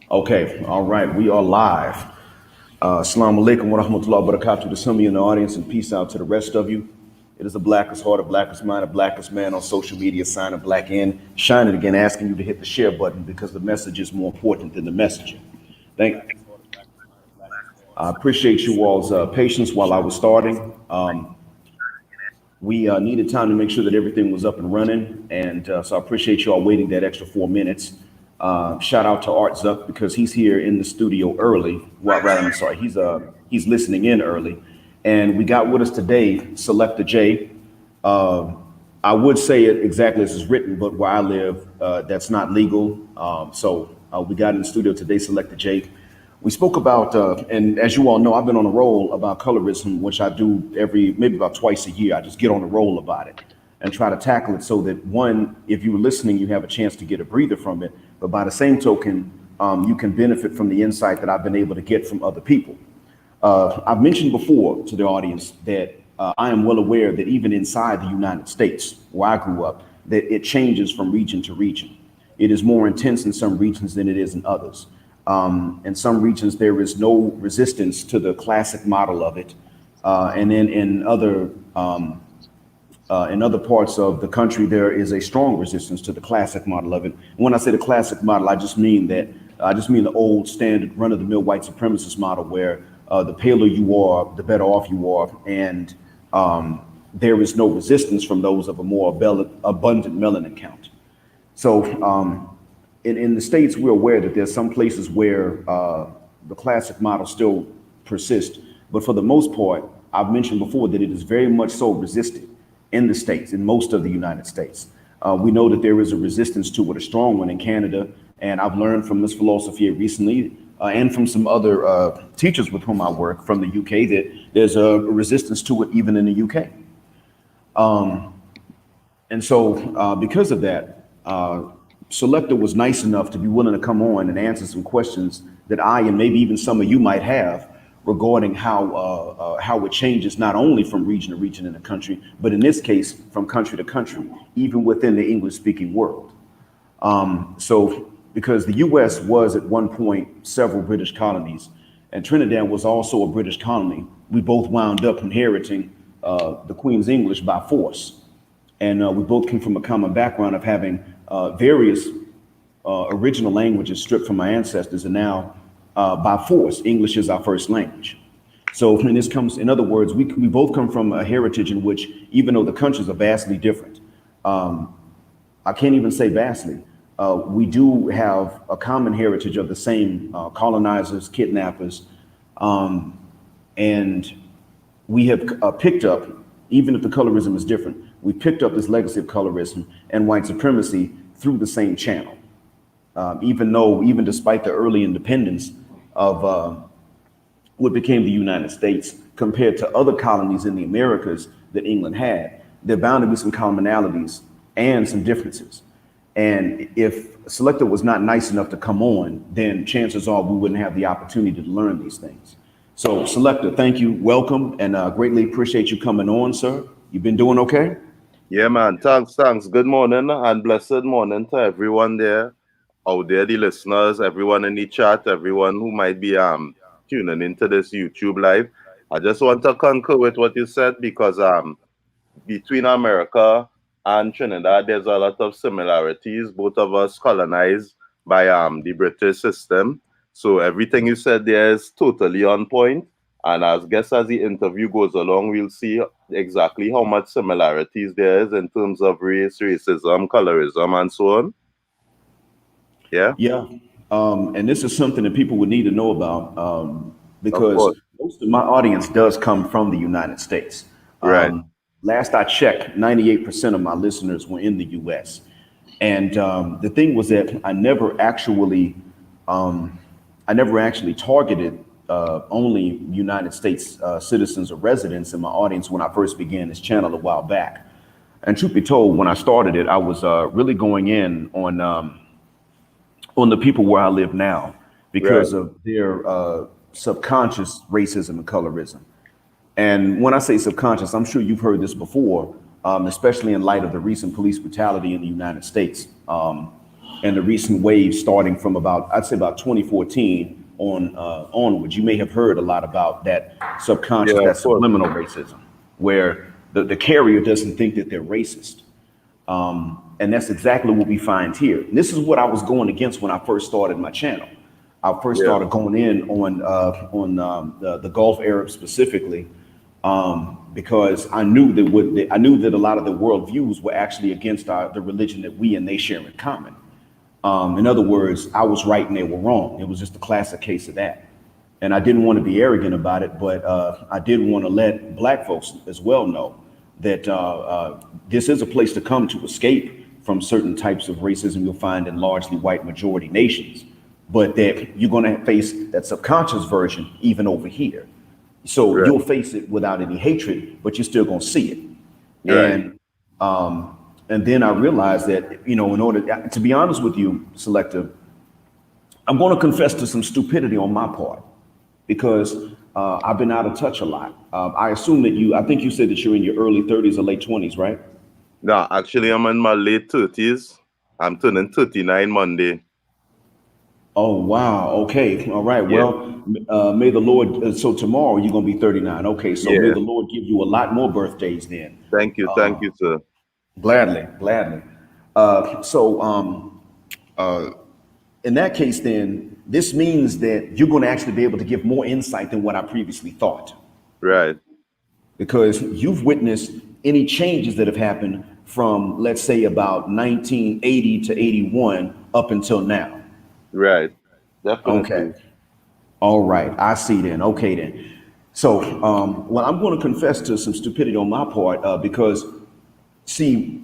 Okay, all right, we are live. Assalamu alaikum wa rahmatullahi wa barakatuh to some of you in the audience, and peace out to the rest of you. It is a blackest heart, a blackest mind, a blackest man on social media, sign a black in, shine it again, asking you to hit the share button because the message is more important than the messenger. I appreciate you all's patience while I was starting. We needed time to make sure that everything was up and running, and so I appreciate you all waiting that extra 4 minutes. Shout out to Art Zuck because he's here in the studio early. Well, rather, I'm sorry, he's listening in early, and we got with us today Selector J. I would say it exactly as it's written, but where I live, that's not legal. So we got in the studio today, Selector J. We spoke about, and as you all know, I've been on a roll about colorism, which I do maybe about twice a year. I just get on a roll about it and try to tackle it so that one, if you were listening, you have a chance to get a breather from it. But by the same token, you can benefit from the insight that I've been able to get from other people. I've mentioned before to the audience that I am well aware that even inside the United States, where I grew up, that it changes from region to region. It is more intense in some regions than it is in others. In some regions, there is no resistance to the classic model of it. And then in other parts of the country, there is a strong resistance to the classic model of it. And when I say the classic model, I just mean the old standard run-of-the-mill white supremacist model where the paler you are, the better off you are. And there is no resistance from those of a more abundant melanin count. So in the States, we're aware that there's some places where the classic model still persists. But for the most part, I've mentioned before that it is very much so resisted in the States, in most of the United States. We know that there is a resistance to it, a strong one in Canada. And I've learned from this philosophy recently and from some other teachers with whom I work from the UK that there's a resistance to it even in the UK. And so because of that, Selector was nice enough to be willing to come on and answer some questions that I and maybe even some of you might have regarding how it changes not only from region to region in the country, but in this case, from country to country, even within the English-speaking world. So because the US was at one point several British colonies, and Trinidad was also a British colony, we both wound up inheriting the Queen's English by force. And we both came from a common background of having various original languages stripped from our ancestors, and now by force, English is our first language. So when this comes, in other words, we both come from a heritage in which, even though the countries are vastly different, I can't even say vastly, we do have a common heritage of the same colonizers, kidnappers, and we have picked up, even if the colorism is different, we picked up this legacy of colorism and white supremacy through the same channel. Even despite the early independence of what became the United States compared to other colonies in the Americas that England had, there bound to be some commonalities and some differences. And if Selector was not nice enough to come on, then chances are we wouldn't have the opportunity to learn these things. So Selector, thank you, welcome, and greatly appreciate you coming on, sir. You've been doing okay? Yeah, man. Thanks. Good morning and blessed morning to everyone there out there, the listeners, everyone in the chat, everyone who might be tuning into this YouTube live. I just want to concur with what you said because between America and Trinidad, there's a lot of similarities. Both of us colonized by the British system. So everything you said there is totally on point. And as the interview goes along, we'll see exactly how much similarities there is in terms of race, racism, colorism, and so on. Yeah. Yeah. And this is something that people would need to know about because most of my audience does come from the United States. Right. Last I checked, 98% of my listeners were in the US. And the thing was that I never actually targeted only United States citizens or residents in my audience when I first began this channel a while back. And truth be told, when I started it, I was really going in on the people where I live now because of their subconscious racism and colorism. And when I say subconscious, I'm sure you've heard this before, especially in light of the recent police brutality in the United States. and the recent wave starting from about, I'd say about 2014 onwards. You may have heard a lot about that subconscious, Yeah, that of course. subliminal racism, where the carrier doesn't think that they're racist. And that's exactly what we find here. And this is what I was going against when I first started my channel. I first Yeah. started going in on the Gulf Arabs specifically, because I knew that a lot of the worldviews were actually against the religion that we and they share in common. In other words, I was right and they were wrong. It was just a classic case of that. And I didn't want to be arrogant about it, but I did want to let Black folks as well know that this is a place to come to escape from certain types of racism you'll find in largely white majority nations, but that you're going to face that subconscious version even over here. So Right. you'll face it without any hatred, but you're still going to see it. Right. And then I realized that, in order to be honest with you, Selector, I'm going to confess to some stupidity on my part because I've been out of touch a lot. I assume that I think you said that you're in your early 30s or late 20s, right? No, actually, I'm in my late 30s. I'm turning 39 Monday. Oh, wow. Okay. All right. Yeah. Well, may the Lord, so tomorrow you're going to be 39. Okay. So may Yeah. the Lord give you a lot more birthdays then. Thank you, sir. Gladly. In that case, then this means that you're going to actually be able to give more insight than what I previously thought, Right. because you've witnessed any changes that have happened from, let's say, about 1980 to 81 up until now. Right. Definitely. Okay. All right. I see then. Okay, then. So, well, I'm going to confess to some stupidity on my part because, see,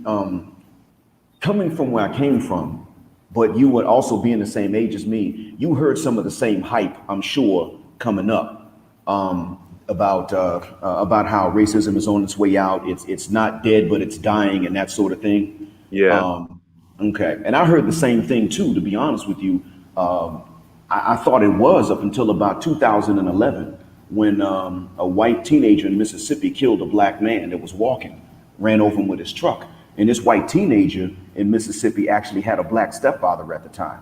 coming from where I came from, but you would also being the same age as me, you heard some of the same hype, I'm sure, coming up about how racism is on its way out. It's not dead, but it's dying, and that sort of thing. Yeah. Okay, and I heard the same thing too. To be honest with you, I thought it was up until about 2011 when a white teenager in Mississippi killed a black man that was walking, ran over him with his truck. And this white teenager in Mississippi actually had a black stepfather at the time.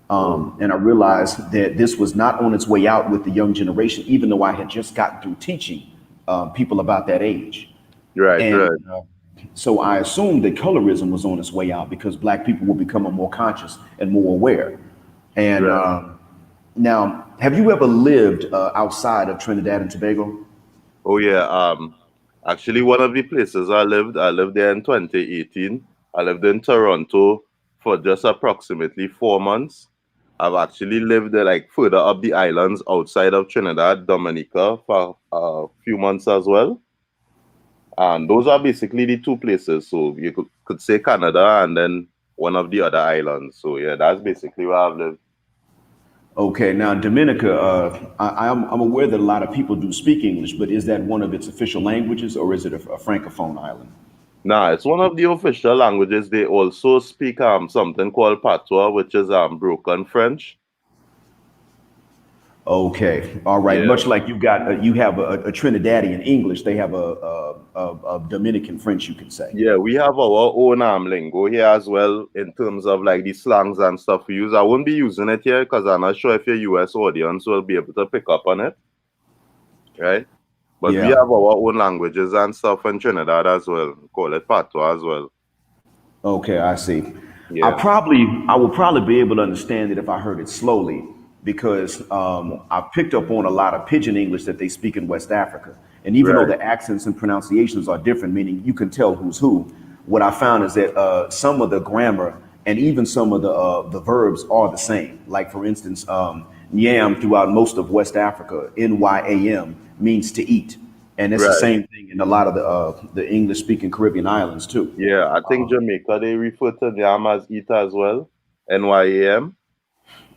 And I realized that this was not on its way out with the young generation, even though I had just gotten through teaching people about that age. Right. And Right. so I assumed that colorism was on its way out because black people were becoming more conscious and more aware. And Right. now, have you ever lived outside of Trinidad and Tobago? Oh yeah. Actually, one of the places I lived there in 2018. I lived in Toronto for just approximately 4 months. I've actually lived like further up the islands outside of Trinidad, Dominica for a few months as well. And those are basically the two places. So you could say Canada and then one of the other islands. So yeah, that's basically where I've lived. Okay, now Dominica, I'm aware that a lot of people do speak English, but is that one of its official languages or is it a francophone island? Nah, it's one of the official languages. They also speak something called patois, which is broken French. Okay, all right. Yeah. Much like you have a Trinidadian English, they have a Dominican French, you can say. Yeah, we have our own lingo here as well in terms of like the slangs and stuff we use. I won't be using it here because I'm not sure if your US audience will be able to pick up on it, right? But we Yeah. have our own languages and stuff in Trinidad as well. We call it patois as well. Okay, I see. Yeah. I would probably be able to understand it if I heard it slowly, because I picked up on a lot of pidgin English that they speak in West Africa. And even though Right. the accents and pronunciations are different, meaning you can tell who's who, what I found is that some of the grammar and even some of the verbs are the same. Like, for instance, nyam throughout most of West Africa, Nyam, means to eat. And it's the Right. same thing in a lot of the English-speaking Caribbean islands, too. Yeah, I think Jamaica, they refer to yam as eat as well. NYAM.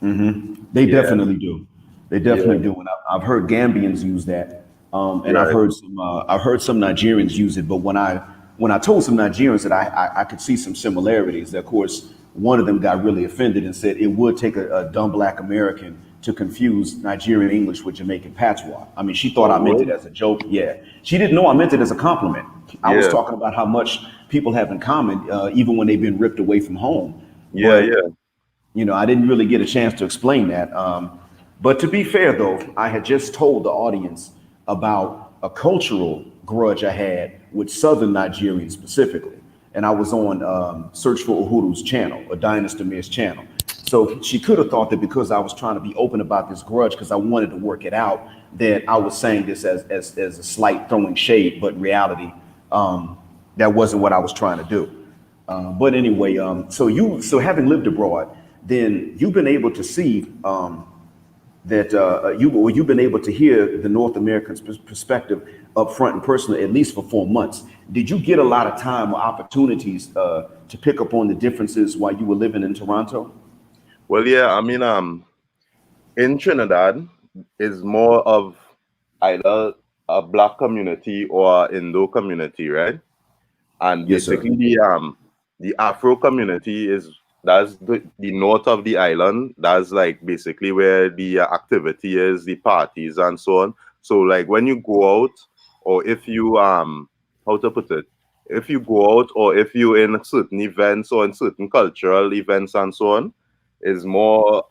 They Yeah. definitely do. They definitely do. And I've heard Gambians use that, and I've Right. heard some Nigerians use it. But when I told some Nigerians that I could see some similarities, of course, one of them got really offended and said it would take a dumb black American to confuse Nigerian English with Jamaican patois. I mean, she thought I meant it as a joke. Yeah, she didn't know I meant it as a compliment. I was Yeah. talking about how much people have in common, even when they've been ripped away from home. Yeah, But yeah. I didn't really get a chance to explain that. But to be fair, though, I had just told the audience about a cultural grudge I had with Southern Nigerians specifically. And I was on Search for Uhuru's channel, or Dynasty Mir's channel. So she could have thought that because I was trying to be open about this grudge, because I wanted to work it out, that I was saying this as a slight throwing shade, but in reality, that wasn't what I was trying to do. But anyway, so having lived abroad, then you've been able to see that you've been able to hear the North American perspective up front and personal, at least for 4 months. Did you get a lot of time or opportunities to pick up on the differences while you were living in Toronto? Well, yeah, I mean, in Trinidad is more of either a Black community or Indo community, right? And Yes, sir. basically, the Afro community that's the north of the island. That's like basically where the activity is, the parties and so on. So like when you go out, or if you how to put it, if you go out or if you're in certain events or in certain cultural events and so on, is more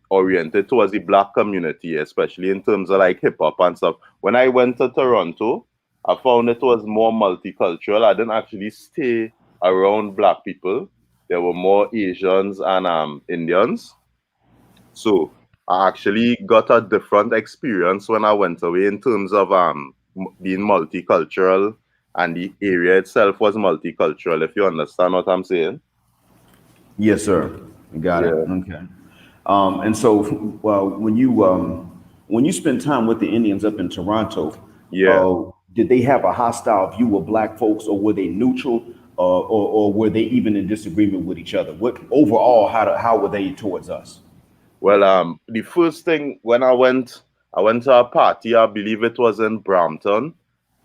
oriented towards the Black community, especially in terms of like hip hop and stuff. When I went to Toronto, I found it was more multicultural. I didn't actually stay around Black people. There were more Asians and Indians. So I actually got a different experience when I went away in terms of being multicultural, and the area itself was multicultural, if you understand what I'm saying. Yes, sir. Got it. Yeah. Okay. And so, well, when you spend time with the Indians up in Toronto, Yeah. did they have a hostile view of Black folks, or were they neutral, or were they even in disagreement with each other? What overall, how were they towards us? Well, the first thing when I went to a party, I believe it was in Brampton,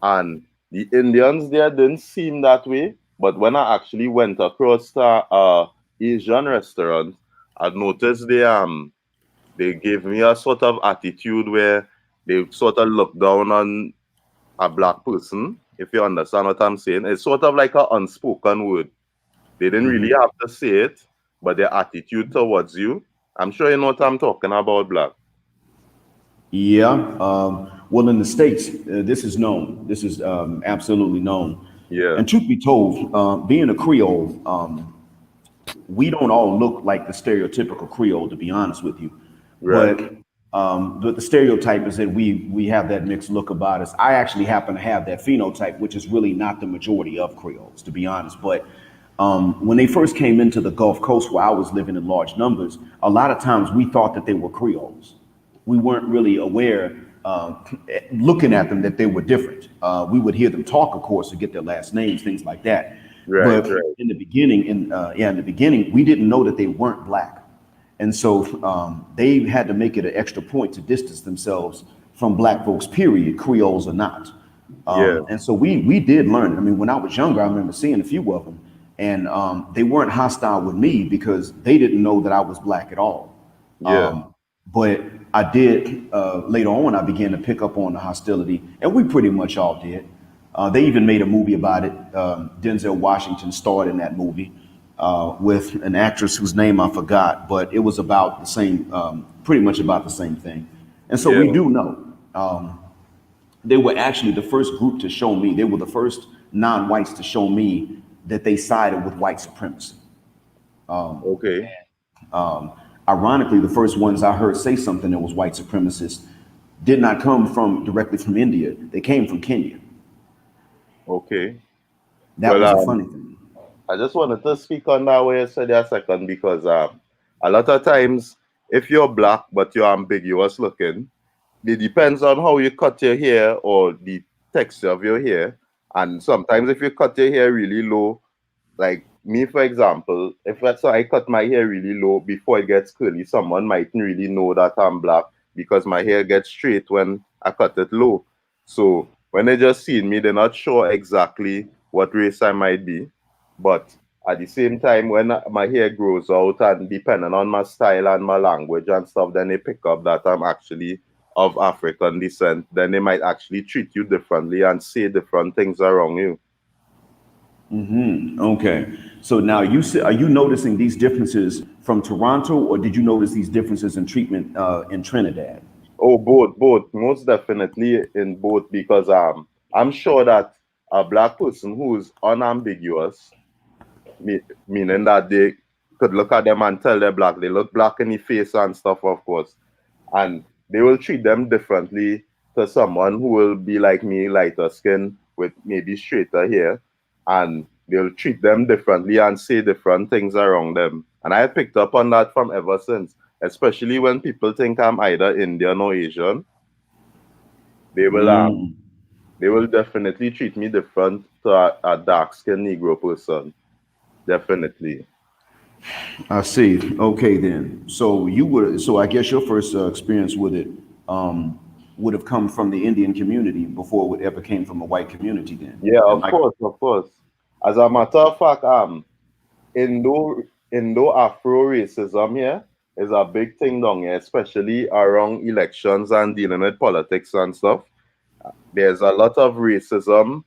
and the Indians there didn't seem that way. But when I actually went across to Asian restaurant, I noticed they gave me a sort of attitude where they sort of look down on a Black person, if you understand what I'm saying. It's sort of like an unspoken word. They didn't really have to say it, but their attitude towards you. I'm sure you know what I'm talking about, Black. Yeah. Well, in the States, this is known. This is absolutely known. Yeah. And truth be told, being a Creole, we don't all look like the stereotypical Creole, to be honest with you. Right. But the stereotype is that we have that mixed look about us. I actually happen to have that phenotype, which is really not the majority of Creoles, to be honest. But when they first came into the Gulf Coast, where I was living in large numbers, a lot of times we thought that they were Creoles. We weren't really aware, looking at them, that they were different. We would hear them talk, of course, to get their last names, things like that. Right, But right. in the beginning, we didn't know that they weren't Black. And so they had to make it an extra point to distance themselves from Black folks, period, Creoles or not. Yeah. And so we did learn. I mean, when I was younger, I remember seeing a few of them, and they weren't hostile with me because they didn't know that I was Black at all. Yeah. But I did, later on, I began to pick up on the hostility, and we pretty much all did. They even made a movie about it. Denzel Washington starred in that movie with an actress whose name I forgot, but it was about the same, pretty much about the same thing. And so we Yeah. do know. They were actually the first group to show me, they were the first non-whites to show me that they sided with white supremacy. Okay. Ironically, the first ones I heard say something that was white supremacist did not come directly from India. They came from Kenya. Okay. That Well, was a funny thing. I just wanted to speak on that way you said a second, because a lot of times if you're Black but you're ambiguous looking, it depends on how you cut your hair or the texture of your hair. And sometimes if you cut your hair really low, like me, for example, I cut my hair really low before it gets curly, someone mightn't really know that I'm Black because my hair gets straight when I cut it low. So when they just see me, they're not sure exactly what race I might be. But at the same time, when my hair grows out and depending on my style and my language and stuff, then they pick up that I'm actually of African descent. Then they might actually treat you differently and say different things around you. Okay. So now are you noticing these differences from Toronto, or did you notice these differences in treatment in Trinidad? Oh, both, most definitely in both, because I'm sure that a black person who is unambiguous, meaning that they could look at them and tell they're black, they look black in the face and stuff, of course, and they will treat them differently to someone who will be like me, lighter skin with maybe straighter hair, and they'll treat them differently and say different things around them. And I picked up on that from ever since, especially when people think I'm either Indian or Asian. They will they will definitely treat me different to a dark skinned Negro person. Definitely. I see. Okay, then. So I guess your first experience with it would have come from the Indian community before it ever came from a white community. Then, Yeah, am of I? course, of course. As a matter of fact, Indo-Afro racism here is a big thing down here, especially around elections and dealing with politics and stuff. There's a lot of racism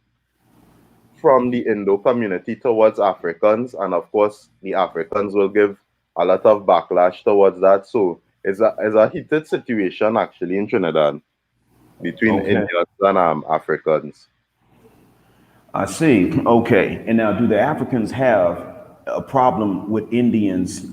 from the Indo community towards Africans, and of course, the Africans will give a lot of backlash towards that. So it's a heated situation actually in Trinidad between Okay, Indians and Africans. I see. Okay, and now do the Africans have a problem with Indians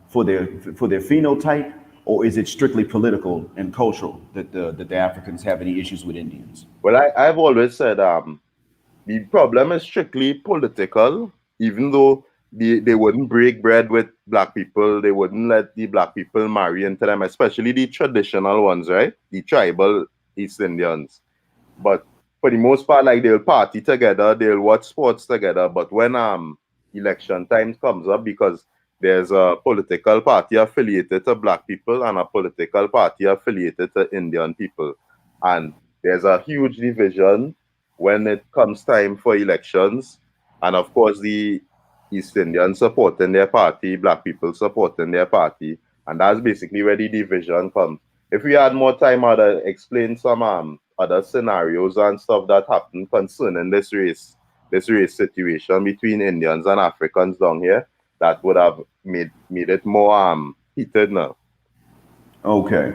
for their phenotype, or is it strictly political and cultural that the Africans have any issues with Indians? Well, I've always said the problem is strictly political, even though they wouldn't break bread with black people, they wouldn't let the black people marry into them, especially the traditional ones, right? The tribal East Indians. But for the most part, like they'll party together, they'll watch sports together. But when election time comes up, because there's a political party affiliated to black people and a political party affiliated to Indian people. And there's a huge division when it comes time for elections. And of course, the East Indians supporting their party, black people supporting their party. And that's basically where the division comes. If we had more time, I'd explain some other scenarios and stuff that happened concerning this race situation between Indians and Africans down here that would have made it more heated now. Okay.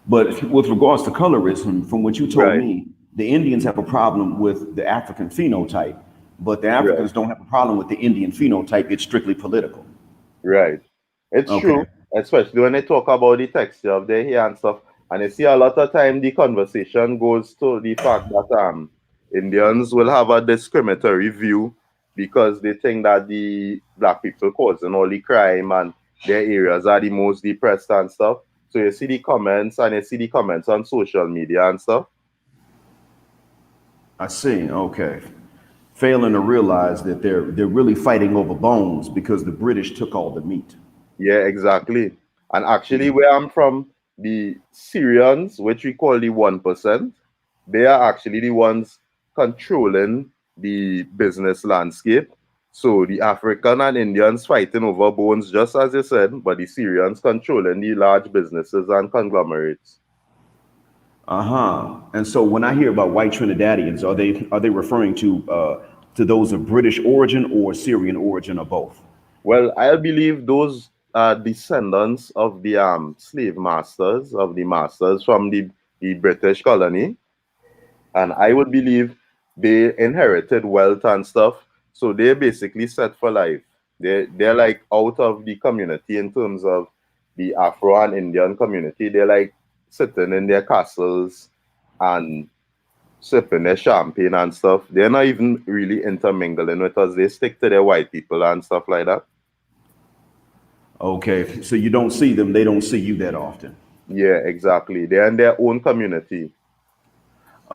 But with regards to colorism, from what you told Right, me, the Indians have a problem with the African phenotype, but the right, Africans don't have a problem with the Indian phenotype. It's strictly political. right. It's true, Okay. especially when they talk about the texture of their hair and stuff. And you see a lot of time the conversation goes to the fact that Indians will have a discriminatory view because they think that the black people causing all the crime and their areas are the most depressed and stuff. So you see the comments and you see the comments on social media and stuff. I see. Okay. Failing to realize that they're really fighting over bones because the British took all the meat. Yeah, exactly. And actually, where I'm from, the Syrians, which we call the 1%, they are actually the ones controlling the business landscape. So the African and Indians fighting over bones, just as you said, but the Syrians controlling the large businesses and conglomerates. Uh-huh. And so when I hear about white Trinidadians, are they referring to those of British origin or Syrian origin or both? Well, I believe those are descendants of the slave masters, of the masters from the British colony. And I would believe they inherited wealth and stuff, so they're basically set for life. They're like out of the community in terms of the Afro and Indian community. They're like sitting in their castles and sipping their champagne and stuff. They're not even really intermingling with us. They stick to their white people and stuff like that. Okay. So you don't see them, they don't see you that often. Yeah, exactly. They're in their own community.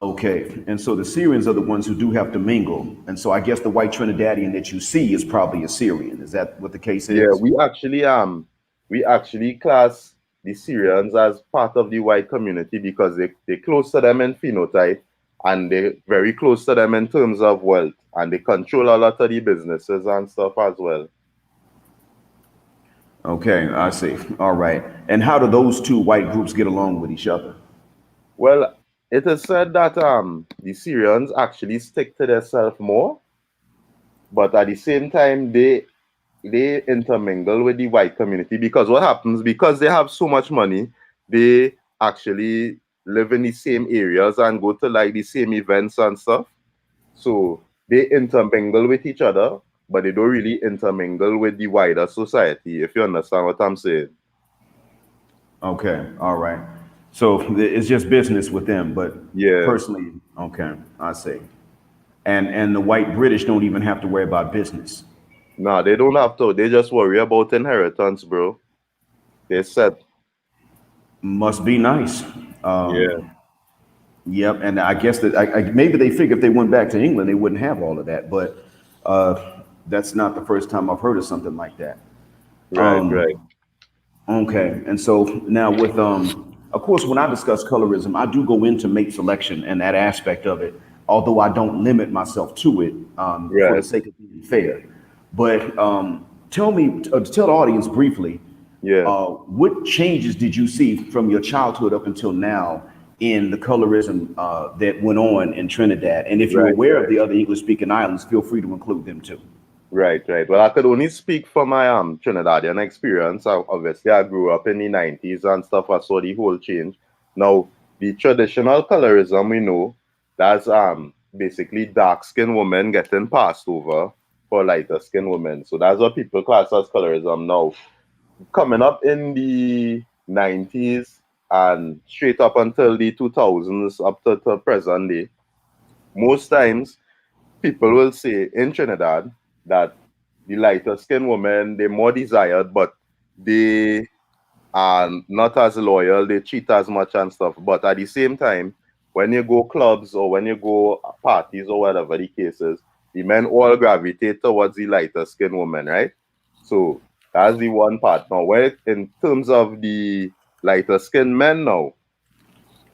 Okay. And so the Syrians are the ones who do have to mingle. And so I guess the white Trinidadian that you see is probably a Syrian. Is that what the case Yeah, is? we actually class the Syrians as part of the white community because they close to them in phenotype and they very close to them in terms of wealth and they control a lot of the businesses and stuff as well. Okay, I see. All right. And how do those two white groups get along with each other? Well, it is said that the Syrians actually stick to themselves more but at the same time, they intermingle with the white community, because what happens, because they have so much money, they actually live in the same areas and go to like the same events and stuff. So they intermingle with each other, but they don't really intermingle with the wider society, if you understand what I'm saying. Okay, all right. So it's just business with them, but Yeah. personally, okay, I see. And the white British don't even have to worry about business. Nah, they don't have to. They just worry about inheritance, bro. They said, Must be nice. yeah. Yep, and I guess that maybe they figure if they went back to England, they wouldn't have all of that. But that's not the first time I've heard of something like that. Right, right. Okay, and so now with of course, when I discuss colorism, I do go into mate selection and that aspect of it. Although I don't limit myself to it for the Right. sake of being fair. But tell me, tell the audience briefly, Yeah. what changes did you see from your childhood up until now in the colorism that went on in Trinidad? And if you're Right, aware of right. the other English-speaking islands, feel free to include them too. Right, right. Well, I could only speak for my Trinidadian experience. Obviously, I grew up in the 90s and stuff. I saw the whole change. Now, the traditional colorism we know, that's basically dark skinned women getting passed over for lighter skinned women. So that's what people class as colorism. Now, coming up in the 90s and straight up until the 2000s, up to present day, most times people will say in Trinidad that the lighter skinned women, they're more desired, but they are not as loyal, they cheat as much and stuff. But at the same time, when you go clubs or when you go parties or whatever the case is, the men all gravitate towards the lighter skinned women, right? So that's the one part. Now, when in terms of the lighter skinned men now,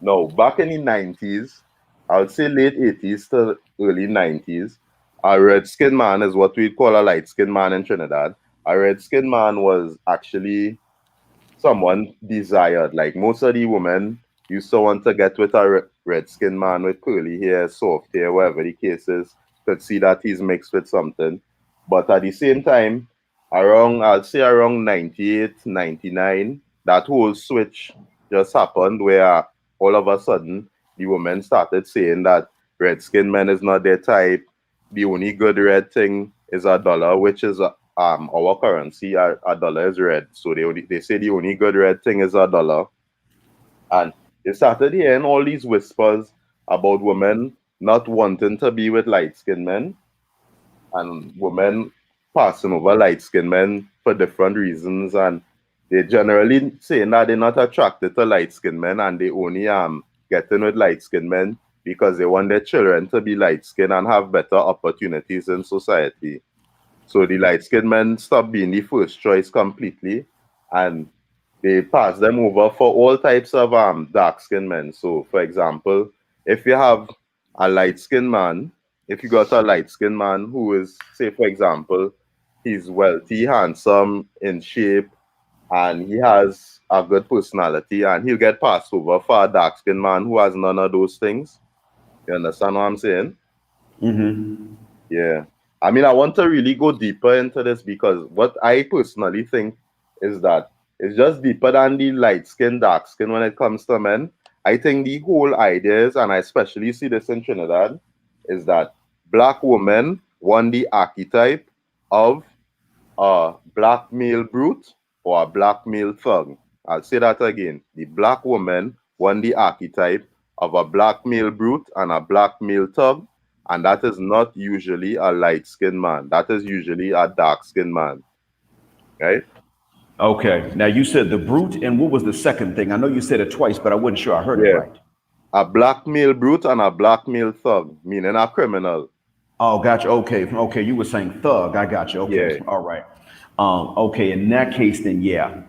no, back in the 90s, I would say late 80s to early 90s, a red skinned man is what we'd call a light skinned man in Trinidad. A red skinned man was actually someone desired. Like most of the women used to want to get with a red skinned man with curly hair, soft hair, whatever the case is, could see that he's mixed with something. But at the same time, I'd say around 98, 99, that whole switch just happened where all of a sudden the women started saying that red skinned men is not their type. The only good red thing is a dollar, which is our currency. A dollar is red, so they say the only good red thing is a dollar. And they started hearing all these whispers about women not wanting to be with light skinned men and women passing over light skinned men for different reasons. And they generally saying that they're not attracted to light skinned men and they only getting with light skinned men because they want their children to be light skinned and have better opportunities in society. So the light skinned men stopped being the first choice completely and they pass them over for all types of dark skinned men. So for example, if you have a light skinned man, if you got a light skinned man who is, say for example, he's wealthy, handsome, in shape, and he has a good personality, and he'll get passed over for a dark skinned man who has none of those things. You understand what I'm saying? Yeah. I mean, I want to really go deeper into this because what I personally think is that it's just deeper than the light skin, dark skin when it comes to men. I think the whole idea is, and I especially see this in Trinidad, is that black women want the archetype of a black male brute or a black male thug. I'll say that again. The black woman won the archetype of a black male brute and a black male thug, and that is not usually a light-skinned man. That is usually a dark-skinned man, right? Okay, now you said the brute, and what was the second thing? I know you said it twice, but I wasn't sure I heard it Yeah. right. A black male brute and a black male thug, meaning a criminal. Oh, gotcha. Okay, okay. You were saying thug. I got you. Okay, Yeah. all right. Okay, in that case, then yeah.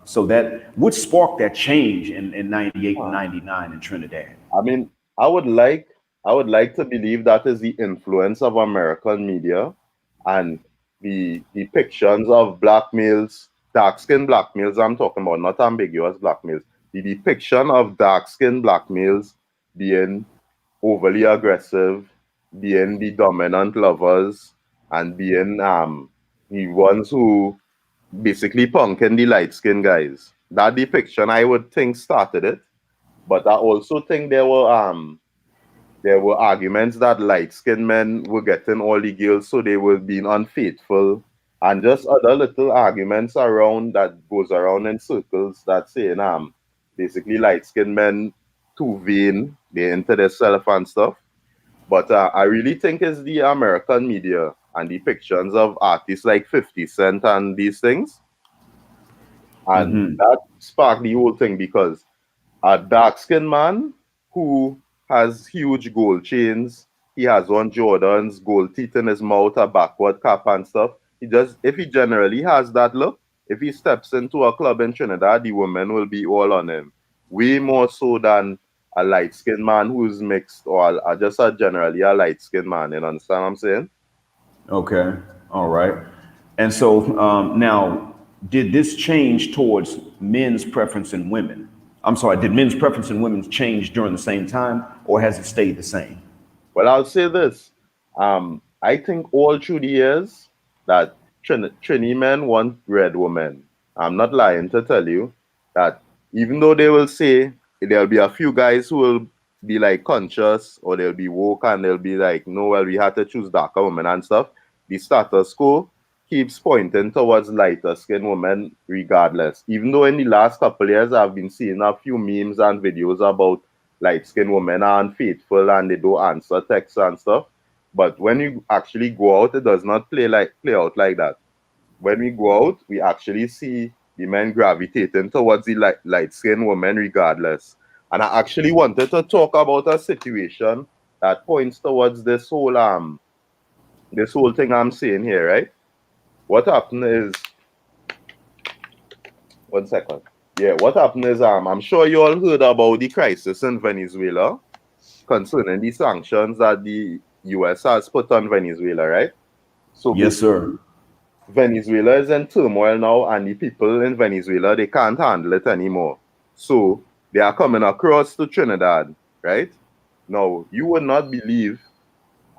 So that what sparked that change in '98 and '99 in Trinidad? I mean, I would like I would like to believe that is the influence of American media and the depictions of black males, dark skinned black males I'm talking about, not ambiguous black males. The depiction of dark skinned black males being overly aggressive, being the dominant lovers, and being the ones who basically punking the light-skinned guys. That depiction, I would think, started it. But I also think there were arguments that light-skinned men were getting all the girls, so they were being unfaithful, and just other little arguments around that goes around in circles that saying basically light-skinned men too vain, they into themselves and stuff. But I really think it's the American media and depictions of artists like 50 Cent and these things. And that sparked the whole thing because a dark-skinned man who has huge gold chains, he has on Jordans, gold teeth in his mouth, a backward cap and stuff. If he generally has that look, if he steps into a club in Trinidad, the women will be all on him. Way more so than a light-skinned man who's mixed or just generally a light-skinned man. You understand what I'm saying? Okay. All right. And so now, did this change towards men's preference in women? I'm sorry, did men's preference in women change during the same time, or has it stayed the same? Well, I'll say this. I think all through the years that Trini men want red women. I'm not lying to tell you that even though they will say there'll be a few guys who will be like conscious or they'll be woke and they'll be like, no, well, we had to choose darker women and stuff. The status quo keeps pointing towards lighter skinned women regardless. Even though in the last couple of years I've been seeing a few memes and videos about light-skinned women are unfaithful and they don't answer texts and stuff. But when you actually go out, it does not play out like that. When we go out, we actually see the men gravitating towards the light-skinned women regardless. And I actually wanted to talk about a situation that points towards this whole thing I'm saying here, right? What happened is, one second. Yeah, what happened is I'm sure you all heard about the crisis in Venezuela concerning the sanctions that the US has put on Venezuela, right? So Yes, sir. Venezuela is in turmoil now, and the people in Venezuela, they can't handle it anymore. So they are coming across to Trinidad, right? Now, you would not believe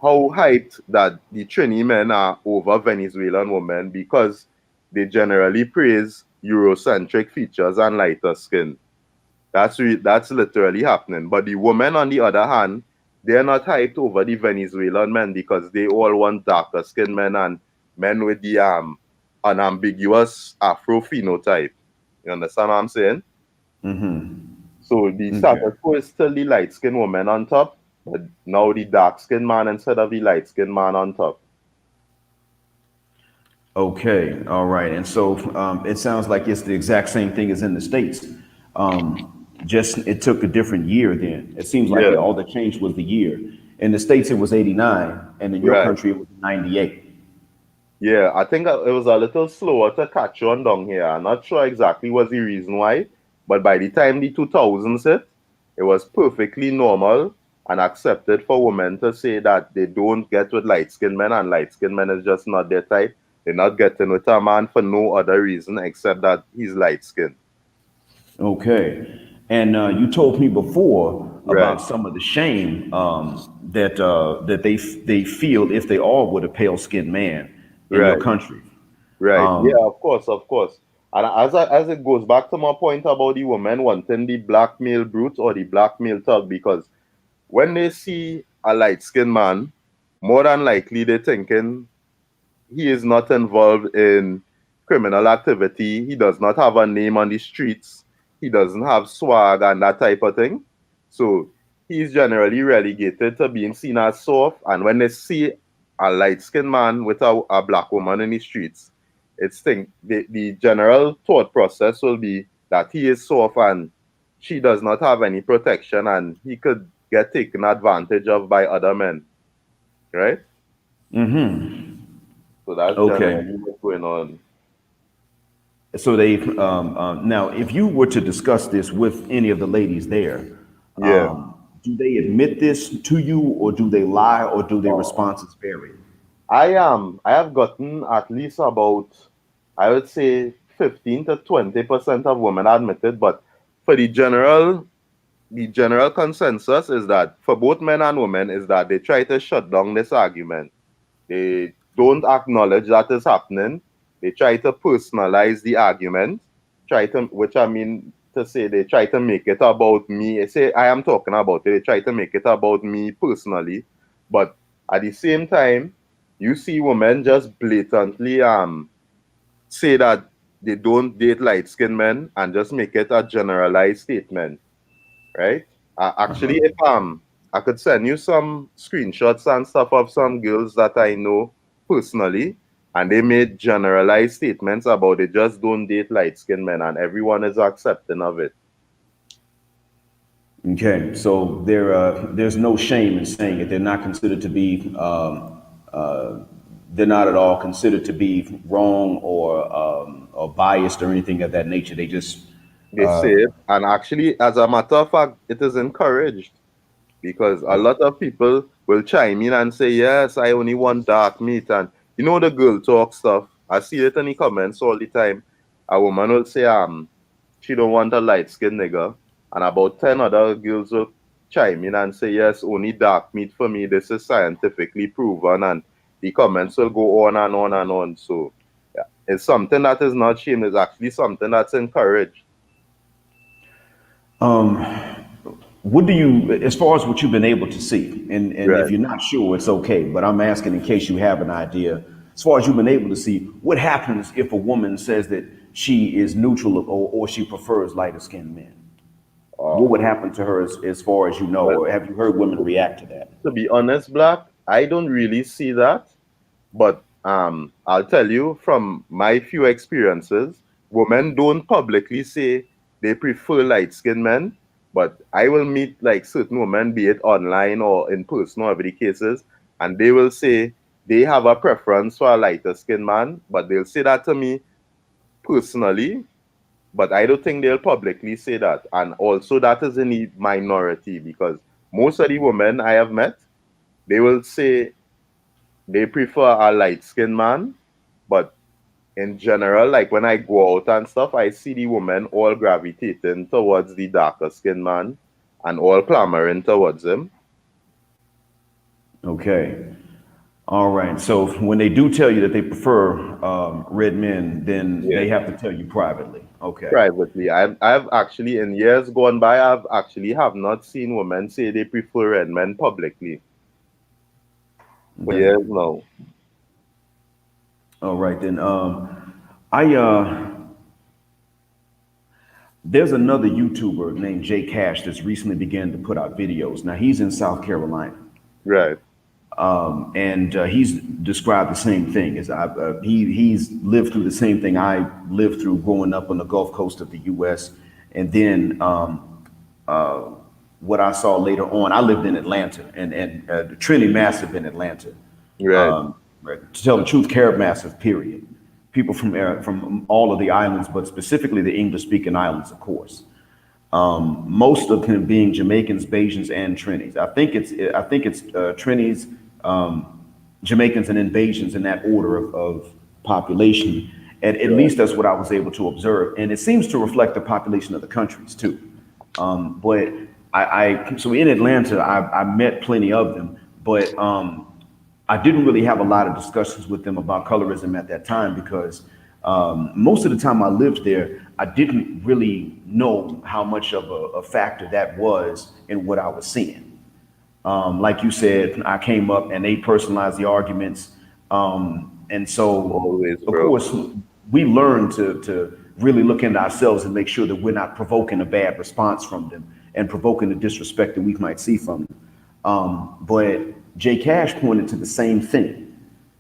how hyped that the Trini men are over Venezuelan women because they generally praise Eurocentric features and lighter skin. That's literally happening. But the women, on the other hand, they're not hyped over the Venezuelan men because they all want darker skinned men and men with the unambiguous Afro phenotype. You understand what I'm saying? So the status quo is still the light skinned woman on top, but now the dark skinned man instead of the light skinned man on top. Okay, all right. And so it sounds like it's the exact same thing as in the States. Just it took a different year then. It seems like Yeah, all that changed was the year. In the States, it was 89, and in your right. country, it was 98. Yeah, I think it was a little slower to catch on down here. I'm not sure exactly was the reason why, but by the time the 2000s hit, it was perfectly normal and accepted for women to say that they don't get with light-skinned men and light-skinned men is just not their type. They're not getting with a man for no other reason except that he's light-skinned. Okay. And you told me before Right, about some of the shame that they feel if they are with a pale skinned man in your right. country. Right. Yeah, of course, of course. And as it goes back to my point about the women wanting the black male brute or the black male thug, because when they see a light-skinned man, more than likely they're thinking he is not involved in criminal activity. He does not have a name on the streets. He doesn't have swag and that type of thing. So he's generally relegated to being seen as soft. And when they see a light-skinned man with a black woman in the streets, the general thought process will be that he is soft and she does not have any protection and he could get taken advantage of by other men, right? So that's Okay. generally what's going on. So they now, if you were to discuss this with any of the ladies there, Yeah. do they admit this to you, or do they lie, or do their responses vary? I have gotten at least about, I would say, 15 to 20% of women admitted, but for the general consensus is that for both men and women is that they try to shut down this argument. They don't acknowledge that is happening. They try to personalize the argument, which I mean to say they try to make it about me. I say I am talking about it. They try to make it about me personally, but at the same time, you see women just blatantly say that they don't date light-skinned men and just make it a generalized statement, right? Actually, if I could send you some screenshots and stuff of some girls that I know personally, and they made generalized statements about they just don't date light-skinned men, and everyone is accepting of it. Okay, so there's no shame in saying it. They're not considered to be, they're not at all considered to be wrong or biased or anything of that nature. They just, They say it, and actually, as a matter of fact, it is encouraged because a lot of people will chime in and say, yes, I only want dark meat. And you know the girl talk stuff. I see it in the comments all the time. A woman will say, she don't want a light-skinned nigga. And about 10 other girls will chime in and say, yes, only dark meat for me. This is scientifically proven. And the comments will go on and on and on. So yeah, it's something that is not shamed. It's actually something that's encouraged. what do you, as far as what you've been able to see, and Right. if you're not sure, it's okay, but I'm asking in case you have an idea, as far as you've been able to see, what happens if a woman says that she is neutral or she prefers lighter skinned men? What would happen to her as far as you know, or have you heard women react to that? To be honest, Black, I don't really see that. But I'll tell you from my few experiences, women don't publicly say they prefer light-skinned men, but I will meet like certain women, be it online or in person, or whatever the cases, and they will say they have a preference for a lighter-skinned man, but they'll say that to me personally, but I don't think they'll publicly say that. And also that is in the minority because most of the women I have met, they will say they prefer a light-skinned man, but in general, like when I go out and stuff, I see the women all gravitating towards the darker skinned man and all clamoring towards him. Okay. All right. So when they do tell you that they prefer red men, then they have to tell you privately. Okay. Privately, I've actually in years gone by, I've actually have not seen women say they prefer red men publicly. For years now. All right then. There's another YouTuber named Jay Cash that's recently began to put out videos. Now he's in South Carolina. Right. And he's described the same thing as he's lived through the same thing I lived through growing up on the Gulf Coast of the U.S. And then what I saw later on, I lived in Atlanta and Trinity Massive in Atlanta. Right. To tell the truth, Carib Massive, period. People from all of the islands, but specifically the English-speaking islands, of course. Most of them being Jamaicans, Bajans, and Trinis. I think it's Trinis, Jamaicans, and then Bajans in that order of population. At least that's what I was able to observe, and it seems to reflect the population of the countries too. But so in Atlanta, I met plenty of them, but I didn't really have a lot of discussions with them about colorism at that time because most of the time I lived there, I didn't really know how much of a factor that was in what I was seeing. Like you said, I came up and they personalized the arguments. And so, Always, of course, we learned to really look into ourselves and make sure that we're not provoking a bad response from them and provoking the disrespect that we might see from them. But Jay Cash pointed to the same thing.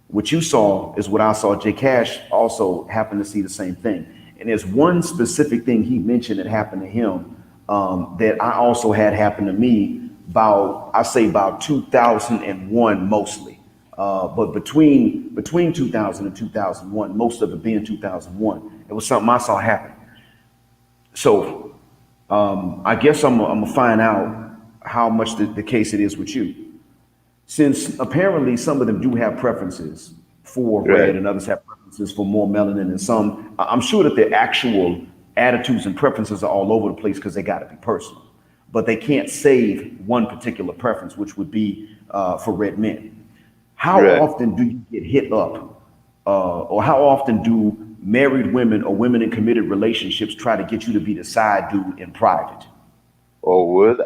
What you saw is what I saw. Jay Cash also happened to see the same thing. And there's one specific thing he mentioned that happened to him that I also had happen to me about 2001 mostly. But between 2000 and 2001, most of it being 2001, it was something I saw happen. So I guess I'm gonna find out how much the case it is with you. Since apparently some of them do have preferences for red and others have preferences for more melanin and some, I'm sure that their actual attitudes and preferences are all over the place because they got to be personal. But they can't save one particular preference, which would be for red men. How Right. often do you get hit up, or how often do married women or women in committed relationships try to get you to be the side dude in private? Or would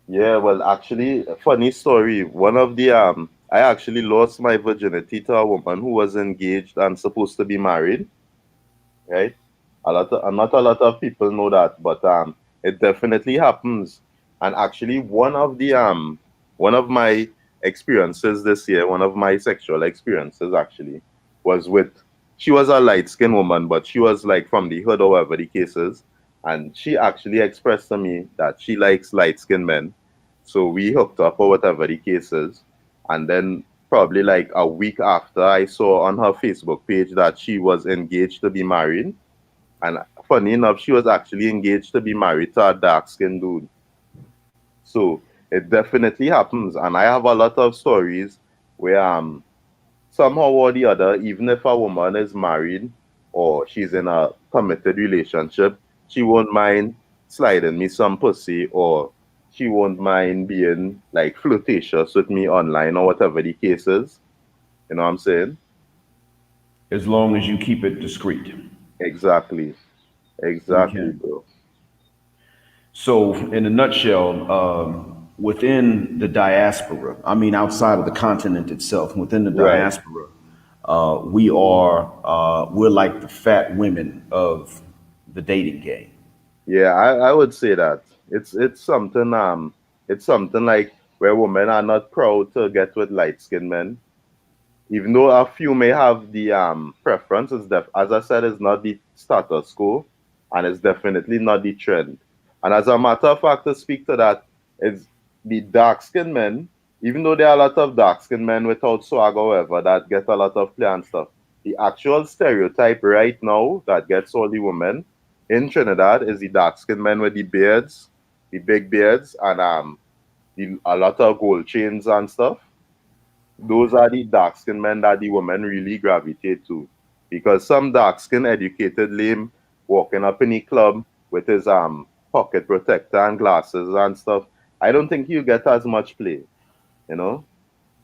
yeah, well, actually, funny story. One of the I actually lost my virginity to a woman who was engaged and supposed to be married, right? Not a lot of people know that, but it definitely happens. And actually, one of my experiences this year, one of my sexual experiences actually, was with, she was a light skinned woman, but she was like from the hood, or whatever the case is. And she actually expressed to me that she likes light skinned men. So we hooked up, or whatever the case is. And then probably like a week after, I saw on her Facebook page that she was engaged to be married. And funny enough, she was actually engaged to be married to a dark skinned dude. So it definitely happens. And I have a lot of stories where somehow or the other, even if a woman is married or she's in a committed relationship, she won't mind sliding me some pussy, or she won't mind being like flirtatious with me online, or whatever the case is. You know what I'm saying? As long as you keep it discreet. Exactly. Exactly, Okay. bro. So, in a nutshell, within the diaspora, I mean, outside of the continent itself, within the Right. diaspora, we're like the fat women of the dating game. Yeah, I would say that. It's something like where women are not proud to get with light skinned men. Even though a few may have the preference, as I said, it's not the status quo, and it's definitely not the trend. And as a matter of fact, to speak to that, it's the dark skinned men, even though there are a lot of dark skinned men without swag, however, that get a lot of play and stuff. The actual stereotype right now that gets all the women in Trinidad is the dark skinned men with the beards, the big beards, and a lot of gold chains and stuff. Those are the dark skinned men that the women really gravitate to. Because some dark skinned educated lame walking up in the club with his pocket protector and glasses and stuff, I don't think you get as much play, you know?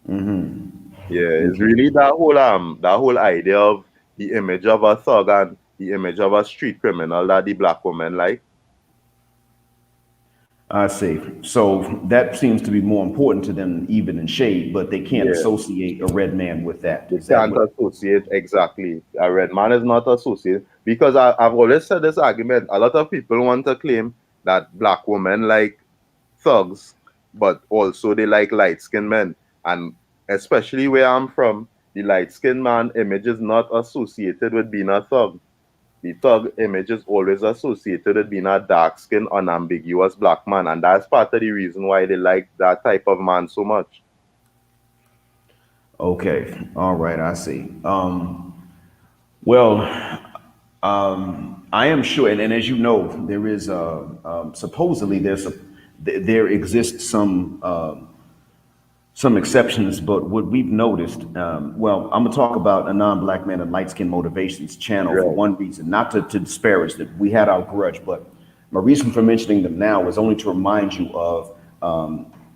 Yeah, it's Okay. really that whole idea of the image of a thug and the image of a street criminal that the black woman like. I see. So that seems to be more important to them than even in shade, but they can't Yeah. associate a red man with that. They Is that can't what? associate exactly. A red man is not associated because I've always said this argument. A lot of people want to claim that black women like thugs, but also they like light skinned men. And especially where I'm from, the light skinned man image is not associated with being a thug. The thug image is always associated with being a dark skinned, unambiguous black man. And that's part of the reason why they like that type of man so much. Okay. All right. I see. Well, I am sure, and as you know, there is supposedly there exists some exceptions, but what we've noticed, well, I'm gonna talk about a non-black man and light skin motivations channel for Right, one reason, not to disparage that we had our grudge, but my reason for mentioning them now is only to remind you of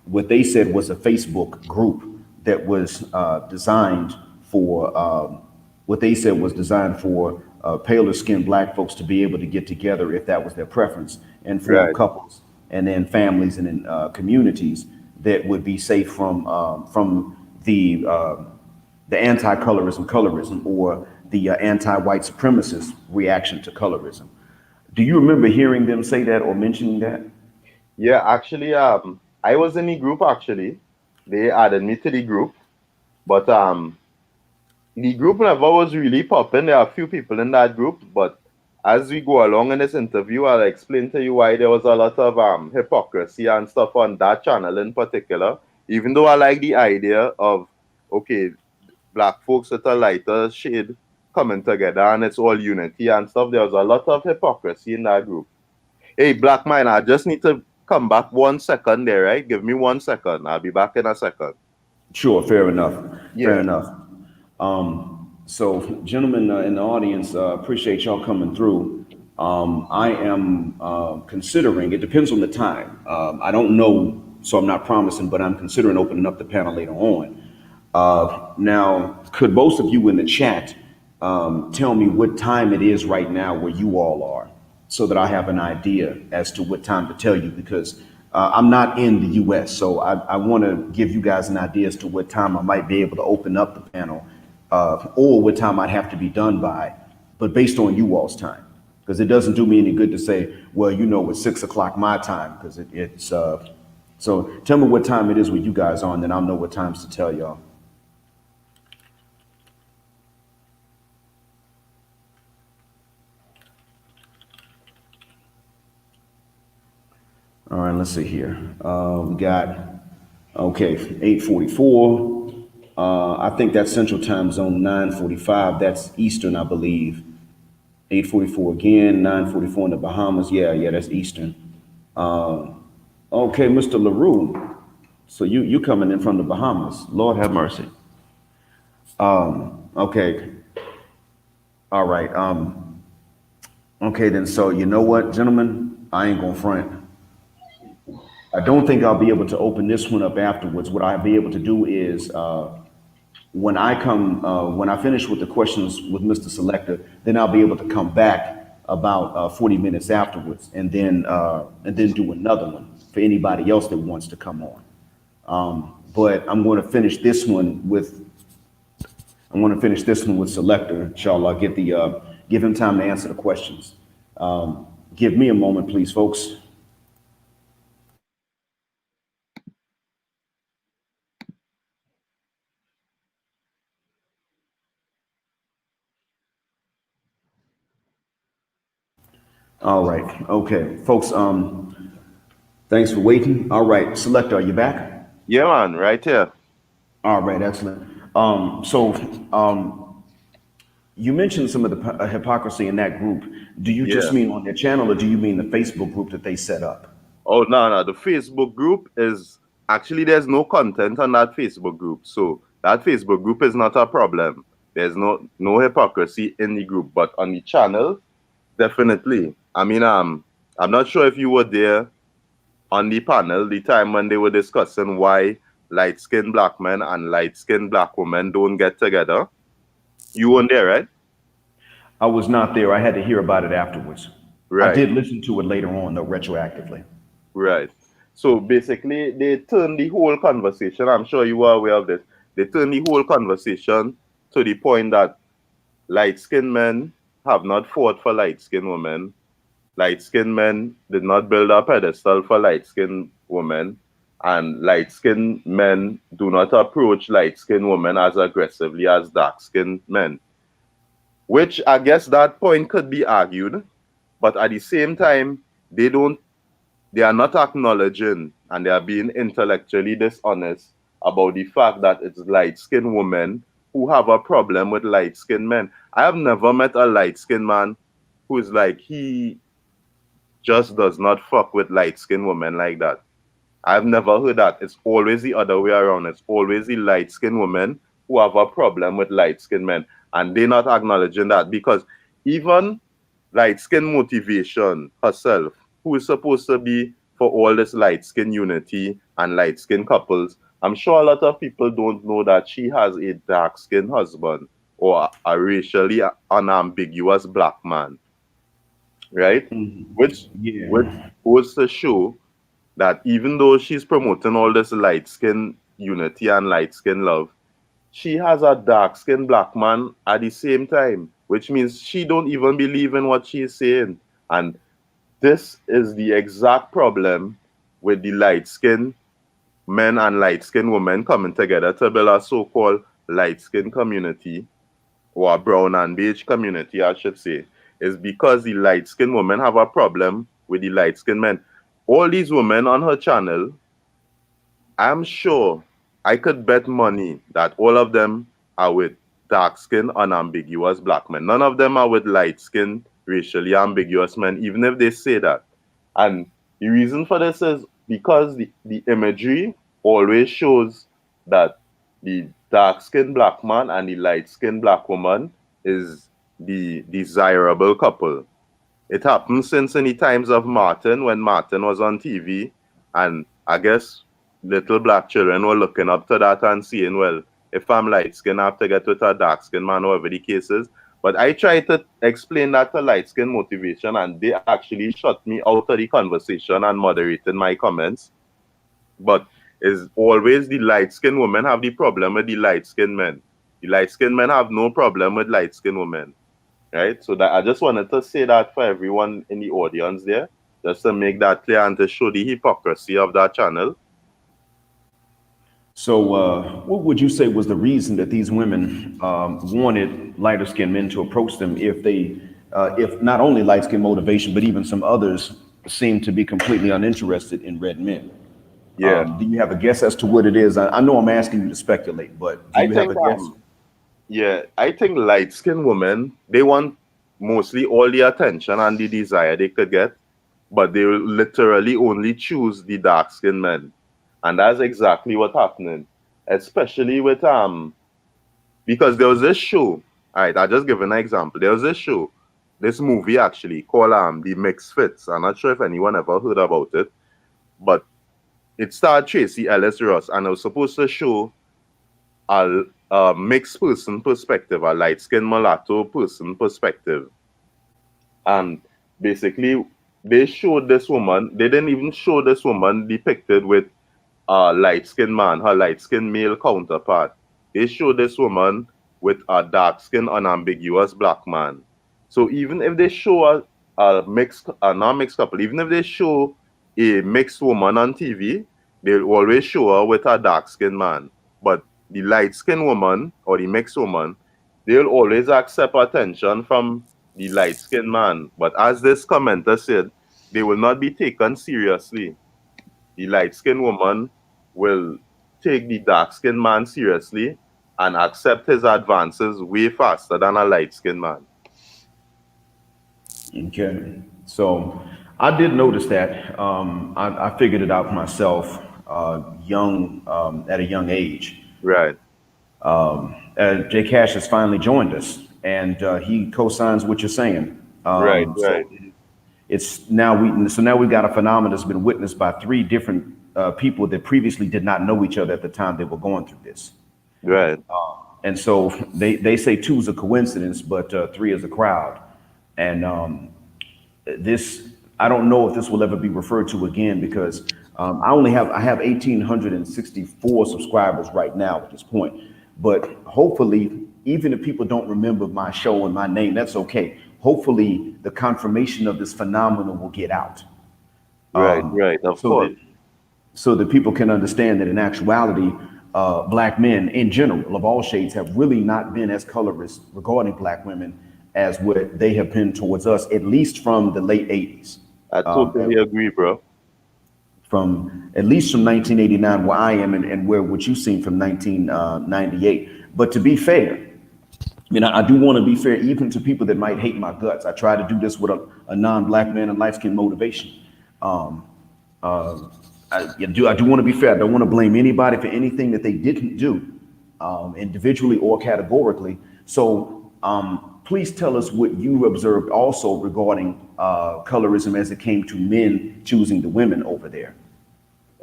what they said was a Facebook group that was designed for what they said was designed for paler skinned black folks to be able to get together if that was their preference and form right, couples and then families and then communities that would be safe from the anti-colorism or the anti-white supremacist reaction to colorism. Do you remember hearing them say that or mentioning that? yeah, actually, I was in the group actually. They added me to the group, but the group never was really popping. There are a few people in that group, but as we go along in this interview, I'll explain to you why there was a lot of hypocrisy and stuff on that channel in particular. Even though I like the idea of okay, black folks with a lighter shade coming together and it's all unity and stuff, there was a lot of hypocrisy in that group. Hey, black man, I just need to come back 1 second there, right? Give me 1 second. I'll be back in a second. Sure, fair enough. Fair Yeah, enough. So, gentlemen in the audience, appreciate y'all coming through. I am considering, it depends on the time. I don't know, so I'm not promising, but I'm considering opening up the panel later on. Now, could both of you in the chat tell me what time it is right now where you all are, so that I have an idea as to what time to tell you? Because I'm not in the US, so I want to give you guys an idea as to what time I might be able to open up the panel, or what time I'd have to be done by, but based on you all's time. Because it doesn't do me any good to say, well, you know, it's 6 o'clock my time, because it's so tell me what time it is with you guys on, then I'll know what times to tell y'all. All right, let's see here. We got, okay, 8:44. I think that's Central Time Zone. 9:45. That's Eastern, I believe. 8:44 again. 9:44 in the Bahamas. Yeah, that's Eastern. Okay, Mr. LaRue. So you coming in from the Bahamas? Lord have mercy. Okay. All right. Okay, then. So you know what, gentlemen? I ain't gonna front. I don't think I'll be able to open this one up afterwards. What I'll be able to do is when I finish with the questions with Mr. Selector, then I'll be able to come back about 40 minutes afterwards, and then do another one for anybody else that wants to come on. But I'm going to finish this one with Selector. Inshallah, give him time to answer the questions. Give me a moment, please, folks. All right. Okay, folks. Thanks for waiting. All right, Selector, are you back? Yeah, man, right here. All right, excellent. You mentioned some of the hypocrisy in that group. Do you just Yeah. mean on their channel, or do you mean the Facebook group that they set up? Oh, no. The Facebook group is actually, there's no content on that Facebook group. So that Facebook group is not a problem. There's no hypocrisy in the group, but on the channel, definitely. I mean, I'm not sure if you were there on the panel the time when they were discussing why light-skinned black men and light-skinned black women don't get together. You weren't there, right? I was not there. I had to hear about it afterwards. I Right. did listen to it later on, though, retroactively. Right. So basically, they turned the whole conversation. I'm sure you are aware of this. They turned the whole conversation to the point that light-skinned men have not fought for light-skinned women. Light-skinned men did not build a pedestal for light-skinned women. And light-skinned men do not approach light-skinned women as aggressively as dark-skinned men. Which I guess that point could be argued. But at the same time, they are not acknowledging, and they are being intellectually dishonest about the fact that it's light-skinned women who have a problem with light-skinned men. I have never met a light-skinned man who is like, he just does not fuck with light-skinned women like that. I've never heard that. It's always the other way around. It's always the light-skinned women who have a problem with light-skinned men. And they're not acknowledging that, because even light-skinned motivation herself, who is supposed to be for all this light-skin unity and light-skin couples, I'm sure a lot of people don't know that she has a dark-skinned husband, or a racially unambiguous black man, right? Which goes to show that even though she's promoting all this light-skin unity and light-skin love, she has a dark-skinned black man at the same time, which means she don't even believe in what she's saying. And this is the exact problem with the light-skinned men and light-skinned women coming together to build a so-called light-skinned community, or a brown and beige community, I should say, is because the light-skinned women have a problem with the light-skinned men. All these women on her channel, I'm sure I could bet money that all of them are with dark-skinned, unambiguous black men. None of them are with light-skinned, racially ambiguous men, even if they say that. And the reason for this is because the imagery always shows that the dark-skinned black man and the light-skinned black woman is the desirable couple. It happened since in the times of Martin, when Martin was on TV, and I guess little black children were looking up to that and saying, well, if I'm light skinned, I have to get with a dark skinned man, whatever the case is. But I try to explain that to light skin motivation, and they actually shut me out of the conversation and moderated my comments. But it's always the light skinned women have the problem with the light skinned men. The light skinned men have no problem with light skinned women. Right? So that I just wanted to say that for everyone in the audience there, just to make that clear and to show the hypocrisy of that channel. So what would you say was the reason that these women wanted lighter skinned men to approach them if not only light skin motivation, but even some others seem to be completely uninterested in red men? Yeah. Do you have a guess as to what it is? I know I'm asking you to speculate, but do you have a guess? Yeah, I think light skinned women, they want mostly all the attention and the desire they could get, but they will literally only choose the dark skinned men. And that's exactly what's happening, especially with because there was this show. All right, I'll just give an example. There was this show, this movie actually called The Mixed Fits. I'm not sure if anyone ever heard about it, but it starred Tracy Ellis Ross, and it was supposed to show a mixed person perspective, a light skinned mulatto person perspective. And basically, they showed this woman. They didn't even show this woman depicted with a light-skinned man, her light-skinned male counterpart. They show this woman with a dark-skinned, unambiguous black man. So even if they show a non-mixed couple, even if they show a mixed woman on TV, they'll always show her with a dark-skinned man. But the light-skinned woman or the mixed woman, they'll always accept attention from the light-skinned man. But as this commenter said, they will not be taken seriously. The light-skinned woman will take the dark-skinned man seriously and accept his advances way faster than a light-skinned man. Okay, so I did notice that. I figured it out for myself at a young age. Right. Jay Cash has finally joined us, and he co-signs what you're saying. Right. So it's now we've got a phenomenon that's been witnessed by three different people that previously did not know each other at the time they were going through this. Right. And so they say two is a coincidence, but three is a crowd. And I don't know if this will ever be referred to again, because I have 1,864 subscribers right now at this point. But hopefully, even if people don't remember my show and my name, that's okay. Hopefully, the confirmation of this phenomenon will get out. Right. Of course. So that people can understand that in actuality, black men in general of all shades have really not been as colorist regarding black women as what they have been towards us, at least from the late 80s. I totally agree, bro. At least from 1989, where I am, and what you've seen from 1998. But to be fair, I do want to be fair even to people that might hate my guts. I try to do this with a non-black man and light-skinned motivation. I do want to be fair. I don't want to blame anybody for anything that they didn't do, individually or categorically. So please tell us what you observed also regarding colorism as it came to men choosing the women over there.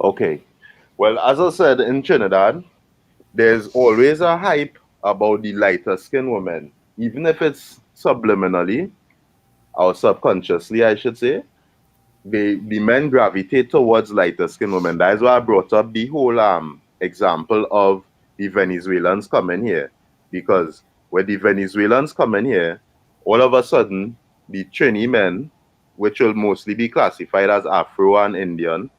Okay. Well, as I said, in Trinidad, there's always a hype about the lighter skinned women, even if it's subliminally or subconsciously, I should say. The men gravitate towards lighter skinned women. That is why I brought up the whole example of the Venezuelans coming here. Because when the Venezuelans come in here, all of a sudden, the Trini men, which will mostly be classified as Afro and Indian,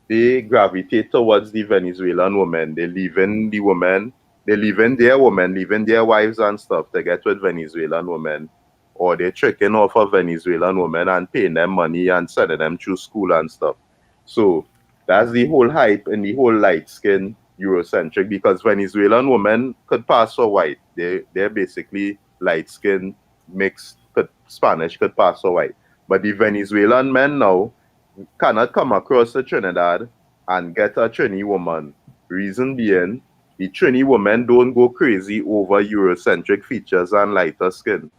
they gravitate towards the Venezuelan women. They leave in their women, leaving their wives and stuff to get with Venezuelan women. Or they're tricking off of Venezuelan women and paying them money and sending them through school and stuff. So that's the whole hype and the whole light skin Eurocentric, because Venezuelan women could pass for white. They're basically light skin mixed, Spanish could pass for white. But the Venezuelan men now cannot come across to Trinidad and get a Trini woman. Reason being, the Trini women don't go crazy over Eurocentric features and lighter skin.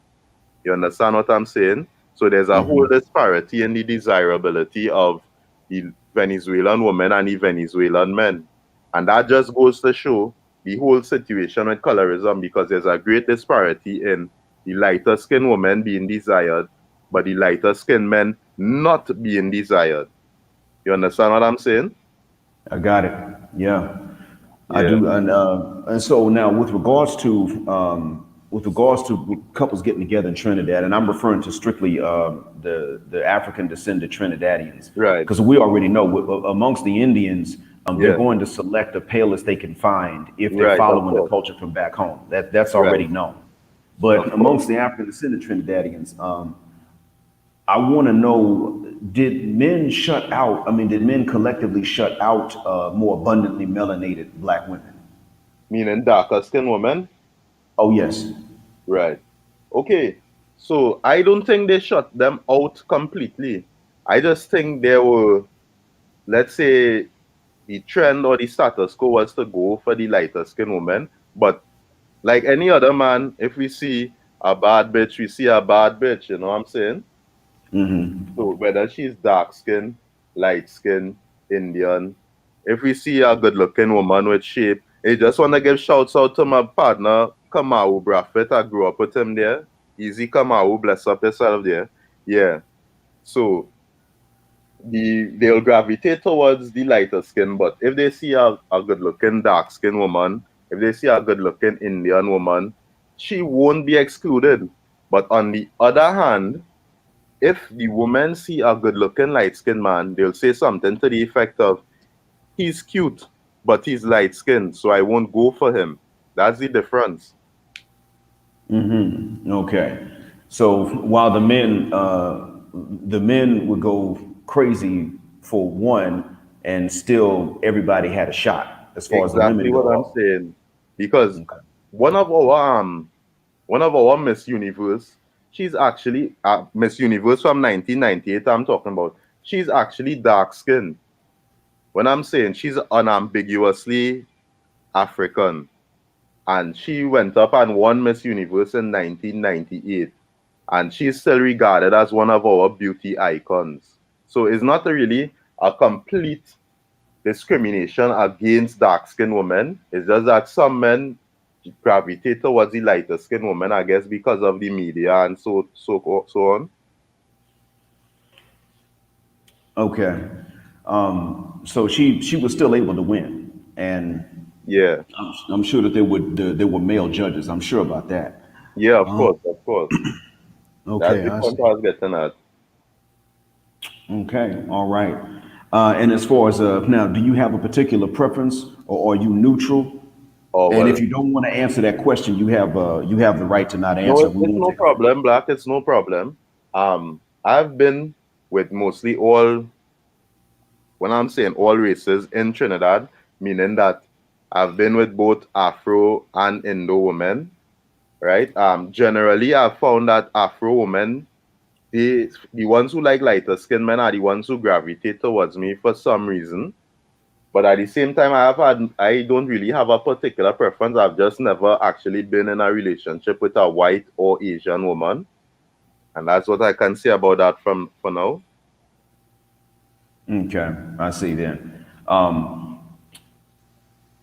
You understand what I'm saying? So there's a whole disparity in the desirability of the Venezuelan women and the Venezuelan men. And that just goes to show the whole situation with colorism, because there's a great disparity in the lighter skinned women being desired, but the lighter skinned men not being desired. You understand what I'm saying? I got it. Yeah, I Yeah. do. And so now with regards to couples getting together in Trinidad, and I'm referring to strictly the African descended Trinidadians, Right. because we already know amongst the Indians, they're Yeah. going to select the palest they can find if they're Right, of following the course. culture from back home. That's Right. already known. But Of course. amongst the African descended Trinidadians, I want to know, did men shut out, I mean, did men collectively shut out more abundantly melanated black women? Meaning darker skinned women? Oh, yes. Right. Okay. So I don't think they shut them out completely. I just think they were, let's say, the trend or the status quo was to go for the lighter skinned woman. But like any other man, if we see a bad bitch, we see a bad bitch, you know what I'm saying? So whether she's dark skinned, light skinned, Indian, if we see a good looking woman with shape, I just want to give shouts out to my partner, Kamau Braffett. I grew up with him there. Easy Kamau, bless up yourself there. Yeah. So they'll gravitate towards the lighter skin, but if they see a good looking dark skinned woman, if they see a good looking Indian woman, she won't be excluded. But on the other hand, if the women see a good looking light skinned man, they'll say something to the effect of, he's cute, but he's light skinned, so I won't go for him. That's the difference. Okay. So while the men would go crazy for one, and still everybody had a shot as far as the Exactly women what I'm go. saying. Because Okay. one of our Miss Universe, she's actually Miss Universe from 1998. I'm talking about. She's actually dark skinned. When I'm saying she's unambiguously African, and she went up and won Miss Universe in 1998, and she's still regarded as one of our beauty icons. So it's not really a complete discrimination against dark-skinned women. It's just that some men gravitate towards the lighter-skinned women, I guess, because of the media and so on. Okay. So she was still able to win, and Yeah, I'm sure that there were male judges. I'm sure about that. yeah, of course, of course. That's Okay, the I point see. I was getting at. Okay, all right. And as far as now, do you have a particular preference, or are you neutral? Oh And well, if you don't want to answer that question, you have the right to not no, answer. We it's won't no take offense. problem, Black. It's no problem. I've been with mostly all, when I'm saying all races in Trinidad, meaning that I've been with both Afro and Indo women, right? Generally, I've found that Afro women, the ones who like lighter skin men are the ones who gravitate towards me for some reason. But at the same time, I don't really have a particular preference. I've just never actually been in a relationship with a white or Asian woman, and that's what I can say about that for now. Okay, I see then.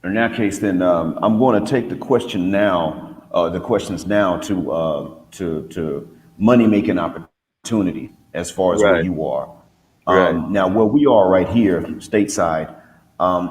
In that case, then I'm going to take the questions now to money making opportunity as far as where Right, you are. right, Now, where we are right here, stateside,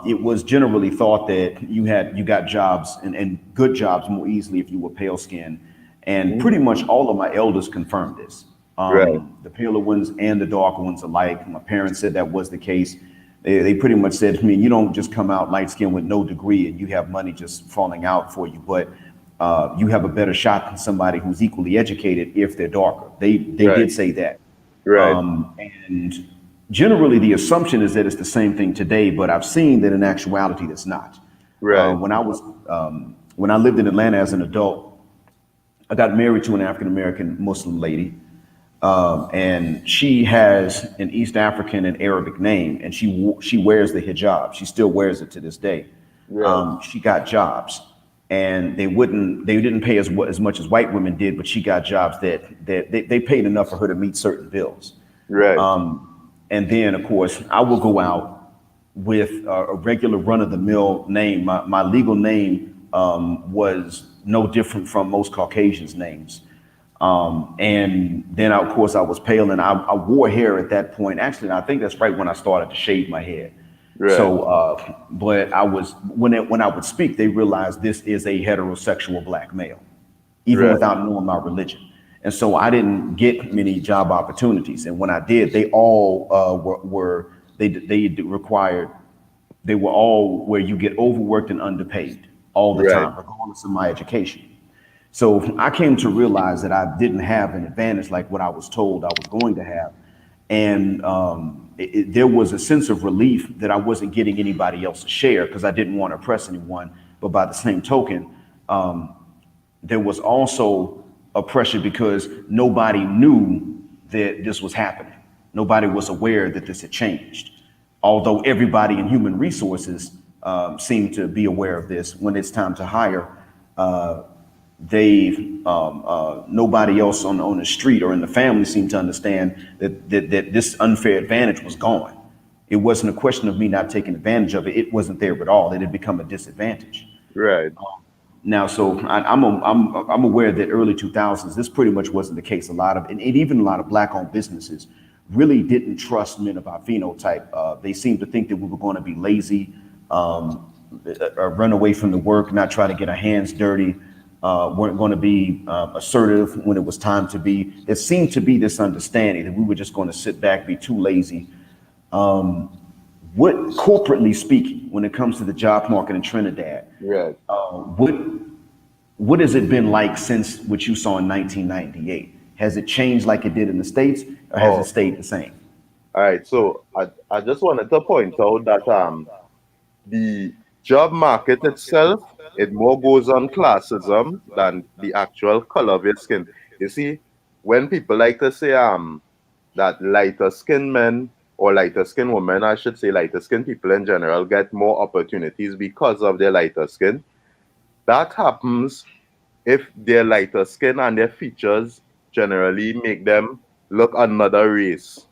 it was generally thought that you got jobs and good jobs more easily if you were pale skinned, and mhm, pretty much all of my elders confirmed this. right, The paler ones and the darker ones alike. My parents said that was the case. They pretty much said to me, you don't just come out light skinned with no degree and you have money just falling out for you, but you have a better shot than somebody who's equally educated if they're darker. They right, did say that. right, And generally, the assumption is that it's the same thing today, but I've seen that in actuality, it's not. right, When I lived in Atlanta as an adult, I got married to an African American Muslim lady, and she has an East African and Arabic name, and she wears the hijab. She still wears it to this day. right, She got jobs, and they didn't pay as much as white women did, but she got jobs that they paid enough for her to meet certain bills. right, And then, of course, I will go out with a regular run of the mill name. My legal name was no different from most Caucasians' names. And then, of course, I was pale, and I wore hair at that point. Actually, I think that's right when I started to shave my head. Right. So, but I was when I would speak, they realized this is a heterosexual black male, even Right. without knowing my religion. And so I didn't get many job opportunities. And when I did, they all they were all where you get overworked and underpaid all the Right. time, regardless of my education. So I came to realize that I didn't have an advantage like what I was told I was going to have. And there was a sense of relief that I wasn't getting anybody else's share because I didn't want to oppress anyone. But by the same token, there was also oppression because nobody knew that this was happening. Nobody was aware that this had changed. Although everybody in human resources seemed to be aware of this, when it's time to hire, nobody else on the street or in the family seemed to understand that this unfair advantage was gone. It wasn't a question of me not taking advantage of it. It wasn't there at all. It had become a disadvantage. Right. Now, so I'm aware that early 2000s, this pretty much wasn't the case. A lot of, and even a lot of black-owned businesses really didn't trust men of our phenotype. They seemed to think that we were going to be lazy, run away from the work, not try to get our hands dirty, weren't going to be assertive when it was time to be. There seemed to be this understanding that we were just going to sit back, be too lazy. What, corporately speaking, when it comes to the job market in Trinidad, Right. what has it been like since what you saw in 1998? Has it changed like it did in the States, or has it stayed the same? All right. So I just wanted to point out that the job market itself, it more goes on classism than the actual color of your skin. You see, when people like to say that lighter skinned men or lighter skinned women, I should say lighter skinned people in general, get more opportunities because of their lighter skin. That happens if their lighter skin and their features generally make them look another race.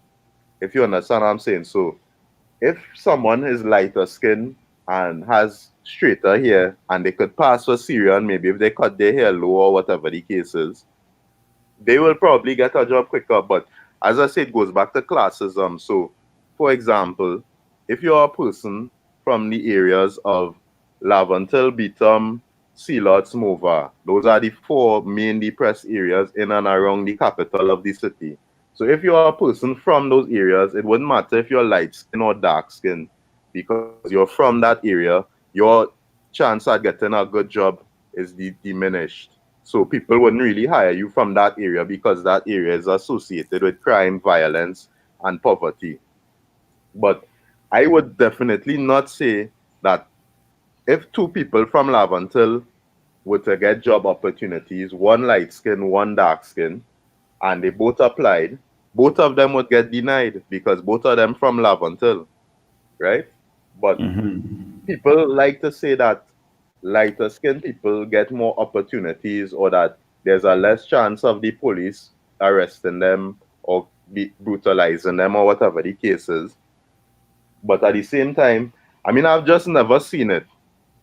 If you understand what I'm saying. So if someone is lighter skin and has straighter hair and they could pass for Syrian, maybe if they cut their hair low or whatever the case is, they will probably get a job quicker. But as I said, it goes back to classism. So, for example, if you're a person from the areas of Lavantil, Beetham, Sealots, Mova, those are the four main depressed areas in and around the capital of the city. So if you're a person from those areas, it wouldn't matter if you're light skin or dark skin, because you're from that area, your chance at getting a good job is diminished. So people wouldn't really hire you from that area because that area is associated with crime, violence, and poverty. But I would definitely not say that if two people from Lavantil were to get job opportunities, one light skin, one dark skin, and they both applied, both of them would get denied because both of them from Lavantil, right? But people like to say that lighter skinned people get more opportunities or that there's a less chance of the police arresting them or brutalizing them or whatever the case is. But at the same time, I mean, I've just never seen it.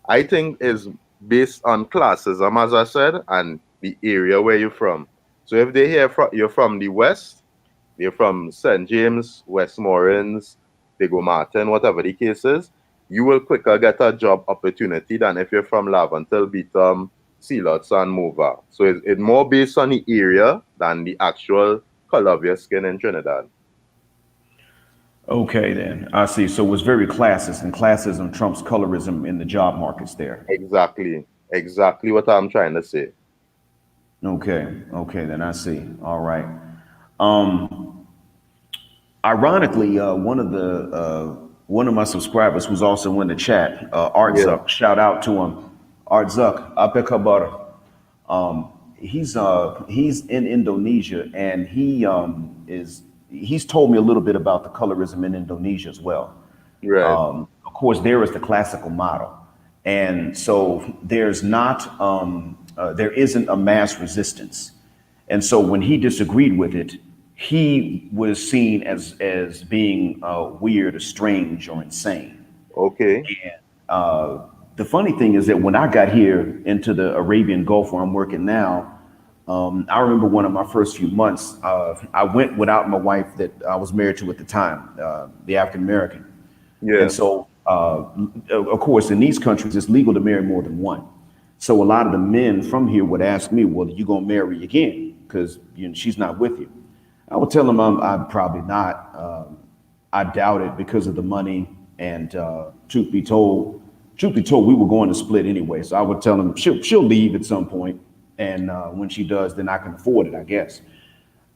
I think is based on classism, as I said, and the area where you're from. So if they hear you're from the West, they're from St. James, Westmoreland, Diego Martin, whatever the case is, you will quicker get a job opportunity than if you're from Lavantil, Beetham, Sealots, and Mova. So it's more based on the area than the actual color of your skin in Trinidad. Okay, then I see. So it was very classist, and classism trumps colorism in the job markets there. Exactly what I'm trying to say. Okay, then I see. All right. Ironically, one of my subscribers who's also in the chat, Art Yeah. Zuck, shout out to him, Art Zuck, Apekabar. He's in Indonesia, and he's told me a little bit about the colorism in Indonesia as well. Right. Of course, there is the classical model, and so there isn't a mass resistance, and so when he disagreed with it, he was seen as being weird or strange or insane. Okay. And the funny thing is that when I got here into the Arabian Gulf where I'm working now, I remember one of my first few months, I went without my wife that I was married to at the time, the African American. And Yeah. so, of course, in these countries, it's legal to marry more than one. So a lot of the men from here would ask me, well, you going to marry again? Because she's not with you. I would tell them I'm probably not. I doubt it because of the money. And truth be told, we were going to split anyway. So I would tell them she'll leave at some point, and when she does, then I can afford it, I guess.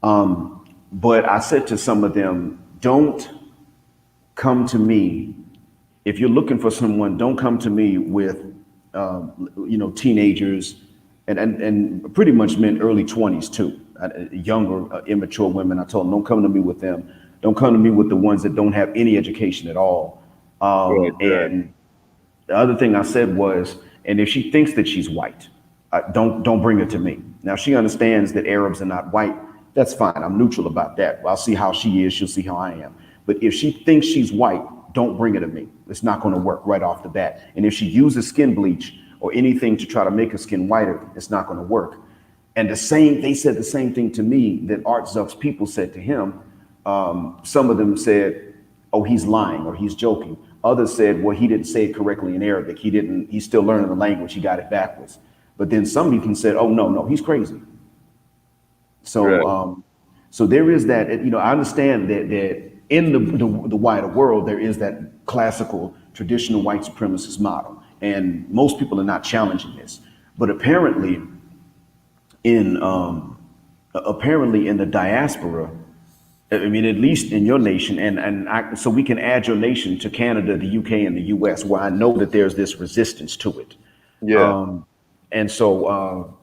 But I said to some of them, don't come to me if you're looking for someone. Don't come to me with teenagers and pretty much men early 20s too, younger immature women. I told them don't come to me with them. Don't come to me with the ones that don't have any education at all. Right. Right. And the other thing I said was, and if she thinks that she's white, don't bring her to me. Now she understands that Arabs are not white. That's fine. I'm neutral about that. I'll see how she is. She'll see how I am. But if she thinks she's white, don't bring her to me. It's not going to work right off the bat. And if she uses skin bleach or anything to try to make her skin whiter, it's not going to work. And they said the same thing to me that Art Zuck's people said to him. Some of them said, oh, he's lying or he's joking. Others said, well, he didn't say it correctly in Arabic. He's still learning the language. He got it backwards. But then some even said, oh, no, he's crazy. So, Right. so there is that, I understand that in the wider world, there is that classical traditional white supremacist model. And most people are not challenging this. But apparently in the diaspora, I mean, at least in your nation, so we can add your nation to Canada, the UK, and the US, where I know that there's this resistance to it. Yeah. And so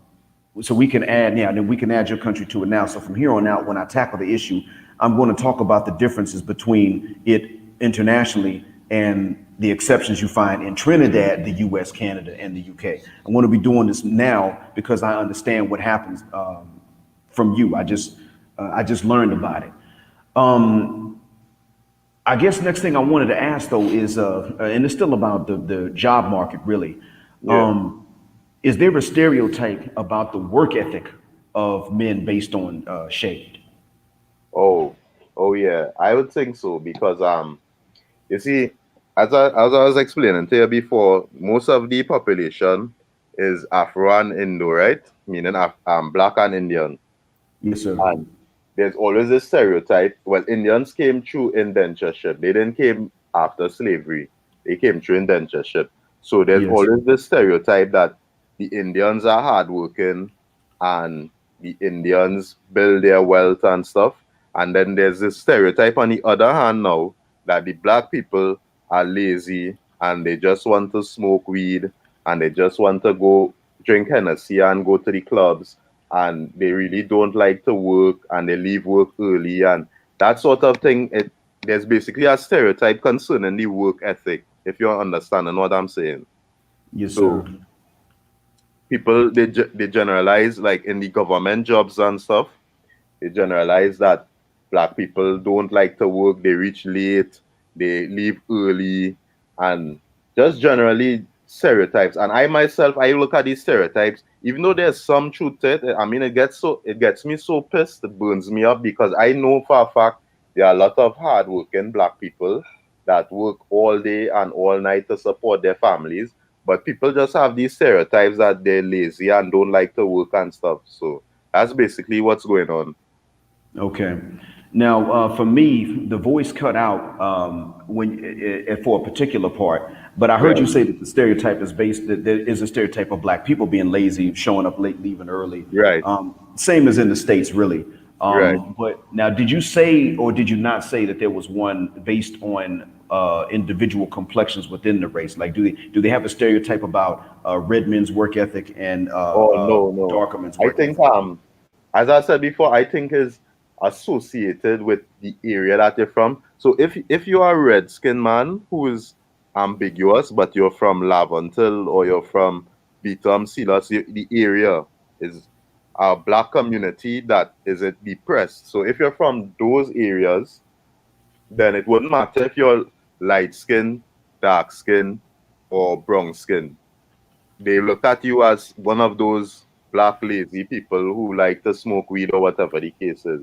we can add, then we can add your country to it now. So from here on out, when I tackle the issue, I'm going to talk about the differences between it internationally and the exceptions you find in Trinidad, the US, Canada, and the UK. I want to be doing this now because I understand what happens from you. I just learned about it. I guess next thing I wanted to ask though is, and it's still about the job market really. Yeah. Is there a stereotype about the work ethic of men based on shade? Oh. Oh yeah. I would think so because you see, as I was explaining to you before, most of the population is Afro and Indo, right? Meaning Black and Indian. Yes, sir. And there's always this stereotype. Well, Indians came through indentureship. They didn't came after slavery. They came through indentureship. So there's Yes. always this stereotype that the Indians are hardworking and the Indians build their wealth and stuff. And then there's this stereotype on the other hand now that the Black people are lazy and they just want to smoke weed and they just want to go drink Hennessy and go to the clubs and they really don't like to work and they leave work early and that sort of thing. There's basically a stereotype concerning the work ethic, if you're understanding what I'm saying. Yes, So sir. people, they generalize, like in the government jobs and stuff, they generalize that Black people don't like to work, they reach late, they leave early, and just generally stereotypes. And I myself, I look at these stereotypes, even though there's some truth to it. I mean, it gets me so pissed, it burns me up because I know for a fact there are a lot of hardworking Black people that work all day and all night to support their families. But people just have these stereotypes that they're lazy and don't like to work and stuff. So that's basically what's going on. Okay. Now, for me, the voice cut out for a particular part, but I heard you Right, say that the stereotype is based that there is a stereotype of Black people being lazy, showing up late, leaving early. right, Same as in the States, really. right. But now, did you say or did you not say that there was one based on individual complexions within the race? Like, do they have a stereotype about red men's work ethic and Oh no, no. darker men's I work think ethic? as I said before, I think is associated with the area that you're from. So if you are a red skinned man who is ambiguous, but you're from Laventille or you're from Beetham, Silas, the area is a Black community that isn't depressed. So if you're from those areas, then it wouldn't matter if you're light skin, dark skin. or brown skin. They look at you as one of those black lazy people who like to smoke weed or whatever the case is.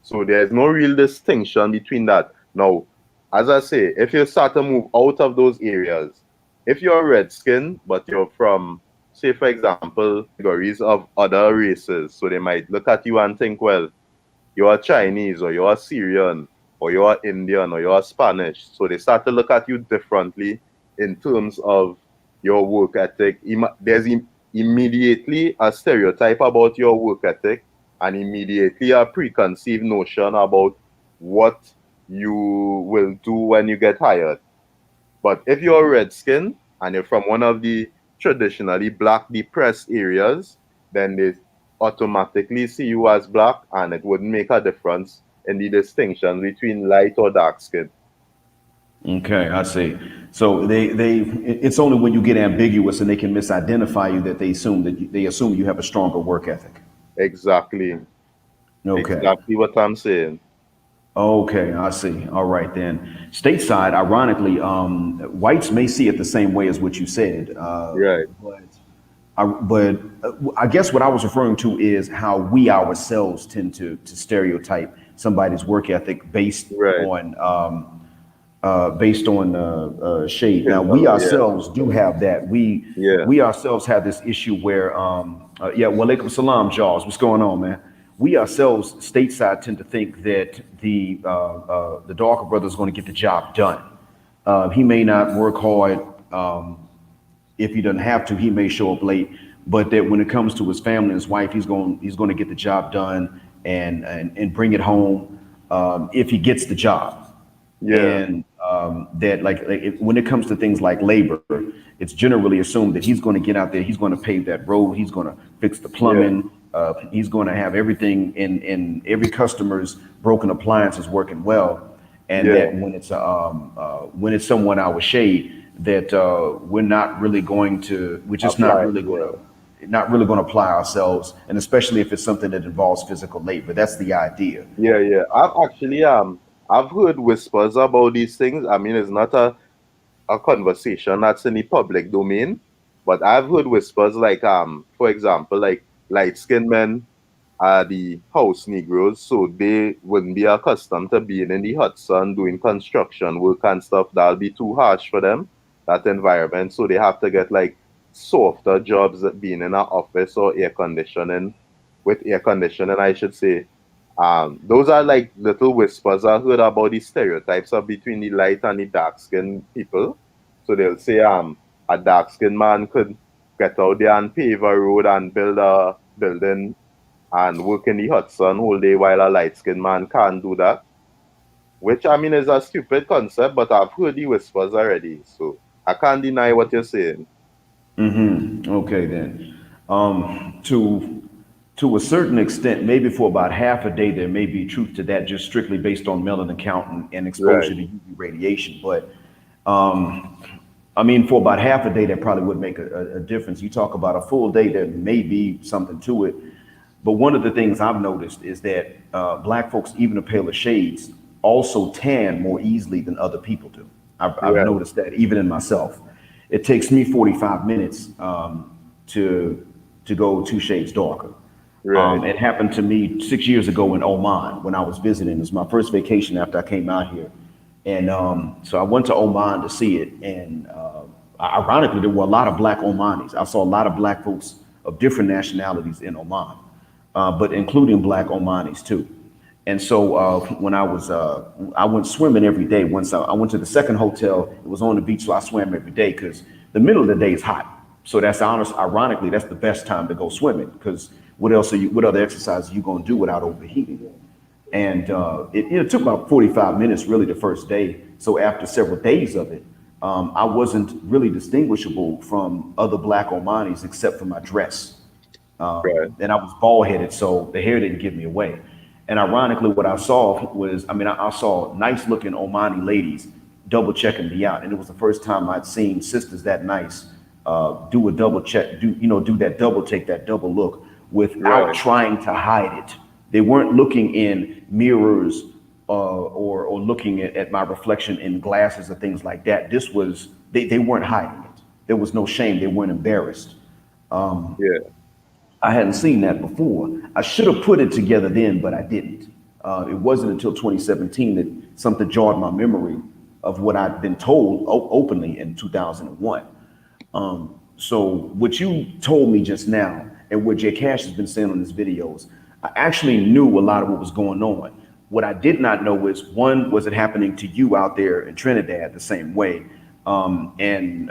So there's no real distinction between that. Now, as I say, if you start to move out of those areas, if you're red skin, but you're from, say, for example, categories of other races, so they might look at you and think, well, you're Chinese or you're Syrian or you're Indian or you're Spanish. So they start to look at you differently in terms of your work ethic. There's immediately a stereotype about your work ethic and immediately a preconceived notion about what you will do when you get hired. But if you're red skin and you're from one of the traditionally black depressed areas, then they automatically see you as black, and it wouldn't make a difference in the distinction between light or dark skin. Okay, I see. So it's only when you get ambiguous and they can misidentify you that they assume you have a stronger work ethic. Exactly. Okay. Exactly what I'm saying. Okay, I see. All right then. Stateside, ironically, whites may see it the same way as what you said. Right. But I guess what I was referring to is how we ourselves tend to stereotype somebody's work ethic based on shade. Now we ourselves do have that. We ourselves have this issue where walaikum salam, Jaws. What's going on, man? We ourselves stateside tend to think that the darker brother is going to get the job done. He may not work hard. If he doesn't have to, he may show up late. But that when it comes to his family and his wife, he's going to get the job done and bring it home if he gets the job. Yeah. And that when it comes to things like labor, it's generally assumed that he's going to get out there, he's going to pave that road, he's going to fix the plumbing, he's going to have everything in every customer's broken appliances working well, and that when it's someone our shade, that we're not really going to apply ourselves, and especially if it's something that involves physical labor. That's the idea. Yeah. I've heard whispers about these things. I mean, it's not a conversation that's in the public domain, but I've heard whispers like, for example, like light-skinned men are the house Negroes, so they wouldn't be accustomed to being in the hot sun doing construction work and stuff. That'll be too harsh for them, that environment. So they have to get like softer jobs at being in an office or air conditioning, I should say. Those are like little whispers I heard about the stereotypes of between the light and the dark skinned people. So they'll say a dark skinned man could get out there and pave a road and build a building and work in the hot sun all day, while a light skinned man can't do that. Which I mean is a stupid concept, but I've heard the whispers already, so I can't deny what you're saying. Okay then. To a certain extent, maybe for about half a day, there may be truth to that, just strictly based on melanin count and exposure to UV radiation. But I mean, for about half a day, that probably would make a difference. You talk about a full day, there may be something to it. But one of the things I've noticed is that Black folks, even the paler shades, also tan more easily than other people do. I've noticed that even in myself. It takes me 45 minutes to go 2 shades darker. It happened to me 6 years ago in Oman when I was visiting. It was my first vacation after I came out here. And so I went to Oman to see it. And ironically, there were a lot of Black Omanis. I saw a lot of Black folks of different nationalities in Oman, but including Black Omanis too. And so when I went swimming every day. Once I went to the second hotel, it was on the beach, so I swam every day because the middle of the day is hot. So that's ironically, that's the best time to go swimming, because what other exercise are you going to do without overheating? And it took about 45 minutes really the first day. So after several days of it, I wasn't really distinguishable from other Black Omanis except for my dress. And I was bald headed, so the hair didn't give me away. And ironically, what I saw was, I saw nice looking Omani ladies double checking me out. And it was the first time I'd seen sisters that nice do a double check, do that double take, that double look without trying to hide it. They weren't looking in mirrors or looking at my reflection in glasses or things like that. This was, they weren't hiding it. there was no shame. They weren't embarrassed. Yeah. I hadn't seen that before. I should have put it together then, but I didn't. It wasn't until 2017 that something jarred my memory of what I'd been told openly in 2001. So what you told me just now and what Jay Cash has been saying on his videos, I actually knew a lot of what was going on. What I did not know is, one, was it happening to you out there in Trinidad the same way? And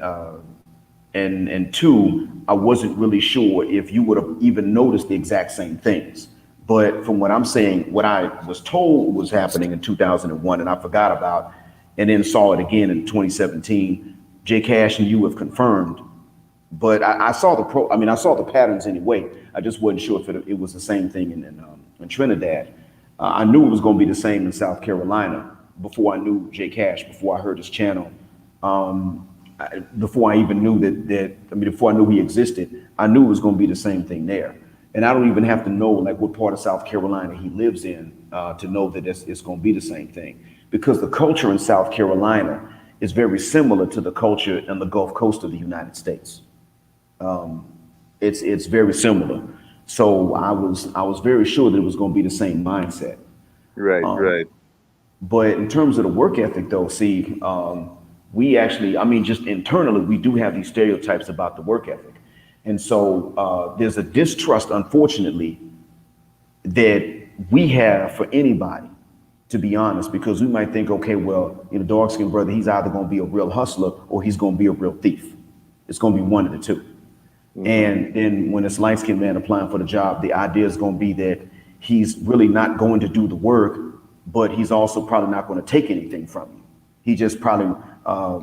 two, I wasn't really sure if you would have even noticed the exact same things. But from what I'm saying, what I was told was happening in 2001 and I forgot about, and then saw it again in 2017, Jay Cash and you have confirmed. But I saw I saw the patterns anyway. I just wasn't sure if it was the same thing in Trinidad. I knew it was going to be the same in South Carolina before I knew Jay Cash, before I heard his channel. Before I even knew before I knew he existed, I knew it was going to be the same thing there. And I don't even have to know like what part of South Carolina he lives in to know that it's going to be the same thing, because the culture in South Carolina is very similar to the culture in the Gulf Coast of the United States. It's very similar. So I was very sure that it was going to be the same mindset. Right, right. But in terms of the work ethic, though, see, we actually, just internally, we do have these stereotypes about the work ethic. And so there's a distrust, unfortunately, that we have for anybody, to be honest, because we might think, okay, well, dark-skinned brother, he's either going to be a real hustler or he's going to be a real thief. It's going to be one of the two. Mm-hmm. And then when it's light-skinned man applying for the job, the idea is going to be that he's really not going to do the work, but he's also probably not going to take anything from you. He just probably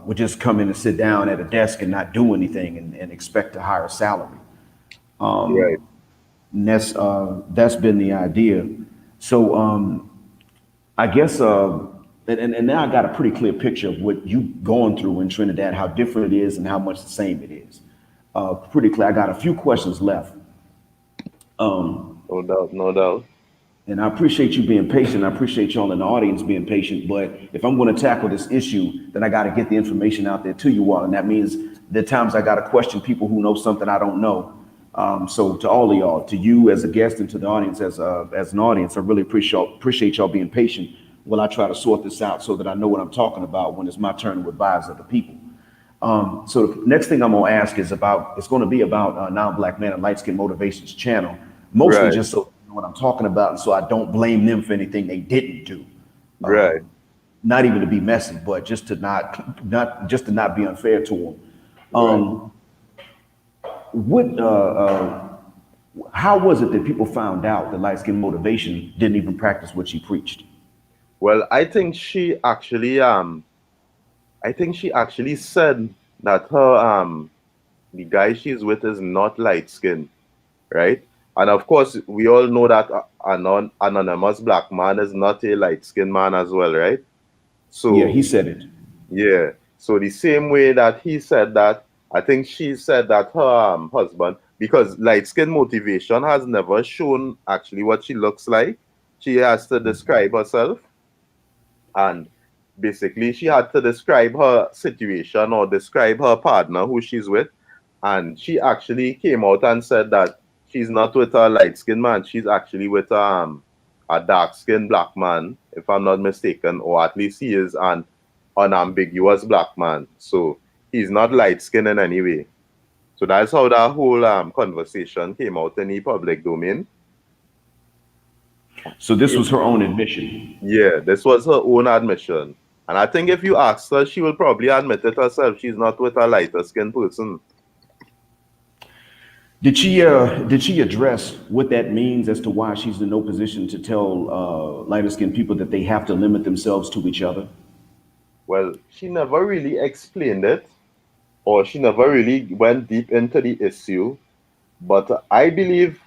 would just come in and sit down at a desk and not do anything and expect a higher salary. Right. And that's been the idea. So I guess, and now I got a pretty clear picture of what you've gone through in Trinidad, how different it is and how much the same it is. Pretty clear. I got a few questions left. No doubt, no doubt. And I appreciate you being patient. I appreciate y'all in the audience being patient. But if I'm going to tackle this issue, then I got to get the information out there to you all. And that means there are times I got to question people who know something I don't know. So to all of y'all, to you as a guest and to the audience as an audience, I really appreciate y'all being patient while I try to sort this out so that I know what I'm talking about when it's my turn to advise other people. So the next thing I'm going to ask is it's going to be about Non-Black Man and Light Skin Motivations channel, mostly just so what I'm talking about, and so I don't blame them for anything they didn't do. Right. Not even to be messy, but just to not be unfair to them. How was it that people found out that light skin motivation didn't even practice what she preached? Well, I think she actually said that her the guy she's with is not light skinned, right? And of course, we all know that an anonymous black man is not a light-skinned man as well, right? So yeah, he said it. Yeah. So the same way that he said that, I think she said that her husband, because light-skin motivation has never shown actually what she looks like. She has to describe herself. And basically, she had to describe her situation or describe her partner who she's with. And she actually came out and said that she's not with a light-skinned man. She's actually with a dark-skinned black man, if I'm not mistaken, or at least he is an unambiguous black man. So he's not light-skinned in any way. So that's how that whole conversation came out in the public domain. So this was her own admission? Yeah, this was her own admission. And I think if you ask her, she will probably admit it herself. She's not with a lighter-skinned person. Did she address what that means as to why she's in no position to tell lighter-skinned people that they have to limit themselves to each other? Well, she never really explained it, or she never really went deep into the issue. But I believe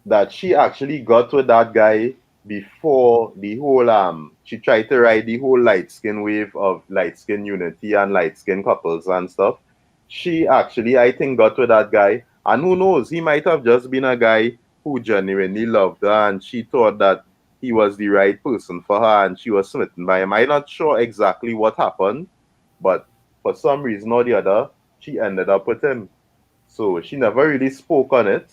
that she actually got with that guy before the whole she tried to ride the whole light skin wave of light skin unity and light skin couples and stuff. She actually, I think, got with that guy, and who knows, he might have just been a guy who genuinely loved her and she thought that he was the right person for her and she was smitten by him. I'm not sure exactly what happened, but for some reason or the other, she ended up with him. So she never really spoke on it,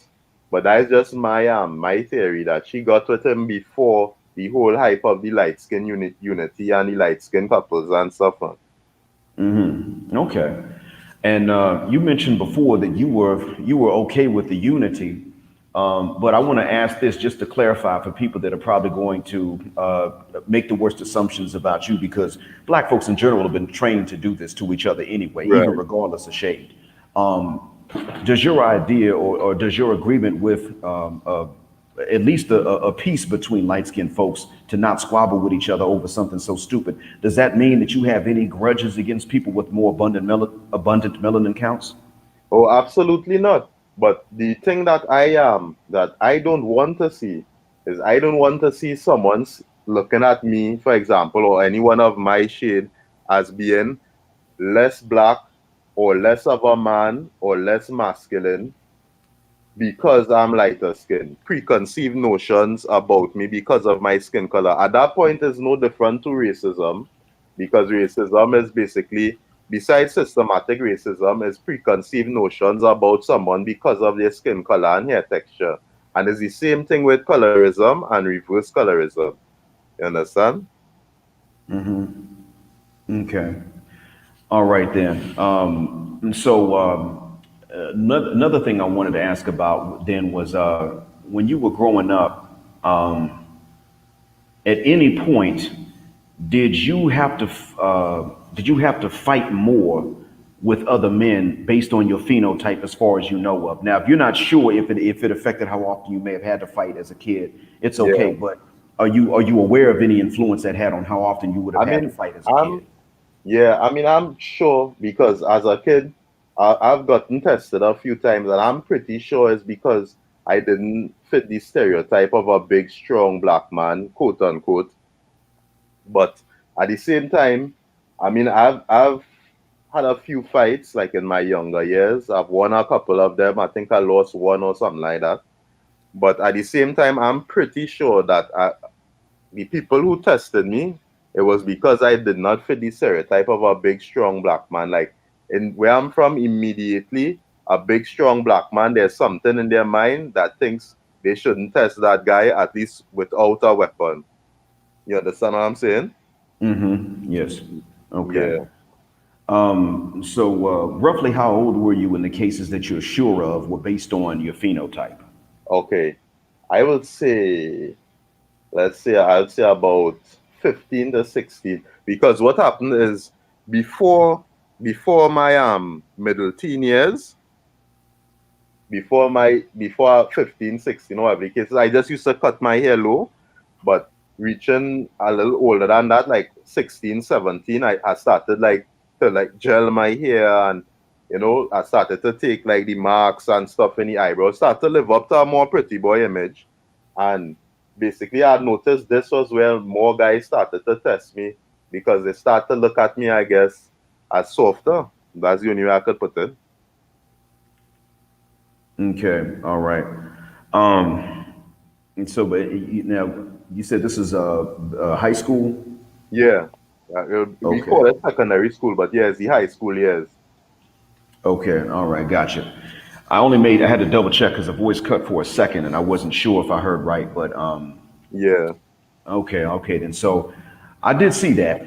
but that is just my theory that she got with him before the whole hype of the light skin unity and the light skin couples and stuff. Okay. And you mentioned before that you were okay with the unity, but I want to ask this just to clarify for people that are probably going to make the worst assumptions about you, because black folks in general have been trained to do this to each other anyway, Right. even regardless of shade. Does your idea or does your agreement with at least a peace between light-skinned folks to not squabble with each other over something so stupid, does that mean that you have any grudges against people with more abundant melanin counts? Oh, absolutely not. But the thing that I don't want to see is I don't want to see someone looking at me, for example, or anyone of my shade as being less black or less of a man or less masculine because I'm lighter skin. Preconceived notions about me because of my skin color. At that point, is no different to racism, because racism is basically, besides systematic racism, is preconceived notions about someone because of their skin color and hair texture. And it's the same thing with colorism and reverse colorism. You understand? Okay. All right then. Another thing I wanted to ask about then was when you were growing up, at any point, did you have to fight more with other men based on your phenotype as far as you know of? Now, if you're not sure if it affected how often you may have had to fight as a kid, it's okay. Yeah. But are you aware of any influence that had on how often you would have I had to mean, fight as a I'm kid? Yeah, I mean, I'm sure because as a kid, I've gotten tested a few times, and I'm pretty sure it's because I didn't fit the stereotype of a big, strong black man, quote unquote. But at the same time, I mean, I've had a few fights like in my younger years. I've won a couple of them. I think I lost one or something like that. But at the same time, I'm pretty sure that the people who tested me, it was because I did not fit the stereotype of a big, strong black man. Like in where I'm from, immediately, a big, strong black man, there's something in their mind that thinks they shouldn't test that guy, at least without a weapon. You understand what I'm saying? Yes. Okay. Yeah. Roughly how old were you when the cases that you're sure of were based on your phenotype? Okay. I would say, let's say, I'd say about 15 to 16. Because what happened is before before my middle teen years, before 15, 16 or whatever the case is, I just used to cut my hair low, but reaching a little older than that, like 16, 17, I started like to like gel my hair, and I started to take like the marks and stuff in the eyebrows, start to live up to a more pretty boy image. And basically I noticed this was where more guys started to test me, because they start to look at me, I guess, as softer. That's the only way I could put it. Okay. All right. And so, now you said this is high school. Yeah. We Okay. call it secondary school, but yeah, it's the high school years. Okay. All right. Gotcha. I had to double check because the voice cut for a second and I wasn't sure if I heard right, but Yeah. okay. Okay. Then so I did see that.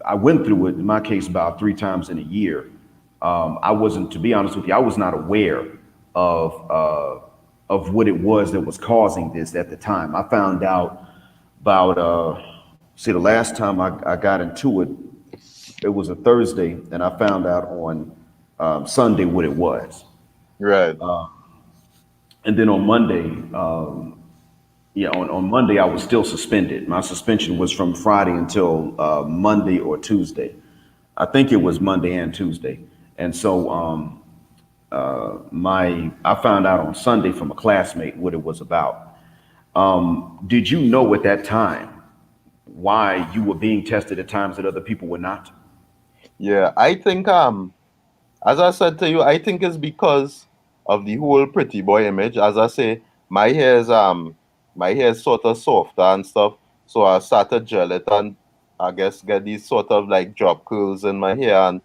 I went through it in my case about 3 times in a year. I wasn't, to be honest with you, I was not aware of what it was that was causing this at the time. I found out about the last time I got into it, it was a Thursday, and I found out on Sunday what it was, Right. and then on Monday, yeah, on Monday I was still suspended. My suspension was from Friday until Monday or Tuesday. I think it was Monday and Tuesday. And so my I found out on Sunday from a classmate what it was about. Did you know at that time why you were being tested at times that other people were not? Yeah. I think as I said to you, I think it's because of the whole pretty boy image. As I say, my hair is sort of softer and stuff. So I started gel it and I guess get these sort of like drop curls in my hair. And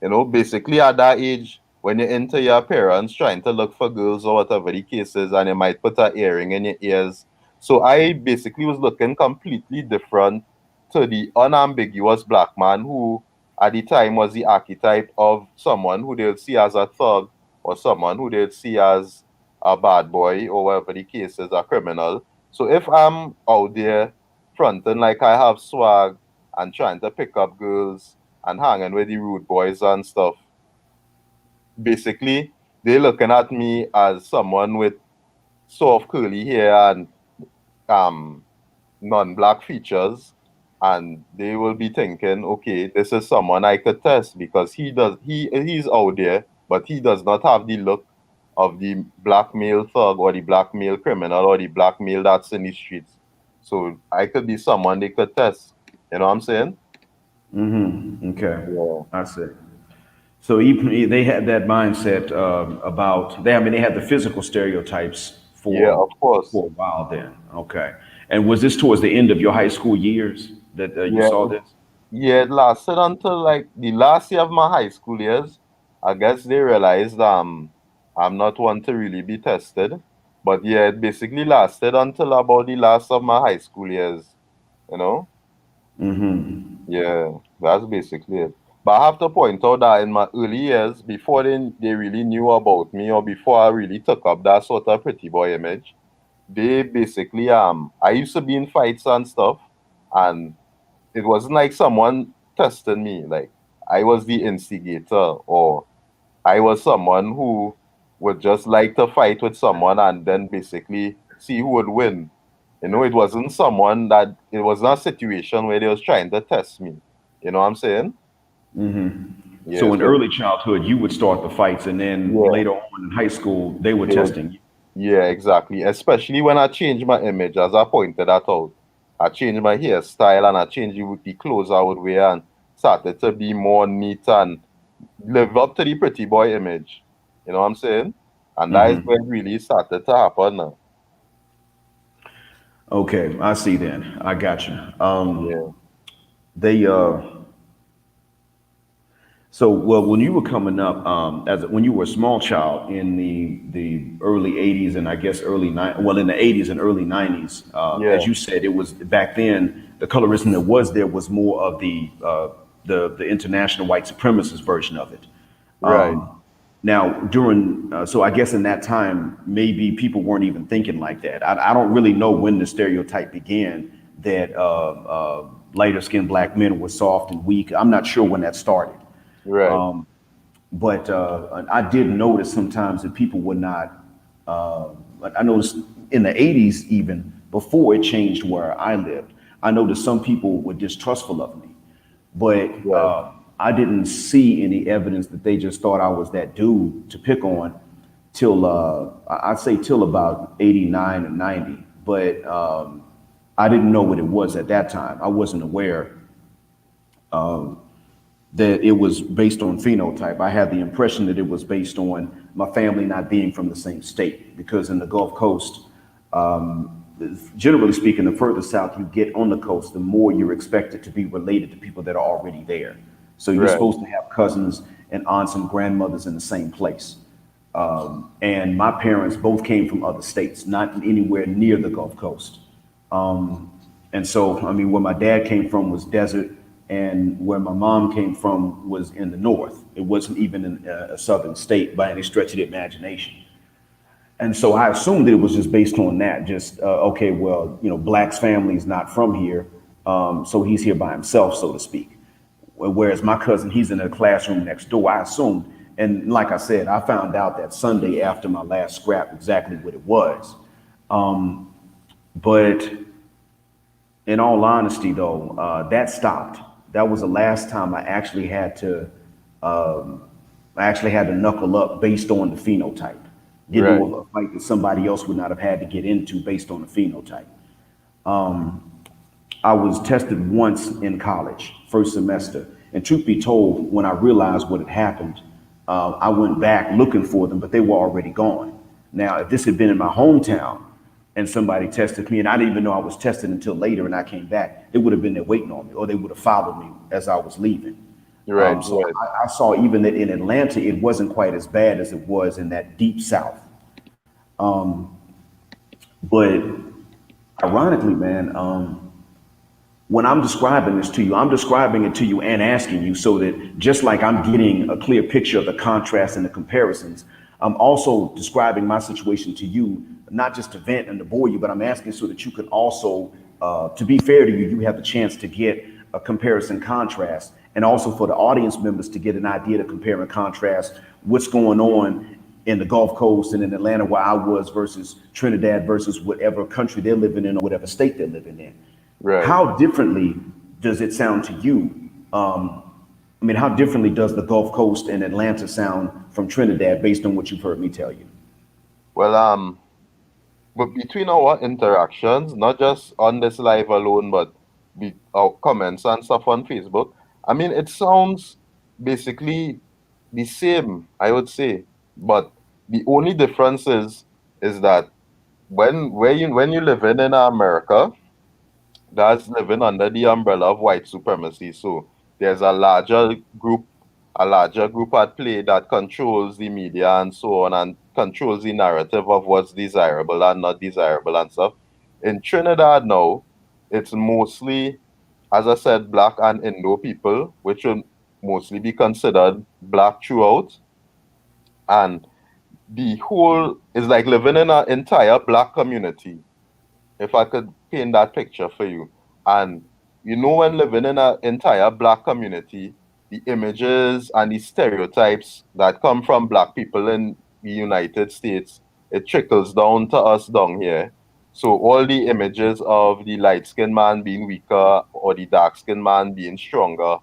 You know, basically at that age, when you're into your parents trying to look for girls or whatever the case is, and you might put an earring in your ears. So I basically was looking completely different to the unambiguous black man who at the time was the archetype of someone who they'll see as a thug or someone who they'll see as a bad boy or whatever the case is, a criminal. So if I'm out there fronting like I have swag and trying to pick up girls and hanging with the rude boys and stuff, basically they're looking at me as someone with soft curly hair and um non-black features, and they will be thinking, okay, this is someone I could test because he's out there, but he does not have the look of the black male thug or the black male criminal or the black male that's in the streets. So I could be someone they could test. You know what I'm saying? Okay, Yeah. I see. So even they had that mindset about they. I mean, they had the physical stereotypes Yeah, of course. for a while. Then, okay. And was this towards the end of your high school years that you Yeah, saw this? yeah, it lasted until like the last year of my high school years. I guess they realized I'm not one to really be tested. But yeah, it basically lasted until about the last of my high school years, you know? Yeah, that's basically it. But I have to point out that in my early years, before they really knew about me or before I really took up that sort of pretty boy image, they basically I used to be in fights and stuff, and it wasn't like someone testing me. Like I was the instigator, or I was someone who would just like to fight with someone and then basically see who would win. You know, it wasn't someone that it was not a situation where they was trying to test me. You know what I'm saying? Yeah, So in so early childhood, you would start the fights, and then yeah, later on in high school, they were they would, testing you. yeah, exactly. Especially when I changed my image, as I pointed that out. I changed my hairstyle and I changed the clothes I would wear and started to be more neat and live up to the pretty boy image. You know what I'm saying? And that is when it really started to happen now. Okay, I see. Then I got you. Yeah, They So, well, when you were coming up, when you were a small child in the early '80s and I guess well, in the '80s and early '90s, yeah, as you said, it was back then the colorism that was there was more of the international white supremacist version of it. right, Now, so I guess in that time, maybe people weren't even thinking like that. I don't really know when the stereotype began that lighter skinned black men were soft and weak. I'm not sure when that started. right, But I did notice sometimes that people would not. I noticed in the '80s, even before it changed where I lived, I noticed some people were distrustful of me, but right, I didn't see any evidence that they just thought I was that dude to pick on till I'd say till about '89 or '90. But I didn't know what it was at that time. I wasn't aware that it was based on phenotype. I had the impression that it was based on my family not being from the same state, because in the Gulf Coast, generally speaking, the further south you get on the coast, the more you're expected to be related to people that are already there. So you're right, supposed to have cousins and aunts and grandmothers in the same place. And my parents both came from other states, not anywhere near the Gulf Coast. And so, I mean, where my dad came from was desert, and where my mom came from was in the north. It wasn't even in a southern state by any stretch of the imagination. And so I assumed that it was just based on that. Just okay, well, Black's family is not from here, so he's here by himself, so to speak. Whereas my cousin, he's in a classroom next door. I assumed, and like I said, I found out that Sunday after my last scrap exactly what it was. But in all honesty, though, that stopped. That was the last time I actually had to knuckle up based on the phenotype, get right, into a fight that somebody else would not have had to get into based on the phenotype. I was tested once in college, first semester, and truth be told, when I realized what had happened, I went back looking for them, but they were already gone. Now, if this had been in my hometown and somebody tested me and I didn't even know I was tested until later and I came back, they would have been there waiting on me, or they would have followed me as I was leaving. Right, So right. I saw even that in Atlanta, it wasn't quite as bad as it was in that deep South. But ironically, man, when I'm describing this to you, I'm describing it to you and asking you so that just like I'm getting a clear picture of the contrast and the comparisons, I'm also describing my situation to you, not just to vent and to bore you, but I'm asking so that you can also, to be fair to you, you have the chance to get a comparison contrast, and also for the audience members to get an idea to compare and contrast what's going on in the Gulf Coast and in Atlanta where I was versus Trinidad versus whatever country they're living in or whatever state they're living in. Right. How differently does it sound to you? I mean, how differently does the Gulf Coast and Atlanta sound from Trinidad based on what you've heard me tell you? Well, but between our interactions, not just on this live alone, but our comments and stuff on Facebook, I mean, it sounds basically the same, I would say. But the only difference is that when you live in America, that's living under the umbrella of white supremacy. So there's a larger group at play that controls the media and so on, and controls the narrative of what's desirable and not desirable and stuff. In Trinidad now, it's mostly, as I said, black and Indo people, which will mostly be considered black throughout. And the whole is like living in an entire black community, if I could paint that picture for you. And when living in an entire black community, the images and the stereotypes that come from black people in the United States, it trickles down to us down here. So all the images of the light-skinned man being weaker or the dark-skinned man being stronger,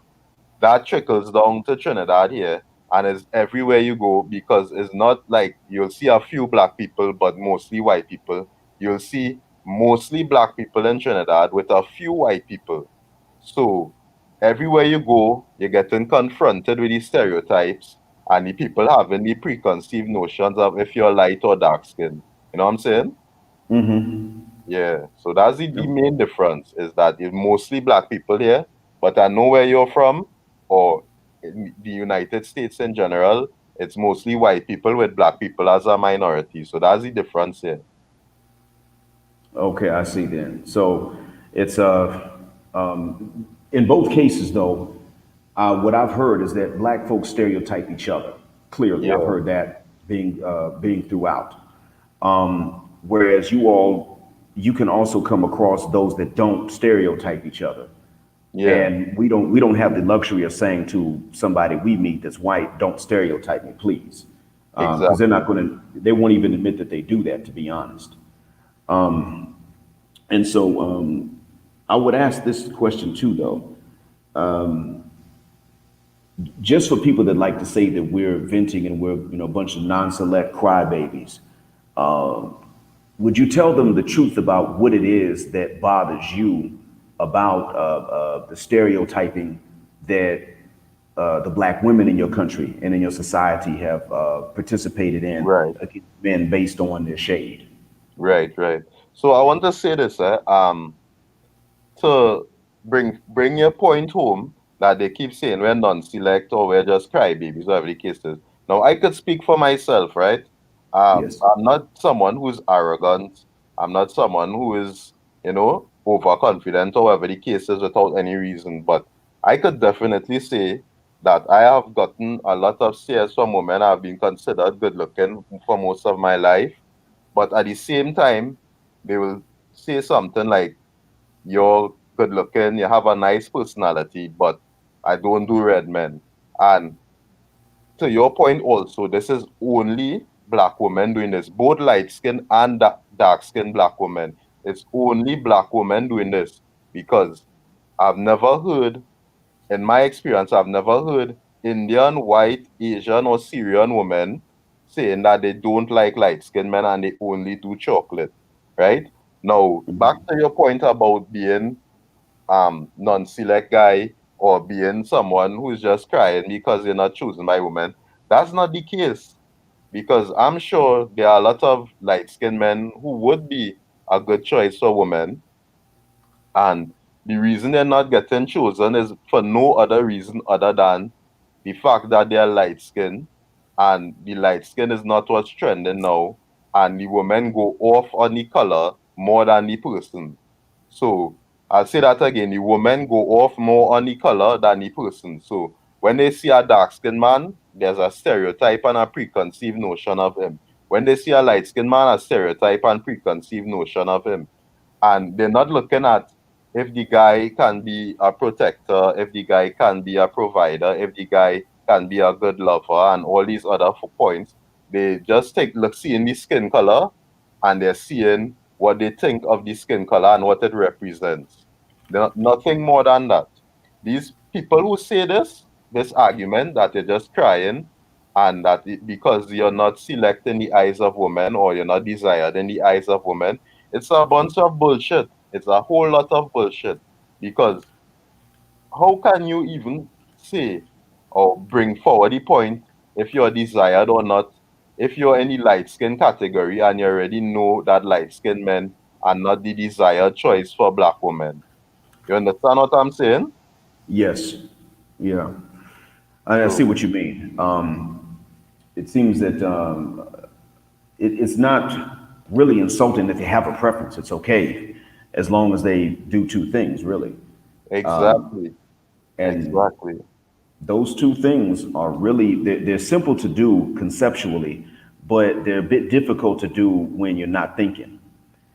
that trickles down to Trinidad here, and is everywhere you go, because it's not like you'll see a few black people but mostly white people. You'll see mostly black people in Trinidad with a few white people. So everywhere you go, you're getting confronted with these stereotypes and the people having the preconceived notions of if you're light or dark skinned. You know what I'm saying? Yeah, so that's the main difference, is that it's mostly black people here, but I know where you're from, or in the United States in general, it's mostly white people with black people as a minority. So that's the difference here. Okay, I see then. So it's in both cases though, what I've heard is that black folks stereotype each other. Clearly, I've Yeah, heard that being throughout. Whereas you can also come across those that don't stereotype each other, yeah, and we don't have the luxury of saying to somebody we meet that's white, "Don't stereotype me, please," because exactly. they won't even admit that they do that, to be honest. And so I would ask this question too, though, just for people that like to say that we're venting and we're a bunch of non-select crybabies. Would you tell them the truth about what it is that bothers you about the stereotyping that the black women in your country and in your society have participated in Right, against men based on their shade? right, right. So I want to say this, to bring your point home, that they keep saying we're non-select or we're just crybabies, whatever the case is. Now, I could speak for myself, right? Yes. I'm not someone who's arrogant. I'm not someone who is, overconfident or whatever the case is without any reason. But I could definitely say that I have gotten a lot of shares from women. I've been considered good looking for most of my life. But at the same time, they will say something like, you're good looking, you have a nice personality, but I don't do red men. And to your point also, this is only black women doing this, both light skinned and dark skinned black women. It's only black women doing this, because I've never heard, in my experience, I've never heard Indian, white, Asian, or Syrian women saying that they don't like light skinned men and they only do chocolate, right? Now, back to your point about being non-select guy, or being someone who's just crying because you're not chosen by women. That's not the case, because I'm sure there are a lot of light-skinned men who would be a good choice for women, and the reason they're not getting chosen is for no other reason other than the fact that they're light skinned, and the light skin is not what's trending now, and the women go off on the color more than the person. So I'll say that again, the women go off more on the color than the person. So when they see a dark skinned man, there's a stereotype and a preconceived notion of him. When they see a light skinned man, a stereotype and preconceived notion of him. And they're not looking at if the guy can be a protector, if the guy can be a provider, if the guy can be a good lover, and all these other points. They just seeing the skin color, and they're seeing what they think of the skin color and what it represents. Nothing more than that. These people who say this argument that you're just crying, and that because you're not selecting the eyes of women, or you're not desired in the eyes of women, it's a bunch of bullshit. It's a whole lot of bullshit. Because how can you even say or bring forward the point if you're desired or not, if you're in the light skin category and you already know that light skinned men are not the desired choice for black women? You understand what I'm saying? Yes. Yeah. I see what you mean. It seems that it's not really insulting if they have a preference. It's okay as long as they do two things, really. Exactly. And Exactly. those two things are really, they're simple to do conceptually, but they're a bit difficult to do when you're not thinking.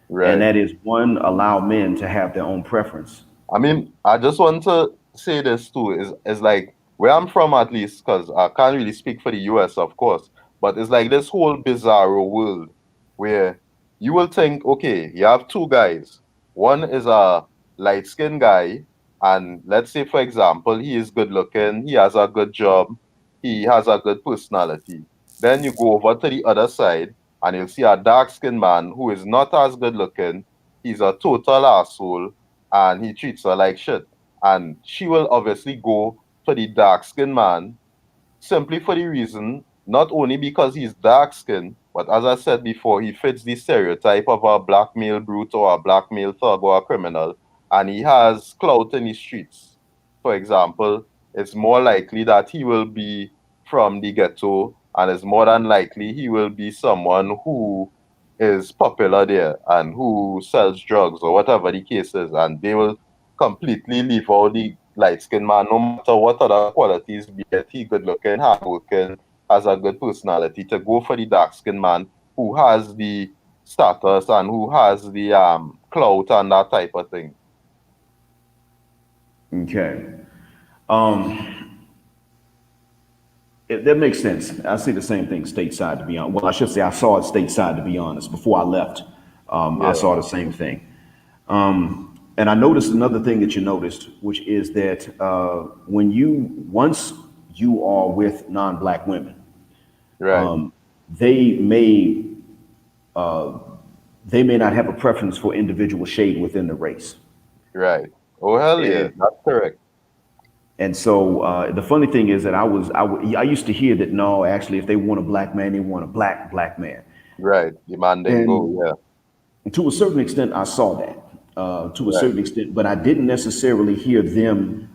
And Right. that is, one, allow men to have their own preference. I mean, I just want to say this too, is like where I'm from, at least, because I can't really speak for the US, of course, but it's like this whole bizarro world where you will think, okay, you have two guys. One is a light-skinned guy, and let's say, for example, he is good looking, he has a good job, he has a good personality. Then you go over to the other side, and you'll see a dark-skinned man who is not as good looking. He's a total asshole, and he treats her like shit. And she will obviously go for the dark skinned man simply for the reason, not only because he's dark skinned, but as I said before, he fits the stereotype of a black male brute or a black male thug or a criminal, and he has clout in the streets. For example, it's more likely that he will be from the ghetto, and it's more than likely he will be someone who is popular there and who sells drugs or whatever the case is, and they will completely leave out the light skinned man, no matter what other qualities, be it he good looking, hard working, has a good personality, to go for the dark skinned man who has the status and who has the clout and that type of thing. Okay. That makes sense. I see the same thing stateside, to be honest. Well, I should say I saw it stateside, to be honest. Before I left, I Yeah, saw the same thing. And I noticed another thing that you noticed, which is that once you are with non-black women, right, they may they may not have a preference for individual shade within the race. right. Oh, hell yeah, And that's correct. so the funny thing is that I used to hear that no, actually, if they want a black man, they want a black man. Right, the man then go, And yeah, to a certain extent, I saw that to a right, certain extent, but I didn't necessarily hear them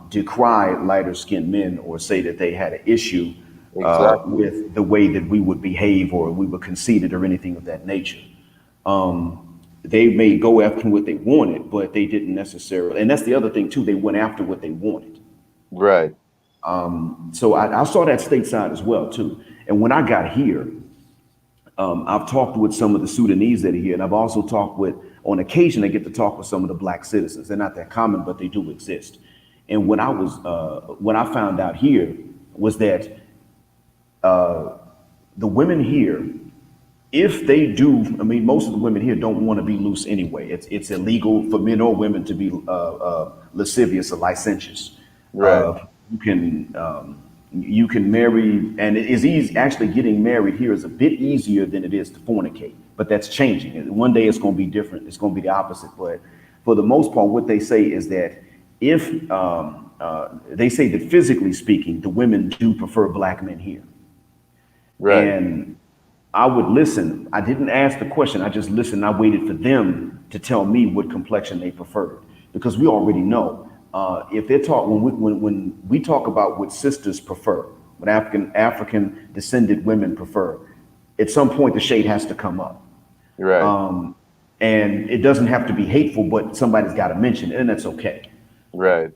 decry lighter skinned men or say that they had an issue exactly, with the way that we would behave or we were conceited or anything of that nature. They may go after what they wanted, but they didn't necessarily. And that's the other thing too. They went after what they wanted. right, So I saw that stateside as well too. And when I got here, I've talked with some of the Sudanese that are here, and I've also talked with, on occasion, I get to talk with some of the black citizens. They're not that common, but they do exist. And when I found out here was that the women here, if they do, I mean, most of the women here don't want to be loose anyway. It's illegal for men or women to be lascivious or licentious. right, You can marry, and it is easy. Actually, getting married here is a bit easier than it is to fornicate, but that's changing. And one day it's going to be different. It's going to be the opposite. But for the most part, what they say is that if they say that physically speaking, the women do prefer black men here. right, And I would listen. I didn't ask the question. I just listened. I waited for them to tell me what complexion they preferred. because we already know if they're talk when we talk about what sisters prefer, what African descended women prefer, at some point the shade has to come up. Right. And it doesn't have to be hateful, but somebody's got to mention it, and that's okay. Right.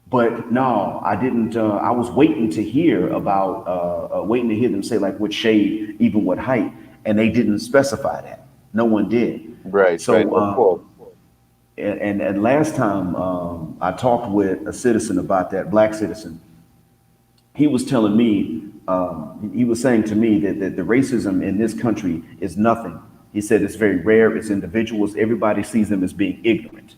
But no, I didn't. I was waiting to hear about, waiting to hear them say like what shade, even what height, and they didn't specify that. No one did. Right. Right. So, Of course. and last time I talked with a citizen about that, black citizen. He was telling me, he was saying to me that the racism in this country is nothing. He said it's very rare. It's individuals. Everybody sees them as being ignorant.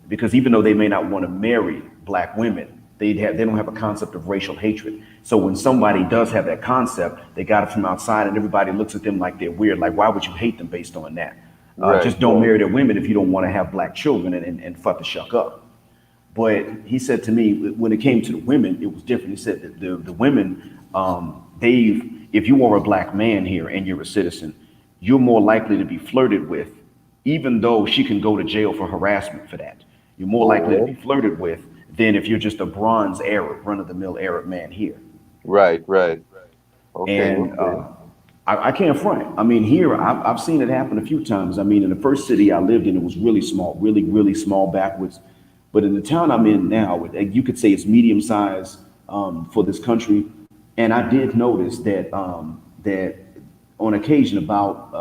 Because even though they may not want to marry black women, they don't have a concept of racial hatred. So when somebody does have that concept, they got it from outside, and everybody looks at them like they're weird. Like, why would you hate them based on that? Right. Just don't marry their women if you don't want to have black children and fuck the shuck up. But he said to me, when it came to the women, it was different. He said that the women, if you are a black man here and you're a citizen, you're more likely to be flirted with, even though she can go to jail for harassment for that. You're more likely to be flirted with than if you're just a bronze Arab, run-of-the-mill Arab man here. Right. Right. Okay. And Okay. I can't front. I mean, here I've seen it happen a few times. I mean, in the first city I lived in, it was really small, really, really small backwards. But in the town I'm in now, you could say it's medium size for this country. And I did notice that that on occasion,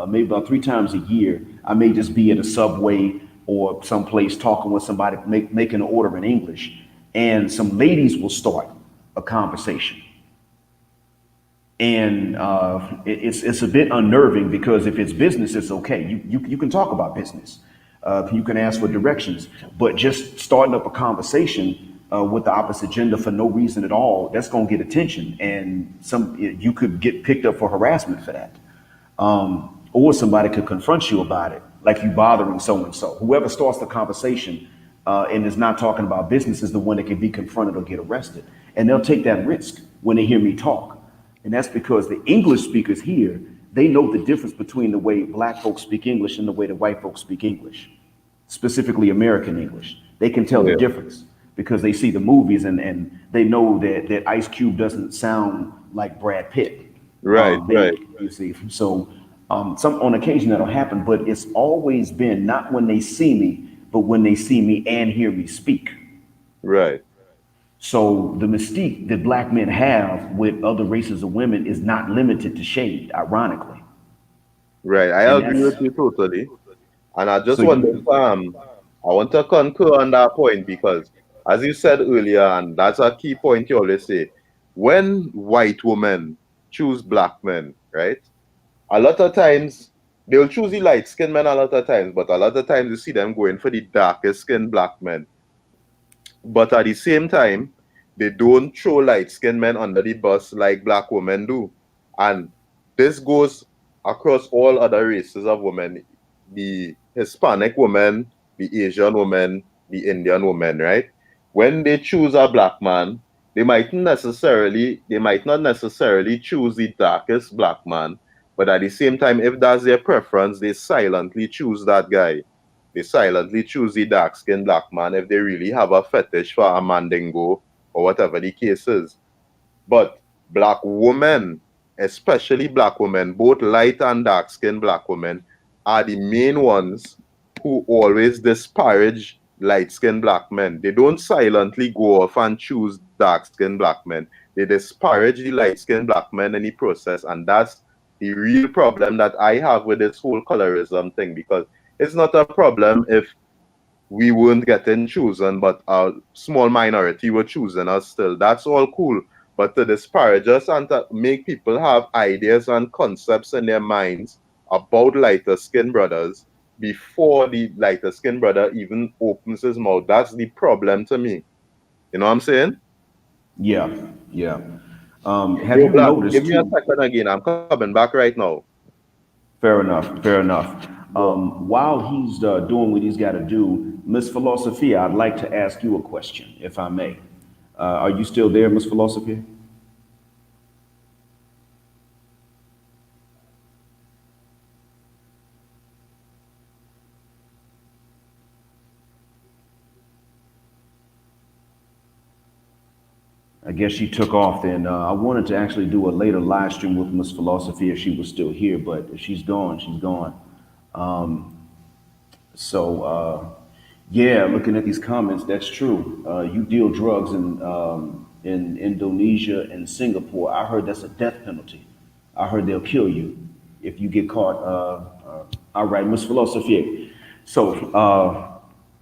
maybe about 3 times a year, I may just be at a Subway or someplace talking with somebody, making an order in English, and some ladies will start a conversation. And it's a bit unnerving because if it's business, it's okay. You can talk about business. You can ask for directions, but just starting up a conversation with the opposite gender for no reason at all, that's going to get attention, and you could get picked up for harassment for that. Or somebody could confront you about it, like you bothering so and so. Whoever starts the conversation and is not talking about business is the one that can be confronted or get arrested, and they'll take that risk when they hear me talk. And that's because the English speakers here, they know the difference between the way black folks speak English and the way the white folks speak English, specifically American English. They can tell the Yeah. difference because they see the movies, and they know that Ice Cube doesn't sound like Brad Pitt. Right. Right. You see, so some on occasion that'll happen, but it's always been not when they see me, but when they see me and hear me speak. Right. So the mystique that black men have with other races of women is not limited to shade, ironically. Right. I And agree with that's you totally. And I just so want to you, I want to concur on that point because, as you said earlier, and that's a key point you always say, when white women choose black men, right? A lot of times they'll choose the light skinned men a lot of times, but a lot of times you see them going for the darkest skinned black men. But at the same time, they don't throw light skinned men under the bus like black women do. And this goes across all other races of women, the Hispanic woman, the Asian woman, the Indian woman, right? When they choose a black man, they might not necessarily choose the darkest black man, but at the same time, if that's their preference, they silently choose that guy. They silently choose the dark skinned black man if they really have a fetish for a mandingo or whatever the case is. But black women, especially black women, both light and dark skinned black women, are the main ones who always disparage light skinned black men. They don't silently go off and choose dark skinned black men. They disparage the light skinned black men in the process. And that's the real problem that I have with this whole colorism thing, because it's not a problem if we weren't getting chosen, but a small minority were choosing us still. That's all cool. But to disparage us and to make people have ideas and concepts in their minds about lighter skinned brothers before the lighter skinned brother even opens his mouth, that's the problem to me. You know what I'm saying? yeah, yeah. Have Yo, you Black, give noticed me a too? second again. I'm coming back right now. Fair enough, fair enough. Yeah. While he's doing what he's got to do, Miss Philosophy, I'd like to ask you a question, if I may. Are you still there, Miss Philosophy? I guess she took off then. I wanted to actually do a later live stream with Miss Philosophy if she was still here, but if she's gone, she's gone. Yeah, looking at these comments, that's true. You deal drugs in Indonesia and Singapore. I heard that's a death penalty. I heard they'll kill you if you get caught. All right, Miss Philosophy. So,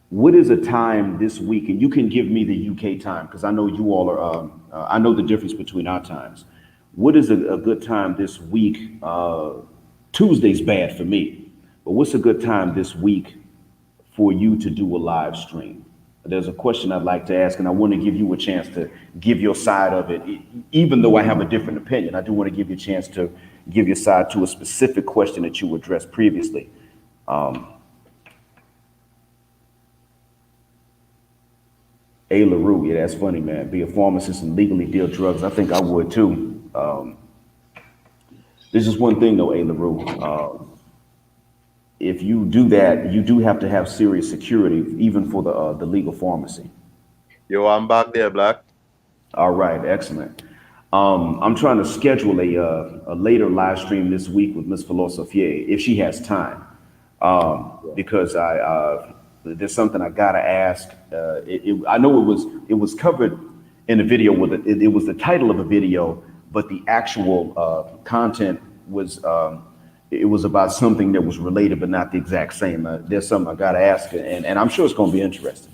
what is a time this week? And you can give me the UK time because I know you all are. I know the difference between our times. What is a good time this week? Tuesday's bad for me, but what's a good time this week for you to do a live stream? There's a question I'd like to ask, and I want to give you a chance to give your side of it. Even though I have a different opinion, I do want to give you a chance to give your side to a specific question that you addressed previously. A. LaRue, yeah, that's funny, man. Be a pharmacist and legally deal drugs. I think I would too. There's just one thing though, A. LaRue. If you do that, you do have to have serious security, even for the legal pharmacy. Yo, I'm back there, Black. All right, excellent. I'm trying to schedule a later live stream this week with Miss Philosophier if she has time, because there's something I gotta ask. I know it was covered in the video with it was the title of a video, but the actual content was. It was about something that was related, but not the exact same. There's something I gotta ask, and I'm sure it's gonna be interesting.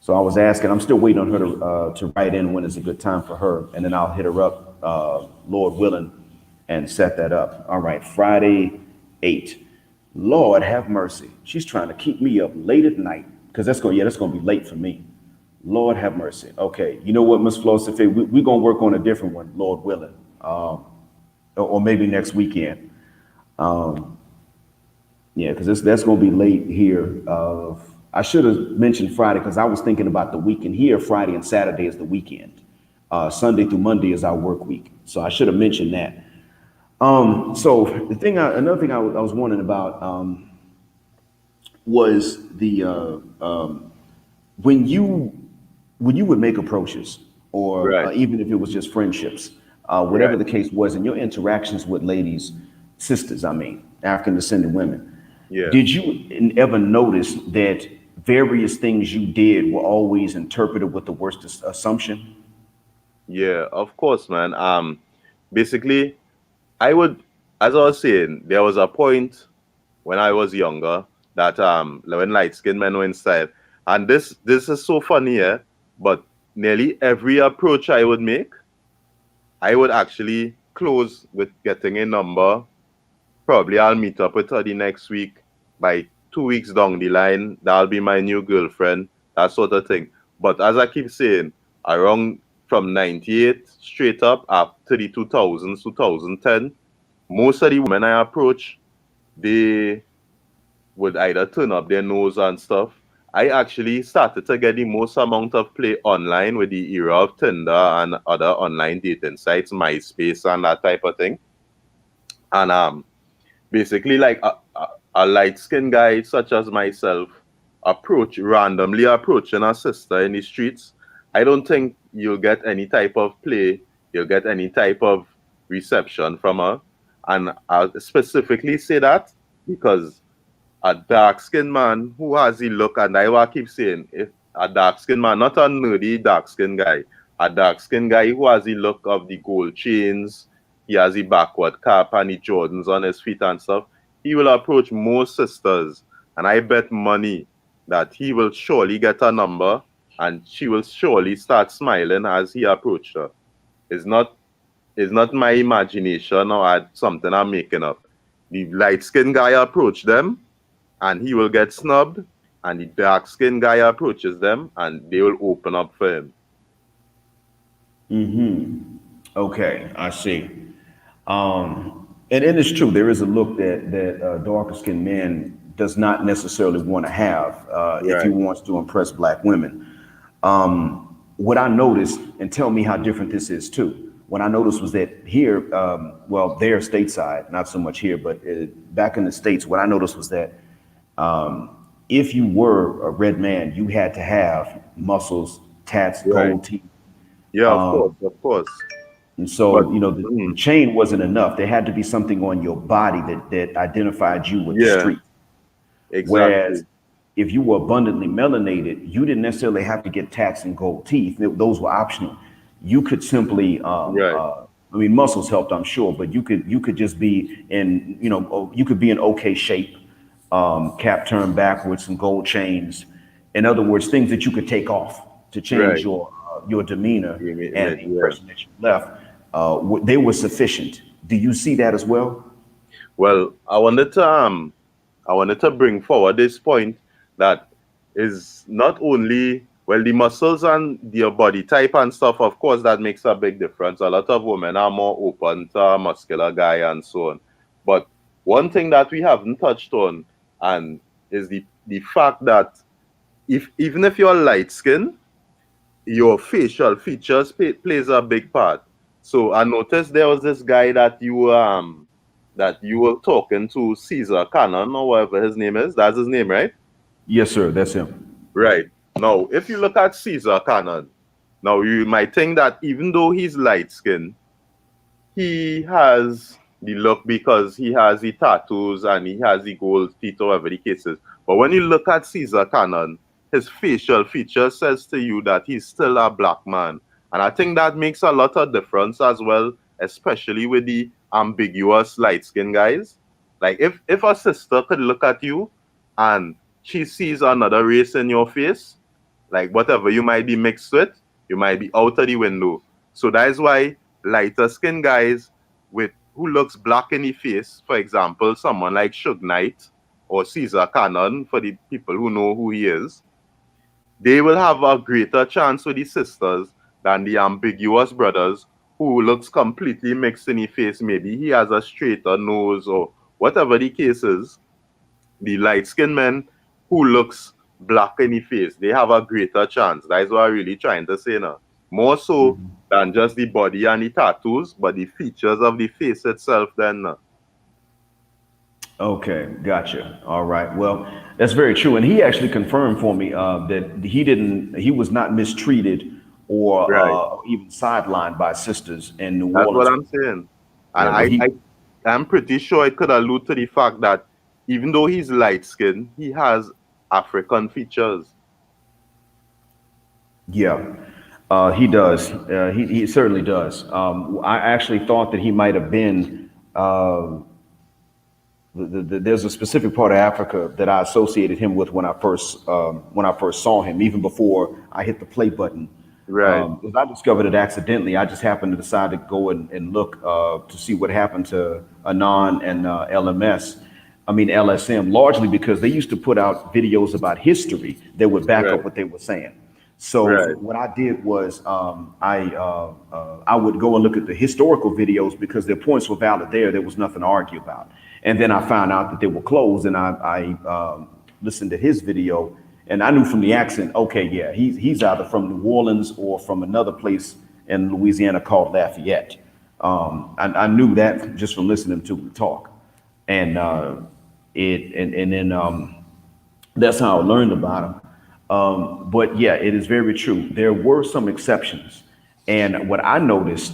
So I was asking. I'm still waiting on her to write in when is a good time for her, and then I'll hit her up, Lord willing, and set that up. All right, Friday, 8. Lord have mercy. She's trying to keep me up late at night because that's gonna be late for me. Lord have mercy. Okay, you know what, Miss Philosophy, we're gonna work on a different one, Lord willing, or maybe next weekend. Yeah, because that's going to be late here. I should have mentioned Friday because I was thinking about the weekend here. Friday and Saturday is the weekend. Sunday through Monday is our work week. So I should have mentioned that. So another thing I was wondering about was the when you would make approaches, or Right. even if it was just friendships, whatever Right. the case was, in your interactions with ladies. Sisters, I mean, African descended women. Yeah. Did you ever notice that various things you did were always interpreted with the worst assumption? Yeah, of course, man. Basically, I would, as I was saying, there was a point when I was younger that when light skinned men were inside, and this is so funny, yeah. But nearly every approach I would make, I would actually close with getting a number. Probably I'll meet up with her the next week. By 2 weeks down the line, that'll be my new girlfriend, that sort of thing. But as I keep saying, around from 98 straight up to the 2000s, 2010, most of the women I approach, they would either turn up their nose and stuff. I actually started to get the most amount of play online with the era of Tinder and other online dating sites, MySpace and that type of thing. And basically, like a light-skinned guy such as myself randomly approaching a sister in the streets, I don't think you'll get any type of play, you'll get any type of reception from her. And I'll specifically say that because a dark-skinned man who has the look, and I will keep saying, if a dark-skinned man, not a nerdy dark-skinned guy, a dark-skinned guy who has the look of the gold chains, he has the backward cap and the Jordans on his feet and stuff, he will approach most sisters, and I bet money that he will surely get a number, and she will surely start smiling as he approached her. It's not my imagination or something I'm making up. The light-skinned guy approached them, and he will get snubbed, and the dark-skinned guy approaches them, and they will open up for him. Okay, I see. And it's true, there is a look that darker skinned men does not necessarily want to have if he Right. wants to impress black women. What I noticed, and tell me how different this is too. What I noticed was that here, there stateside, not so much here, but back in the States, what I noticed was that if you were a red man, you had to have muscles, tats, Right. gold teeth. Yeah, of course. And so, But the chain wasn't enough. There had to be something on your body that identified you with the yeah, street. exactly. Whereas if you were abundantly melanated, you didn't necessarily have to get tats and gold teeth. Those were optional. You could simply, Right, muscles helped, I'm sure, but you could just be in, you could be in okay shape, cap turned backwards, and gold chains. In other words, things that you could take off to change right. your demeanor and the Yeah. impression that you left. They were sufficient. Do you see that as well? Well, I wanted to bring forward this point that is not only, well, the muscles and their body type and stuff, of course, that makes a big difference. A lot of women are more open to a muscular guy and so on. But one thing that we haven't touched on and is the fact that even if you're light skinned, your facial features plays a big part. So I noticed there was this guy that you were talking to, Caesar Cannon or whatever his name is. That's his name, right? Yes, sir. That's him. Right. Now, if you look at Caesar Cannon, now you might think that even though he's light skinned, he has the look because he has the tattoos and he has the gold teeth or whatever the case is. But when you look at Caesar Cannon, his facial feature says to you that he's still a black man. And I think that makes a lot of difference as well, especially with the ambiguous light-skinned guys. Like if a sister could look at you and she sees another race in your face, like whatever you might be mixed with, you might be out of the window. So that is why lighter skinned guys with who looks black in the face, for example, someone like Suge Knight or Caesar Cannon, for the people who know who he is, they will have a greater chance with the sisters than the ambiguous brothers who looks completely mixed in the face. Maybe he has a straighter nose or whatever the case is. The light-skinned men who looks black in the face, they have a greater chance. That is what I'm really trying to say now. More so than just the body and the tattoos, but the features of the face itself then. Okay, gotcha. All right. Well, that's very true, and he actually confirmed for me that he was not mistreated or Right. even sidelined by sisters in New That's what Orleans. I'm saying. Yeah, but And I'm pretty sure it could allude to the fact that even though he's light-skinned, he has African features. yeah, he does. He certainly does. I actually thought that he might have been. There's a specific part of Africa that I associated him with when I first saw him, even before I hit the play button. Right. 'Cause I discovered it accidentally. I just happened to decide to go and look to see what happened to Anon and LSM, largely because they used to put out videos about history that would back up what they were saying. So what I did was I would go and look at the historical videos because their points were valid there. There was nothing to argue about. And then I found out that they were closed, and I listened to his video, and I knew from the accent, okay, yeah, he's either from New Orleans or from another place in Louisiana called Lafayette. I knew that just from listening to him talk, and then that's how I learned about him. But yeah, it is very true. There were some exceptions, and what I noticed.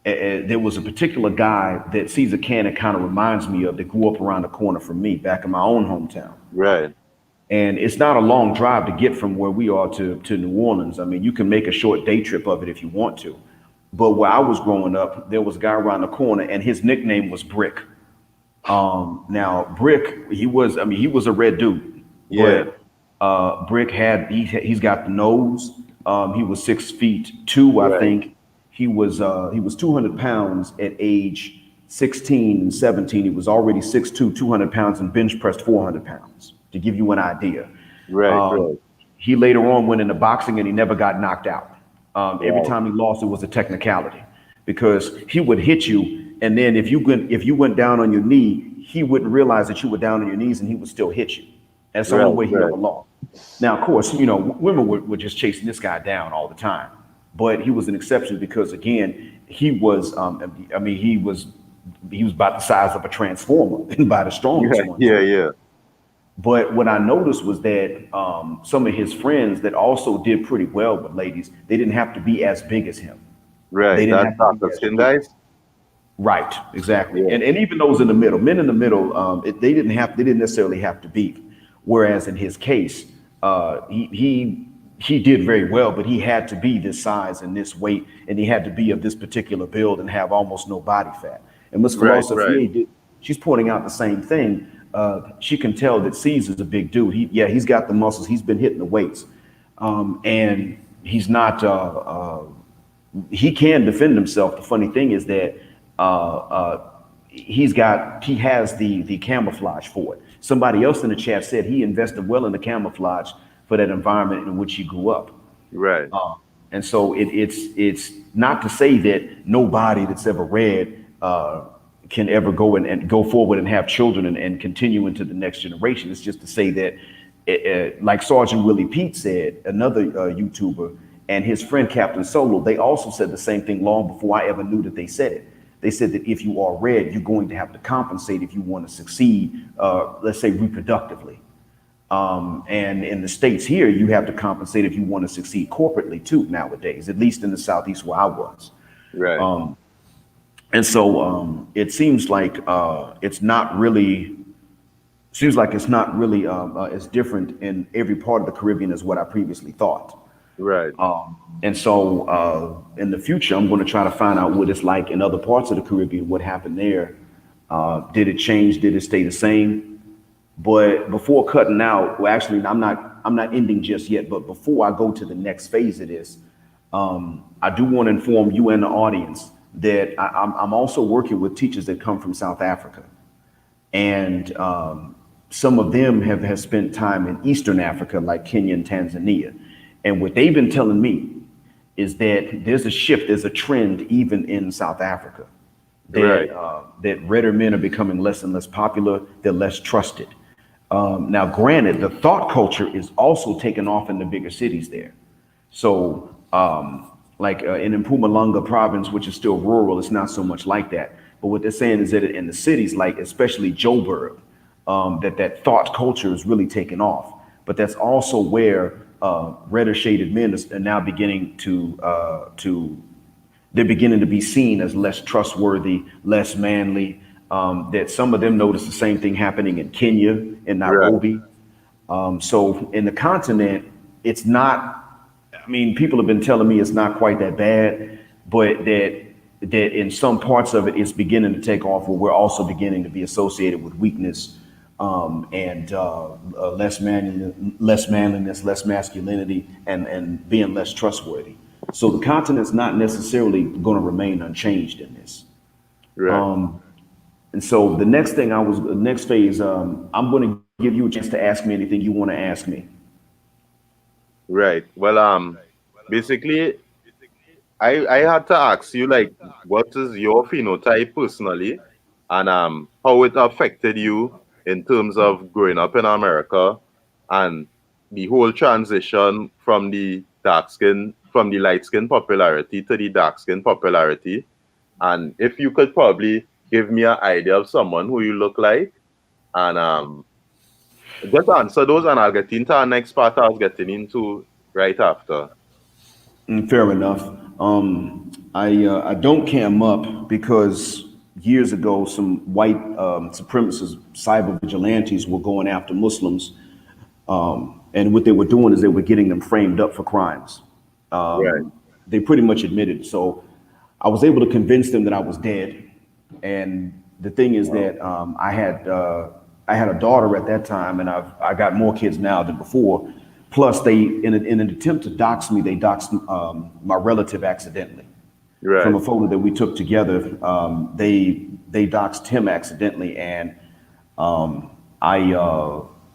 There was a particular guy that Caesar Cannon kind of reminds me of that grew up around the corner from me back in my own hometown. Right. And it's not a long drive to get from where we are to New Orleans. I mean, you can make a short day trip of it if you want to. But where I was growing up, there was a guy around the corner and his nickname was Brick. Now Brick, he was a red dude. Yeah. But Brick he's got the nose. He was 6'2", I think. He was 200 pounds at age 16 and 17. He was already 6'2", 200 pounds, and bench pressed 400 pounds, to give you an idea. Right. He later on went into boxing and he never got knocked out. Every time he lost, it was a technicality because he would hit you. And then if you went down on your knee, he wouldn't realize that you were down on your knees and he would still hit you. That's the only way he ever lost. Now, of course, women were just chasing this guy down all the time. But he was an exception because, again, he was about the size of a transformer and by the strongest one. Yeah. But what I noticed was that some of his friends that also did pretty well with ladies, they didn't have to be as big as him. They Right. didn't That's have to be darker as skin big. guys. Right, exactly. Yeah. And even those in the middle, men in the middle, they didn't necessarily have to be. Whereas in his case, he did very well, but he had to be this size and this weight, and he had to be of this particular build and have almost no body fat. And Miss Right. Right. Philosophy did, she's pointing out the same thing. She can tell that Caesar's a big dude. He's got the muscles. He's been hitting the weights, and he's not. He can defend himself. The funny thing is that he has the camouflage for it. Somebody else in the chat said he invested well in the camouflage for that environment in which he grew up. Right. And so it's not to say that nobody that's ever read can ever go and go forward and have children and continue into the next generation. It's just to say that, like Sergeant Willie Pete said, another YouTuber, and his friend Captain Solo, they also said the same thing long before I ever knew that they said it. They said that if you are red, you're going to have to compensate if you want to succeed, let's say reproductively. And in the States here, you have to compensate if you want to succeed corporately too nowadays, at least in the Southeast where I was. Right. And so it seems like it's not really as different in every part of the Caribbean as what I previously thought. Right. And so in the future, I'm going to try to find out what it's like in other parts of the Caribbean, what happened there. Did it change? Did it stay the same? But before cutting out, well, actually, I'm not ending just yet. But before I go to the next phase of this, I do want to inform you and the audience that I'm also working with teachers that come from South Africa, and some of them have spent time in Eastern Africa, like Kenya and Tanzania. And what they've been telling me is that there's a shift, there's a trend even in South Africa that Right. that redder men are becoming less and less popular. They're less trusted. Now, granted, the thought culture is also taking off in the bigger cities there. So, like in Mpumalanga province, which is still rural, it's not so much like that. But what they're saying is that in the cities, like especially Joburg, that thought culture is really taking off. But that's also where redder shaded men are now beginning they're beginning to be seen as less trustworthy, less manly. That some of them notice the same thing happening in Kenya, in Right. Nairobi. So in the continent, it's not. I mean, people have been telling me it's not quite that bad, but that in some parts of it, it's beginning to take off. Where we're also beginning to be associated with weakness and less manliness, less masculinity, and being less trustworthy. So the continent's not necessarily going to remain unchanged in this. Right. And so the next phase, I'm going to give you a chance to ask me anything you want to ask me. Right. Well, basically, I had to ask you, like, what is your phenotype personally, and how it affected you in terms of growing up in America, and the whole transition from the light skin popularity to the dark skin popularity, and if you could probably give me an idea of someone who you look like, and just answer those, and I'll get into our next part I was getting into right after. Fair enough. I don't cam up because years ago some white supremacist cyber vigilantes were going after Muslims, and what they were doing is they were getting them framed up for crimes. Right. They pretty much admitted. So I was able to convince them that I was dead. And the thing is that I had a daughter at that time, and I got more kids now than before. Plus, they in an attempt to dox me, they doxed my relative accidentally. Right. From a photo that we took together, they doxed him accidentally, and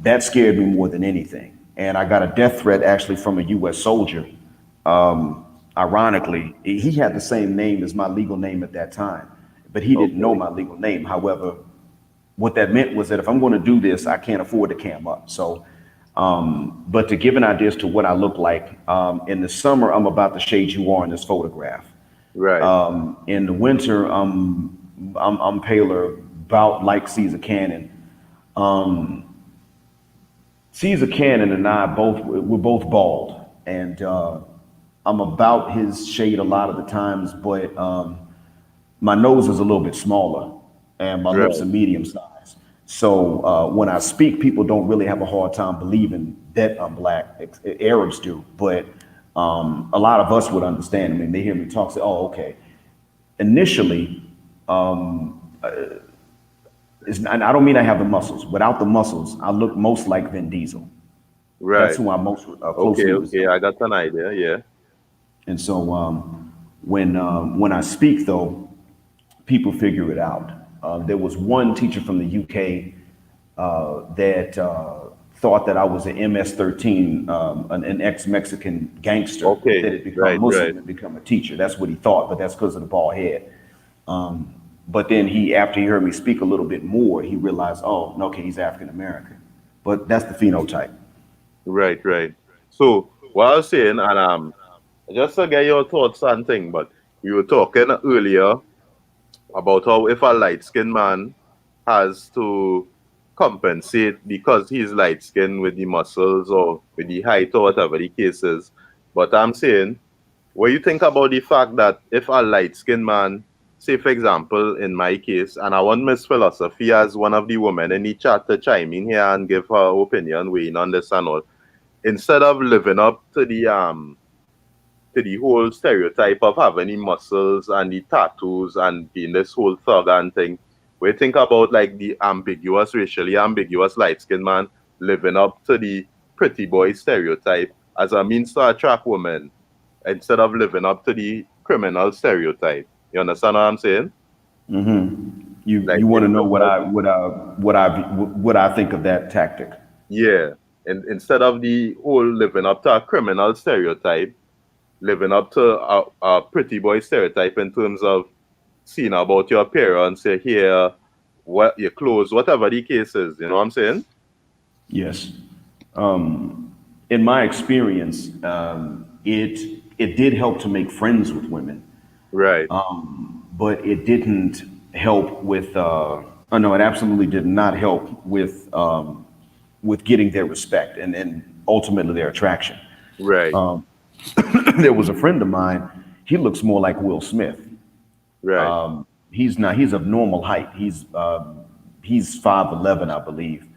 that scared me more than anything. And I got a death threat actually from a U.S. soldier. Ironically, he had the same name as my legal name at that time, but he didn't know my legal name. However, what that meant was that if I'm going to do this, I can't afford to cam up. So, but to give an idea as to what I look like, in the summer, I'm about the shade you are in this photograph. Right. In the winter, I'm paler, about like Caesar Cannon. Caesar Cannon and I we're both bald, and I'm about his shade a lot of the times, but my nose is a little bit smaller, and my lips Right. are medium size. So when I speak, people don't really have a hard time believing that I'm black. Arabs do, but a lot of us would understand. I mean, they hear me talk, say, "Oh, okay." Initially, and I don't mean I have the muscles. Without the muscles, I look most like Vin Diesel. That's Right. who I'm most closely Okay. Okay. resembling. I got an idea. Yeah. And so when I speak, though, people figure it out. There was one teacher from the UK that thought that I was an MS-13, an ex-Mexican gangster that Okay. had become Right. Right. Muslim and become a teacher. That's what he thought, but that's because of the bald head. But then after he heard me speak a little bit more, he realized, oh, no, okay, he's African American. But that's the phenotype. Right. Right. So what I was saying, and just to get your thoughts on thing, but we were talking earlier about how if a light skinned man has to compensate because he's light skinned with the muscles or with the height or whatever the case is. But I'm saying, what you think about the fact that if a light skinned man, say for example, in my case, and I want Miss Philosophy as one of the women in the chat to chime in here and give her opinion, weighing on this and all, instead of living up to the whole stereotype of having the muscles and the tattoos and being this whole thug and thing. We think about like the ambiguous, racially ambiguous light skinned man living up to the pretty boy stereotype as a means to attract women instead of living up to the criminal stereotype. You understand what I'm saying? You Like want to know instead of, what I think of that tactic? yeah, and instead of the whole living up to a criminal stereotype, living up to a pretty boy stereotype in terms of seeing about your appearance, your hair, what your clothes, whatever the case is. You know what I'm saying? Yes. In my experience, it did help to make friends with women, Right, but it didn't help with. Oh no, it absolutely did not help with getting their respect and ultimately their attraction. right, There was a friend of mine. He looks more like Will Smith. right, He's not. He's of normal height. He's 5'11", I believe.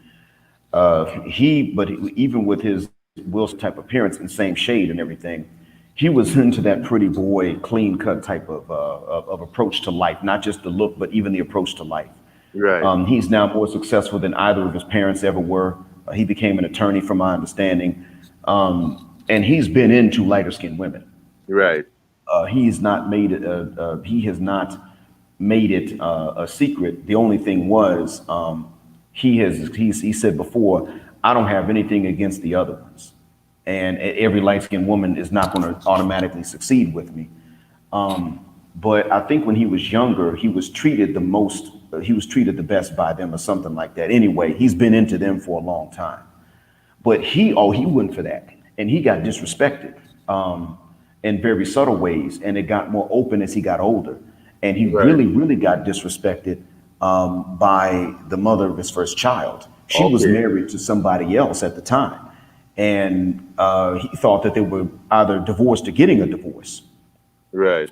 But even with his Will's type appearance and same shade and everything, he was into that pretty boy, clean cut type of approach to life. Not just the look, but even the approach to life. right, He's now more successful than either of his parents ever were. He became an attorney, from my understanding, and he's been into lighter skinned women. right, He's not made it. He has not made it a secret. The only thing was, he said before, I don't have anything against the other ones, and every light skinned woman is not going to automatically succeed with me. But I think when he was younger, he was treated the most. He was treated the best by them, or something like that. Anyway, he's been into them for a long time. But he went for that, and he got disrespected in very subtle ways, and it got more open as he got older, and he right. really got disrespected by the mother of his first child. She was Okay, married to somebody else at the time, and he thought that they were either divorced or getting a divorce. right,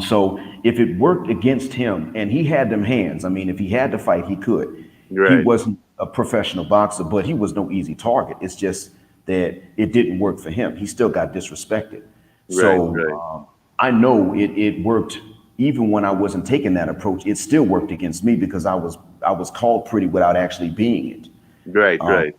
So if it worked against him, and he had them hands, I mean, if he had to fight, he could. He right, wasn't a professional boxer, but he was no easy target. It's just that it didn't work for him. He still got disrespected. right, So right, I know it worked even when I wasn't taking that approach. It still worked against me because I was called pretty without actually being it. right, right,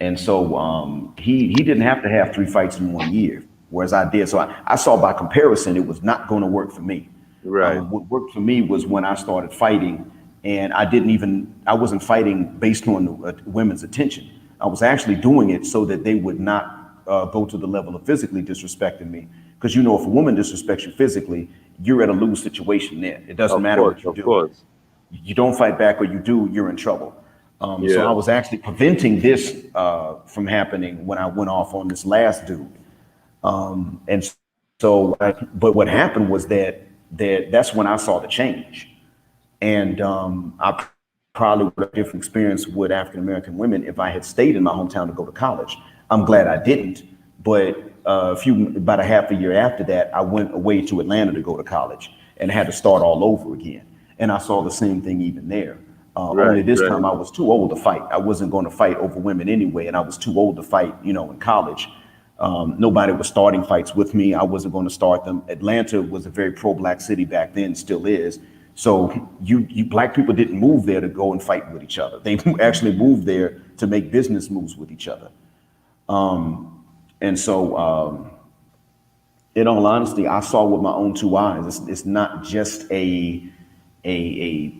And so he didn't have to have 3 fights in 1 year, whereas I did. So I saw by comparison it was not going to work for me. right, What worked for me was when I started fighting, and I wasn't fighting based on the, women's attention. I was actually doing it so that they would not go to the level of physically disrespecting me. Because if a woman disrespects you physically, you're at a lose situation there. It doesn't matter what you of do. course. You don't fight back, or you do, you're in trouble. So Yeah, I was actually preventing this from happening when I went off on this last dude. And so, but what happened was that's when I saw the change. And I probably would have a different experience with African-American women if I had stayed in my hometown to go to college. I'm glad I didn't, but about a half a year after that, I went away to Atlanta to go to college and had to start all over again. And I saw the same thing even there. Only this time I was too old to fight. I wasn't going to fight over women anyway, and I was too old to fight, in college. Nobody was starting fights with me. I wasn't going to start them. Atlanta was a very pro-black city back then, still is. So you black people didn't move there to go and fight with each other. They actually moved there to make business moves with each other. And so, in all honesty, I saw with my own two eyes. It's not just a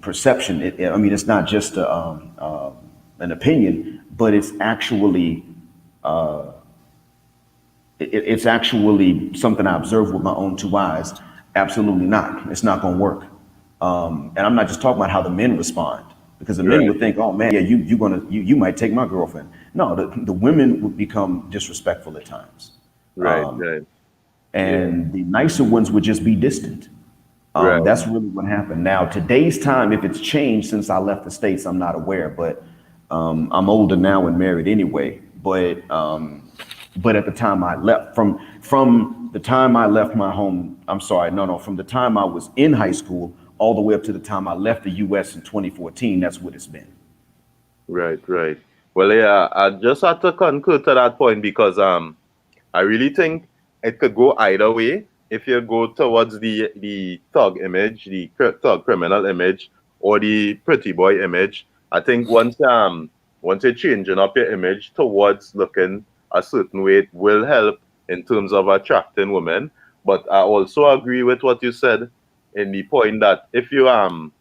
perception. It's not just an opinion, but it's actually it's actually something I observed with my own two eyes. Absolutely not. It's not going to work. And I'm not just talking about how the men respond, because the men would think, "Oh man, yeah, you might take my girlfriend." No, the women would become disrespectful at times. And the nicer ones would just be distant. That's really what happened. Now, today's time, if it's changed since I left the States, I'm not aware, but I'm older now and married anyway. But at the time I left, from the time I left my home, from the time I was in high school all the way up to the time I left the US in 2014, that's what it's been. Right. Well, yeah, I just had to conclude to that point because I really think it could go either way. If you go towards the thug image, the thug criminal image, or the pretty boy image, I think once you're changing up your image towards looking a certain way, it will help in terms of attracting women. But I also agree with what you said in the point that if you're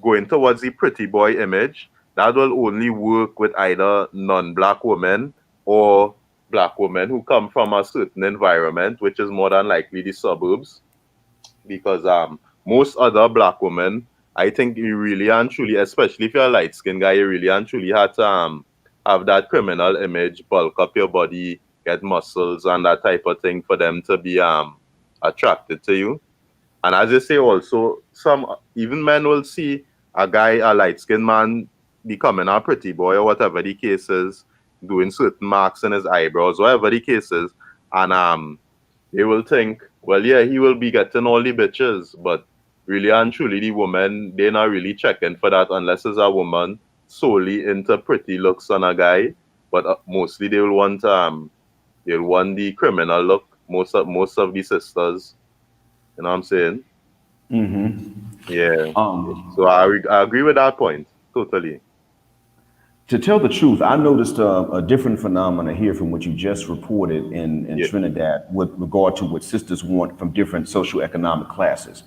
going towards the pretty boy image, that will only work with either non-black women or black women who come from a certain environment, which is more than likely the suburbs, because most other black women, I think you really and truly, especially if you're a light-skinned guy, you really and truly had to have that criminal image, bulk up your body, get muscles and that type of thing for them to be attracted to you. And as I say, also, even men will see a light-skinned man, becoming a pretty boy or whatever the case is, doing certain marks in his eyebrows, whatever the case is, and they will think, well, yeah, he will be getting all the bitches, but really and truly, the woman, they're not really checking for that unless it's a woman solely into pretty looks on a guy. But mostly they will want the criminal look. Most of the sisters, you know what I'm saying? Mm-hmm. Yeah. So I agree with that point totally. To tell the truth, I noticed a different phenomena here from what you just reported in Trinidad with regard to what sisters want from different socioeconomic classes.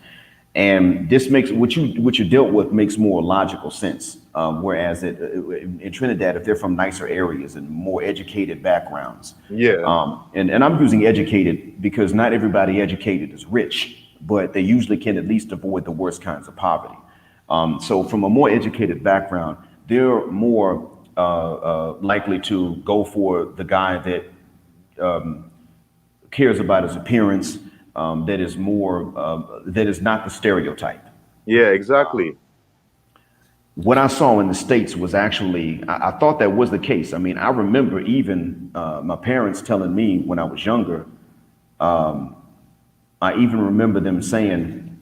And this makes what you dealt with makes more logical sense. Whereas in Trinidad, if they're from nicer areas and more educated backgrounds. And I'm using educated because not everybody educated is rich, but they usually can at least avoid the worst kinds of poverty. So from a more educated background, they're more likely to go for the guy that cares about his appearance, that is not the stereotype. Yeah, exactly. What I saw in the States was actually, I thought that was the case. I mean, I remember even my parents telling me when I was younger, I even remember them saying,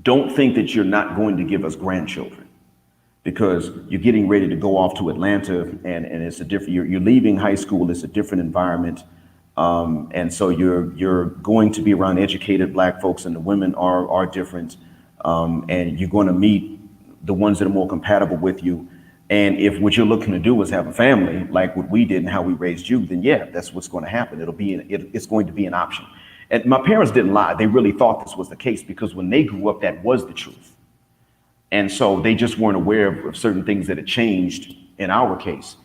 don't think that you're not going to give us grandchildren, because you're getting ready to go off to Atlanta and it's a different, you're leaving high school, it's a different environment. And so you're going to be around educated black folks, and the women are different. And you're going to meet the ones that are more compatible with you. And if what you're looking to do is have a family, like what we did and how we raised you, then yeah, that's what's going to happen. It's going to be an option. And my parents didn't lie. They really thought this was the case, because when they grew up, that was the truth. And so they just weren't aware of certain things that had changed in our case.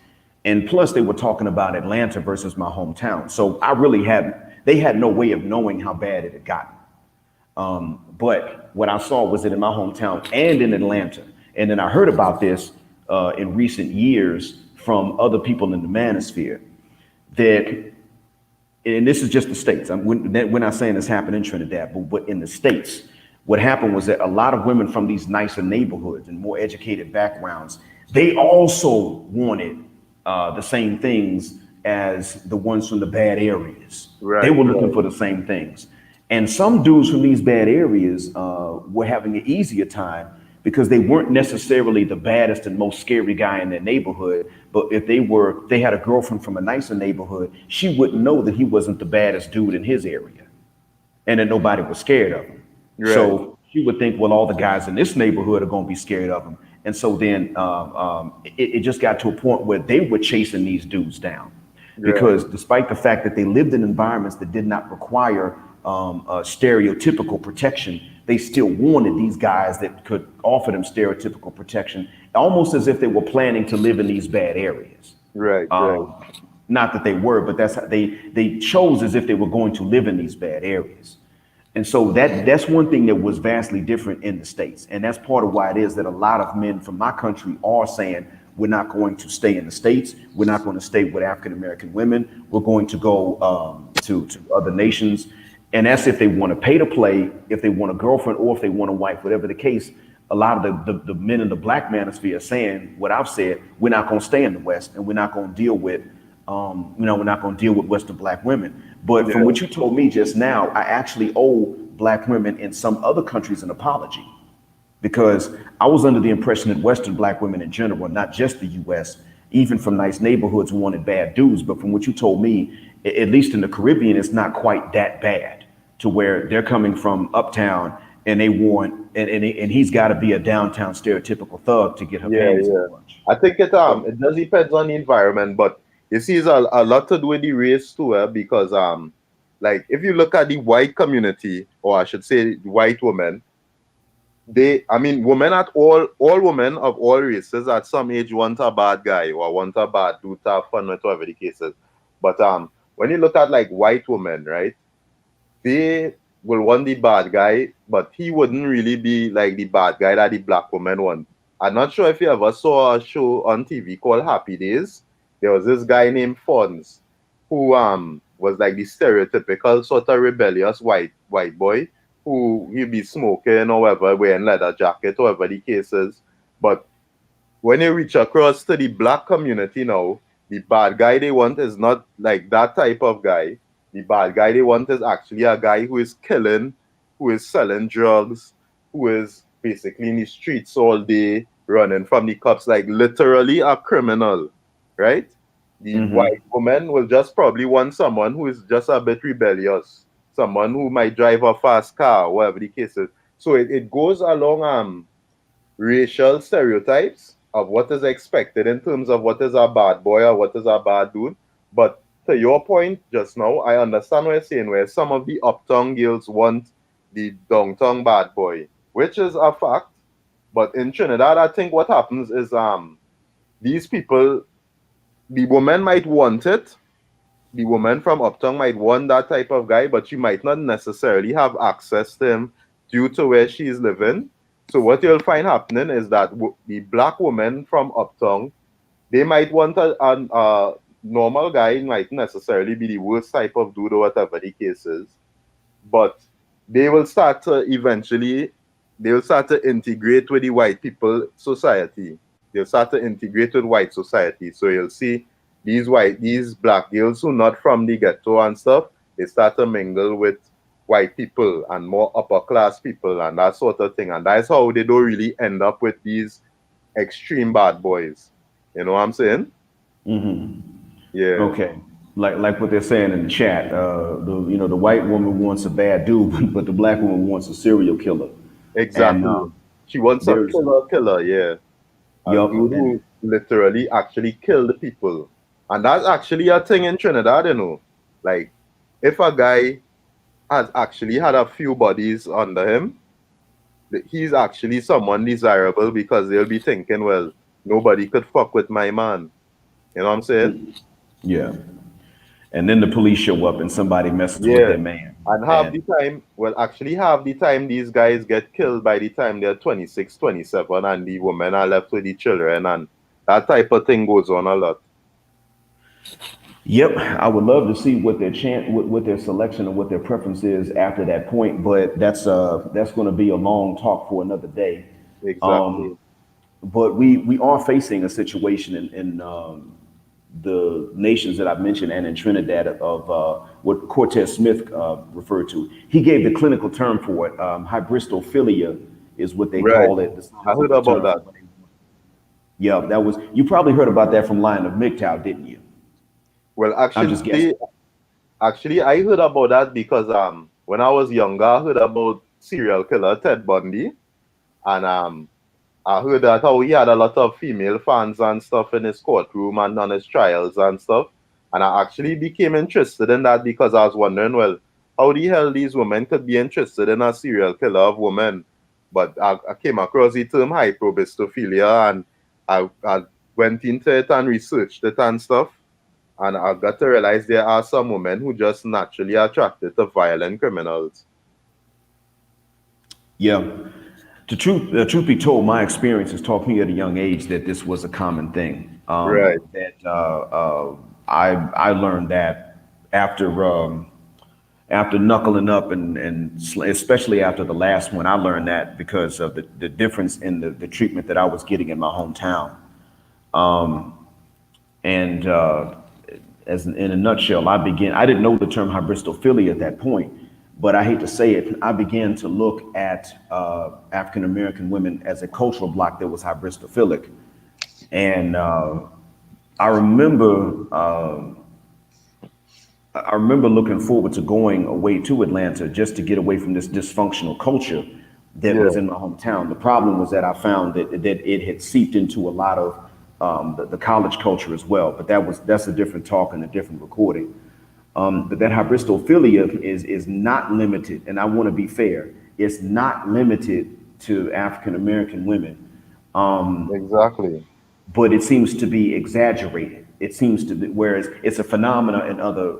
And plus they were talking about Atlanta versus my hometown. So they had no way of knowing how bad it had gotten. But what I saw was that in my hometown and in Atlanta, and then I heard about this in recent years from other people in the manosphere, that, and this is just the States, we're not saying this happened in Trinidad, but in the States, what happened was that a lot of women from these nicer neighborhoods and more educated backgrounds, they also wanted the same things as the ones from the bad areas. Right, They were looking right. for the same things. And some dudes from these bad areas were having an easier time because they weren't necessarily the baddest and most scary guy in their neighborhood. But if they had a girlfriend from a nicer neighborhood, she wouldn't know that he wasn't the baddest dude in his area and that nobody was scared of him. Right. So she would think, well, all the guys in this neighborhood are going to be scared of him. And so then it just got to a point where they were chasing these dudes down because despite the fact that they lived in environments that did not require stereotypical protection, they still wanted these guys that could offer them stereotypical protection, almost as if they were planning to live in these bad areas. Right. Not that they were, but that's how they chose as if they were going to live in these bad areas. And so that's one thing that was vastly different in the States. And that's part of why it is that a lot of men from my country are saying, we're not going to stay in the States. We're not going to stay with African-American women. We're going to go to other nations. And that's if they want to pay to play, if they want a girlfriend, or if they want a wife, whatever the case. A lot of the men in the black manosphere are saying what I've said: we're not going to stay in the West, and we're not going to deal with, we're not going to deal with Western black women. But from what you told me just now, I actually owe black women in some other countries an apology, because I was under the impression that Western black women in general, not just the U.S., even from nice neighborhoods, wanted bad dudes. But from what you told me, at least in the Caribbean, it's not quite that bad, to where they're coming from uptown and they want, and he's got to be a downtown stereotypical thug to get her panties in the bunch. I think it does depend on the environment, but you see, it's a lot to do with the race too, because like if you look at the white community, or I should say the white women, women at all women of all races at some age want a bad guy or want a bad dude to have fun with, whatever the case is. But when you look at like white women, right, they will want the bad guy, but he wouldn't really be like the bad guy that the black woman want. I'm not sure if you ever saw a show on TV called Happy Days. There was this guy named Fonz who was like the stereotypical sort of rebellious white boy who he'd be smoking or whatever, wearing leather jacket, whatever the case is. But when you reach across to the black community now, the bad guy they want is not like that type of guy. The bad guy they want is actually a guy who is killing, who is selling drugs, who is basically in the streets all day, running from the cops, like literally a criminal, right? The white woman will just probably want someone who is just a bit rebellious, someone who might drive a fast car, whatever the case is. So it goes along racial stereotypes of what is expected in terms of what is a bad boy or what is a bad dude. But to your point just now, I understand what you're saying, where some of the uptown girls want the downtown bad boy, which is a fact. But in Trinidad, I think what happens is these people, the woman might want it. The woman from uptown might want that type of guy, but she might not necessarily have access to him due to where she's living. So what you'll find happening is that the black woman from uptown, they might want a normal guy, might necessarily be the worst type of dude or whatever the case is, but they will start to integrate with the white people society. They'll start to integrate with white society. So you'll see these black girls who not from the ghetto and stuff, they start to mingle with white people and more upper class people and that sort of thing. And that's how they don't really end up with these extreme bad boys. You know what I'm saying? Yeah. Okay. Like what they're saying in the chat, the white woman wants a bad dude, but the black woman wants a serial killer. Exactly. And, she wants a killer, yeah. A dude who literally actually killed people. And that's actually a thing in Trinidad, you know. Like, if a guy has actually had a few bodies under him, he's actually someone desirable because they'll be thinking, well, nobody could fuck with my man. You know what I'm saying? Yeah. And then the police show up and somebody messes with their man. And half the time, these guys get killed by the time they're 26, 27, and the women are left with the children, and that type of thing goes on a lot. Yep, I would love to see what their what their selection and what their preference is after that point, but that's going to be a long talk for another day. Exactly. But we are facing a situation in the nations that I've mentioned and in Trinidad of what Cortez Smith referred to. He gave the clinical term for it. Hybristophilia is what they Right. call it, the I heard scientific about term that. for what they want. Yeah, that was, you probably heard about that from Lion of MGTOW, didn't you? Well, I'm just guessing. actually, I heard about that because when I was younger, I heard about serial killer Ted Bundy, and I heard that how he had a lot of female fans and stuff in his courtroom and on his trials and stuff. And I actually became interested in that because I was wondering, well, how the hell these women could be interested in a serial killer of women? But I came across the term hyperobistophilia, and I went into it and researched it and stuff. And I got to realize there are some women who just naturally attracted to violent criminals. Yeah. The truth be told, my experiences taught me at a young age that this was a common thing. Right. I learned that after after knuckling up especially after the last one, I learned that because of the difference in the treatment that I was getting in my hometown. And in a nutshell, I didn't know the term hybristophilia at that point, but I hate to say it, I began to look at African American women as a cultural block that was hybristophilic. And I remember, I remember looking forward to going away to Atlanta just to get away from this dysfunctional culture that Yeah. was in my hometown. The problem was that I found that it had seeped into a lot of the college culture as well. But that's a different talk and a different recording. But that hybristophilia is not limited, and I want to be fair. It's not limited to African American women, Exactly. but it seems to be exaggerated. It seems to be, whereas it's a phenomena in other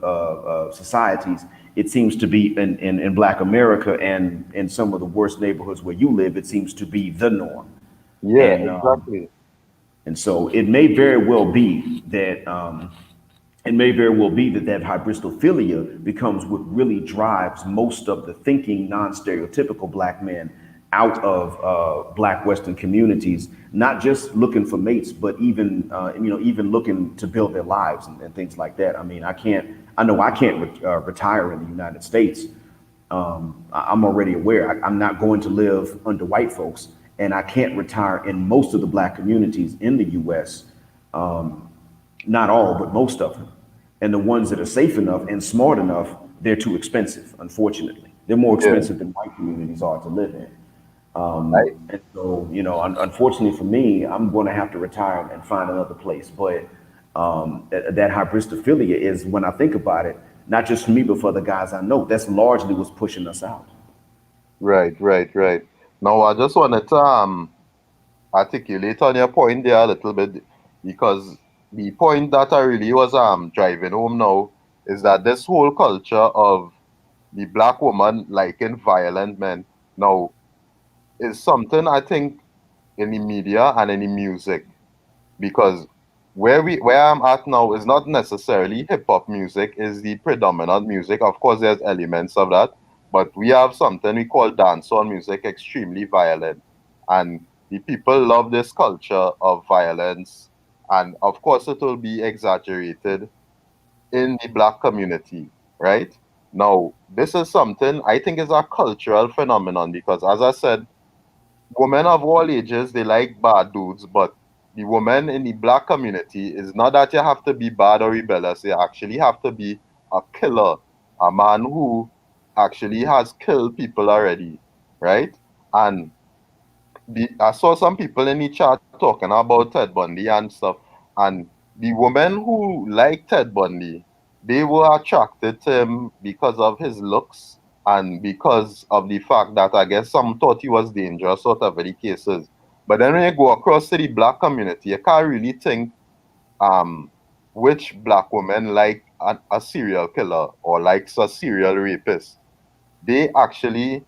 societies, it seems to be in Black America and in some of the worst neighborhoods where you live, it seems to be the norm. Yeah, And exactly. and so it may very well be that that hybristophilia becomes what really drives most of the thinking, non-stereotypical Black men out of Black Western communities, not just looking for mates, but even looking to build their lives and things like that. I mean, I know I can't retire in the United States. I'm already aware I'm not going to live under white folks, and I can't retire in most of the Black communities in the U.S. Not all, but most of them. And the ones that are safe enough and smart enough, they're too expensive, unfortunately. They're more Yeah. expensive than white communities are to live in. I, And so, unfortunately for me, I'm going to have to retire and find another place. But that hybristophilia is, when I think about it, not just for me, but for the guys I know, that's largely what's pushing us out. right. Now I just wanted to articulate on your point there a little bit, because the point that I really was driving home now is that this whole culture of the black woman liking violent men now is something I think in the media and in the music, because where I'm at now is not necessarily hip hop music is the predominant music. Of course, there's elements of that, but we have something we call dancehall music, extremely violent, and the people love this culture of violence, and of course, it will be exaggerated in the black community, right? Now, this is something I think is a cultural phenomenon because, as I said, women of all ages they like bad dudes, but the woman in the black community is not that you have to be bad or rebellious. You actually have to be a killer, a man who actually has killed people already, right? And I saw some people in the chat talking about Ted Bundy and stuff, and the women who like Ted Bundy, they were attracted to him because of his looks and because of the fact that I guess some thought he was dangerous, whatever the case is. But then when you go across to the black community, you can't really think um which black woman like a serial killer or likes a serial rapist. They actually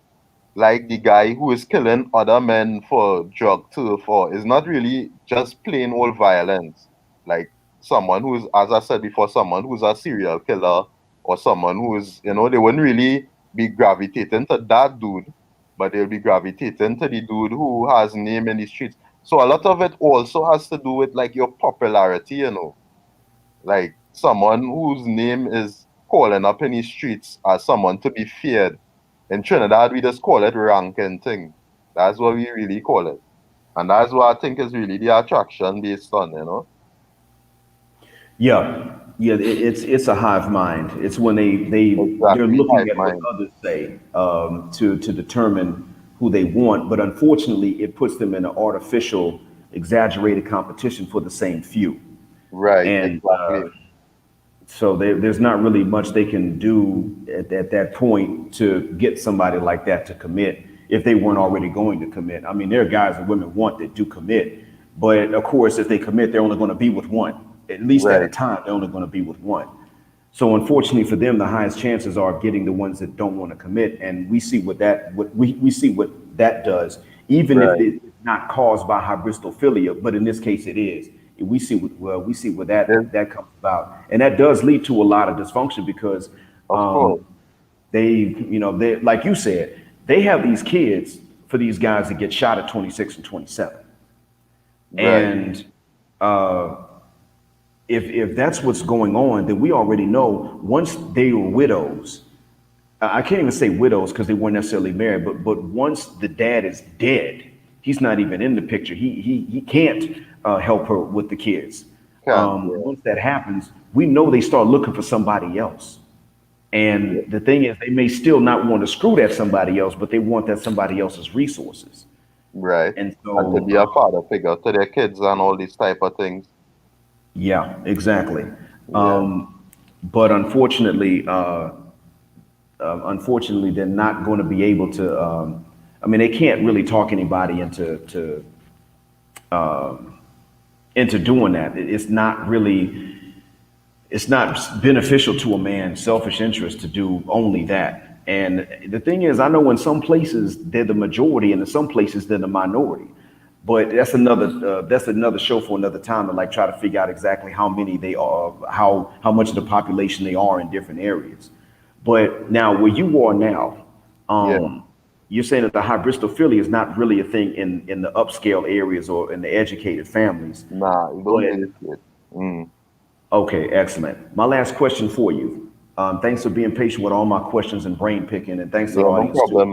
like the guy who is killing other men for drug turf or is not really just plain old violence. Like someone who's, as I said before, someone who's a serial killer or someone who's, they wouldn't really be gravitating to that dude, but they'll be gravitating to the dude who has name in the streets. So a lot of it also has to do with like your popularity, like someone whose name is calling up in the streets as someone to be feared. In Trinidad, we just call it ranking thing. That's what we really call it. And that's what I think is really the attraction based on. Yeah, yeah, it's a hive mind. It's when they're Exactly, looking hive at what mind. others say to determine who they want, but unfortunately, it puts them in an artificial, exaggerated competition for the same few. Right, And exactly. so there's not really much they can do at that point to get somebody like that to commit if they weren't already going to commit. I mean, there are guys and women want that do commit, but of course, if they commit, they're only going to be with one. At least at a Right. time, they're only going to be with one. So unfortunately for them, the highest chances are of getting the ones that don't want to commit, and we see we see what that does, even if Right. it's not caused by hybristophilia, but in this case it is. We see what There's, that comes about, and that does lead to a lot of dysfunction because of course. they like you said, they have these kids for these guys that get shot at 26 and 27, Right. and if that's what's going on, then we already know once they were widows. I can't even say widows because they weren't necessarily married, but once the dad is dead, he's not even in the picture. He can't help her with the kids. Can't. Yeah. Once that happens, we know they start looking for somebody else. Yeah. And the thing is, they may still not want to screw that somebody else, but they want that somebody else's resources. Right. And And to so, be a father figure to their kids and all these type of things. yeah, exactly. Yeah. But unfortunately, they're not going to be able to. I mean, they can't really talk anybody into doing that. It's not really. It's not beneficial to a man's selfish interest to do only that. And the thing is, I know in some places they're the majority, and in some places they're the minority. But that's another show for another time to like try to figure out exactly how many they are, how much of the population they are in different areas. But now where you are now, Yeah. you're saying that the hybristophilia is not really a thing in the upscale areas or in the educated families. Nah, you don't But really see it. Mm. okay, excellent. My last question for you. Thanks for being patient with all my questions and brain picking, and thanks to the Yeah, no audience too. problem,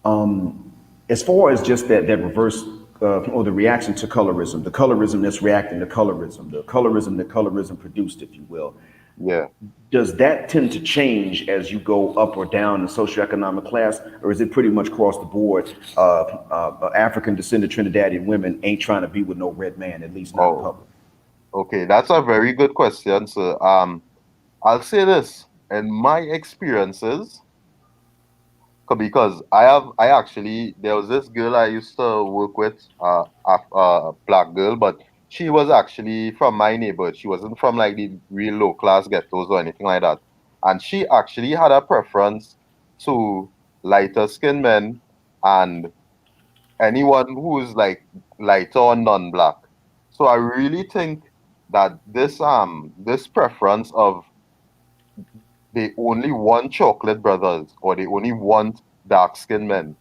man. As far as just that reverse or the reaction to colorism, the colorism that's reacting to colorism, the colorism that colorism produced, if you will, Yeah. does that tend to change as you go up or down in socioeconomic class, or is it pretty much across the board? African descended Trinidadian women ain't trying to be with no red man, at least not in Oh, public. okay. That's a very good question, sir. I'll say this. In my experiences, because I actually, there was this girl I used to work with, a black girl, but she was actually from my neighborhood. She wasn't from like the real low class ghettos or anything like that. And she actually had a preference to lighter skinned men and anyone who's like lighter or non-black. So I really think that this preference of they only want chocolate brothers or they only want dark skinned men.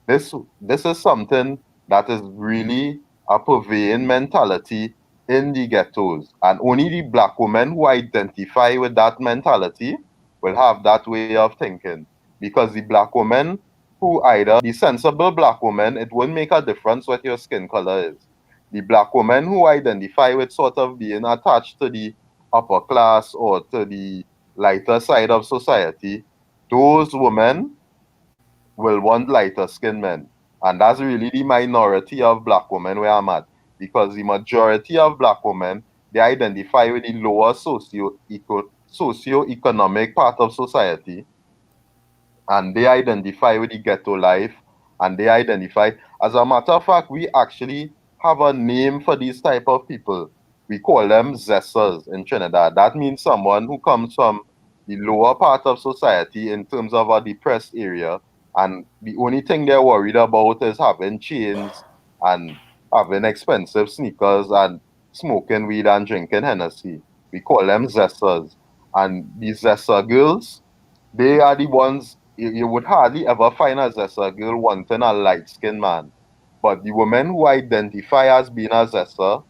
This is something that is really a purveying mentality in the ghettos. And only the black women who identify with that mentality will have that way of thinking. Because the black woman who either the sensible black woman, it won't make a difference what your skin color is. The black women who identify with sort of being attached to the upper class or to the lighter side of society, those women will want lighter skinned men. And that's really the minority of black women where I'm at. Because the majority of black women, they identify with the lower socio-economic part of society and they identify with the ghetto life and they identify. As a matter of fact, we actually have a name for these type of people. We call them Zesters in Trinidad. That means someone who comes from the lower part of society in terms of a depressed area, and the only thing they're worried about is having chains and having expensive sneakers and smoking weed and drinking Hennessy. We call them Zesters. And these Zester girls, they are the ones, you would hardly ever find a Zester girl wanting a light-skinned man. But the women who identify as being a Zester,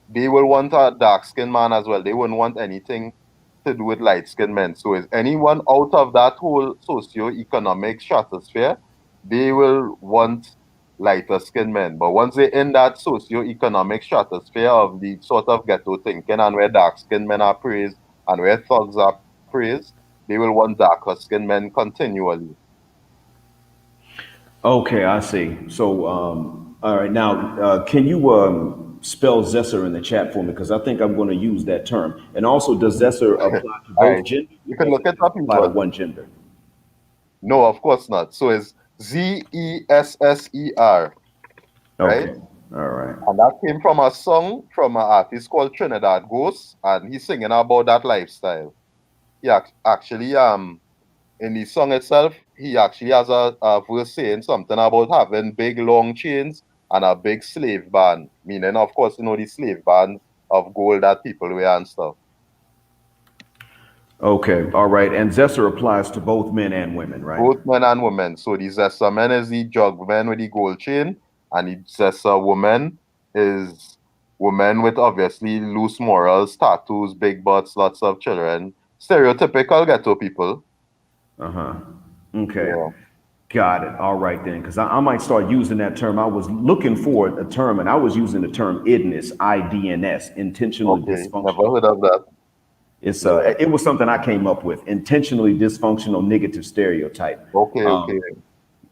they will want a dark-skinned man as well. They wouldn't want anything to do with light-skinned men. So is anyone out of that whole socio-economic stratosphere, they will want lighter-skinned men. But once they're in that socio-economic stratosphere of the sort of ghetto thinking and where dark-skinned men are praised and where thugs are praised, they will want darker-skinned men continually. Okay, I see. So, all right, now, can you spell Zester in the chat for me? Because I think I'm going to use that term. And also, does Zester apply to both genders? You can look it up. Apply to one gender? No, of course not. So it's Zesser, right? Okay, all right. And that came from a song from an artist called Trinidad Ghost, and he's singing about that lifestyle. He actually, in the song itself, he actually has a verse saying something about having big long chains and a big slave band, meaning, of course, you know, the slave band of gold that people wear and stuff. Okay, all right. And Zester applies to both men and women, right? Both men and women. So the Zester man is the jug man with the gold chain, and the Zester woman is women with obviously loose morals, tattoos, big butts, lots of children. Stereotypical ghetto people. Uh-huh. Okay. Yeah. Got it. All right then, because I might start using that term. I was looking for a term, and I was using the term IDNS, IDNS, intentionally dysfunctional. Never heard of that. It's it was something I came up with, intentionally dysfunctional negative stereotype. Okay.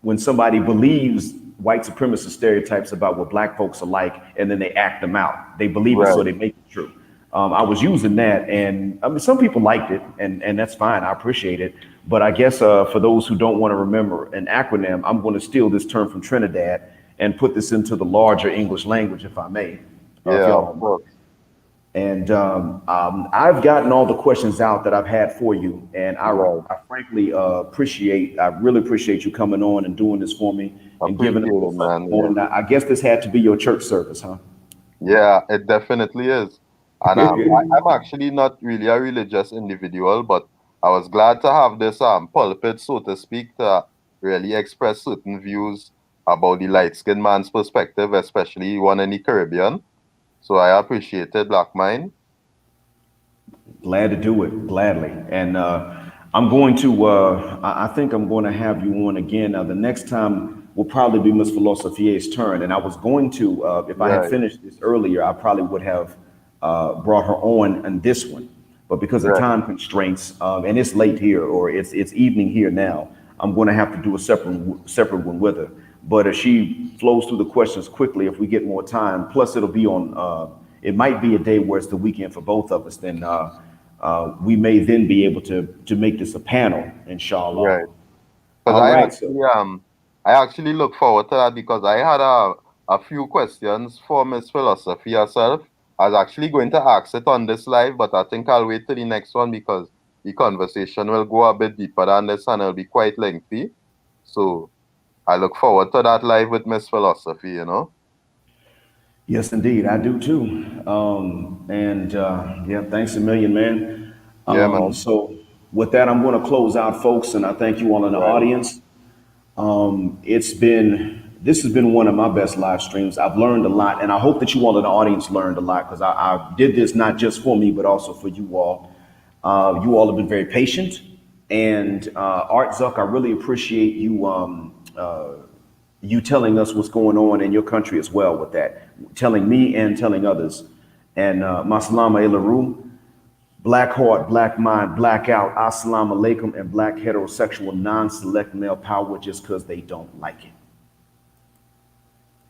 When somebody believes white supremacist stereotypes about what black folks are like, and then they act them out. They believe it, so they make it true. I was using that, and I mean, some people liked it, and that's fine. I appreciate it. But I guess for those who don't want to remember an acronym, I'm going to steal this term from Trinidad and put this into the larger English language, if I may. Of course. And I've gotten all the questions out that I've had for you, and I frankly really appreciate you coming on and doing this for me and giving it, man. Yeah. I guess this had to be your church service, huh? Yeah, it definitely is. And I'm actually not really a religious individual, but I was glad to have this pulpit, so to speak, to really express certain views about the light-skinned man's perspective, especially one in the Caribbean. So I appreciate it, Black Mind. Glad to do it, gladly. And I'm going to, I think I'm going to have you on again. Now, the next time will probably be Ms. Philosopher's turn. And I was going to, if I had finished this earlier, I probably would have brought her on this one. But because of time constraints, and it's late here, or it's evening here now, I'm going to have to do a separate one with her. But if she flows through the questions quickly, if we get more time, plus it'll be on, it might be a day where it's the weekend for both of us, then we may then be able to make this a panel, inshallah. Right. Because I actually look forward to that, because I had a few questions for Miss Philosophy herself. I was actually going to ask it on this live, but I think I'll wait till the next one, because the conversation will go a bit deeper than this and it'll be quite lengthy. So I look forward to that live with Miss Philosophy, you know? Yes, indeed. I do too. Yeah, thanks a million, man. Man. So with that, I'm going to close out, folks, and I thank you all in the audience. This has been one of my best live streams. I've learned a lot, and I hope that you all in the audience learned a lot, because I did this not just for me, but also for you all. You all have been very patient, and Art Zuck, I really appreciate you you telling us what's going on in your country as well with that, telling me and telling others. And Masalama Elaru, Black Heart, Black Mind, Blackout, Assalamu Alaikum, and Black Heterosexual Non-Select Male Power just because they don't like it.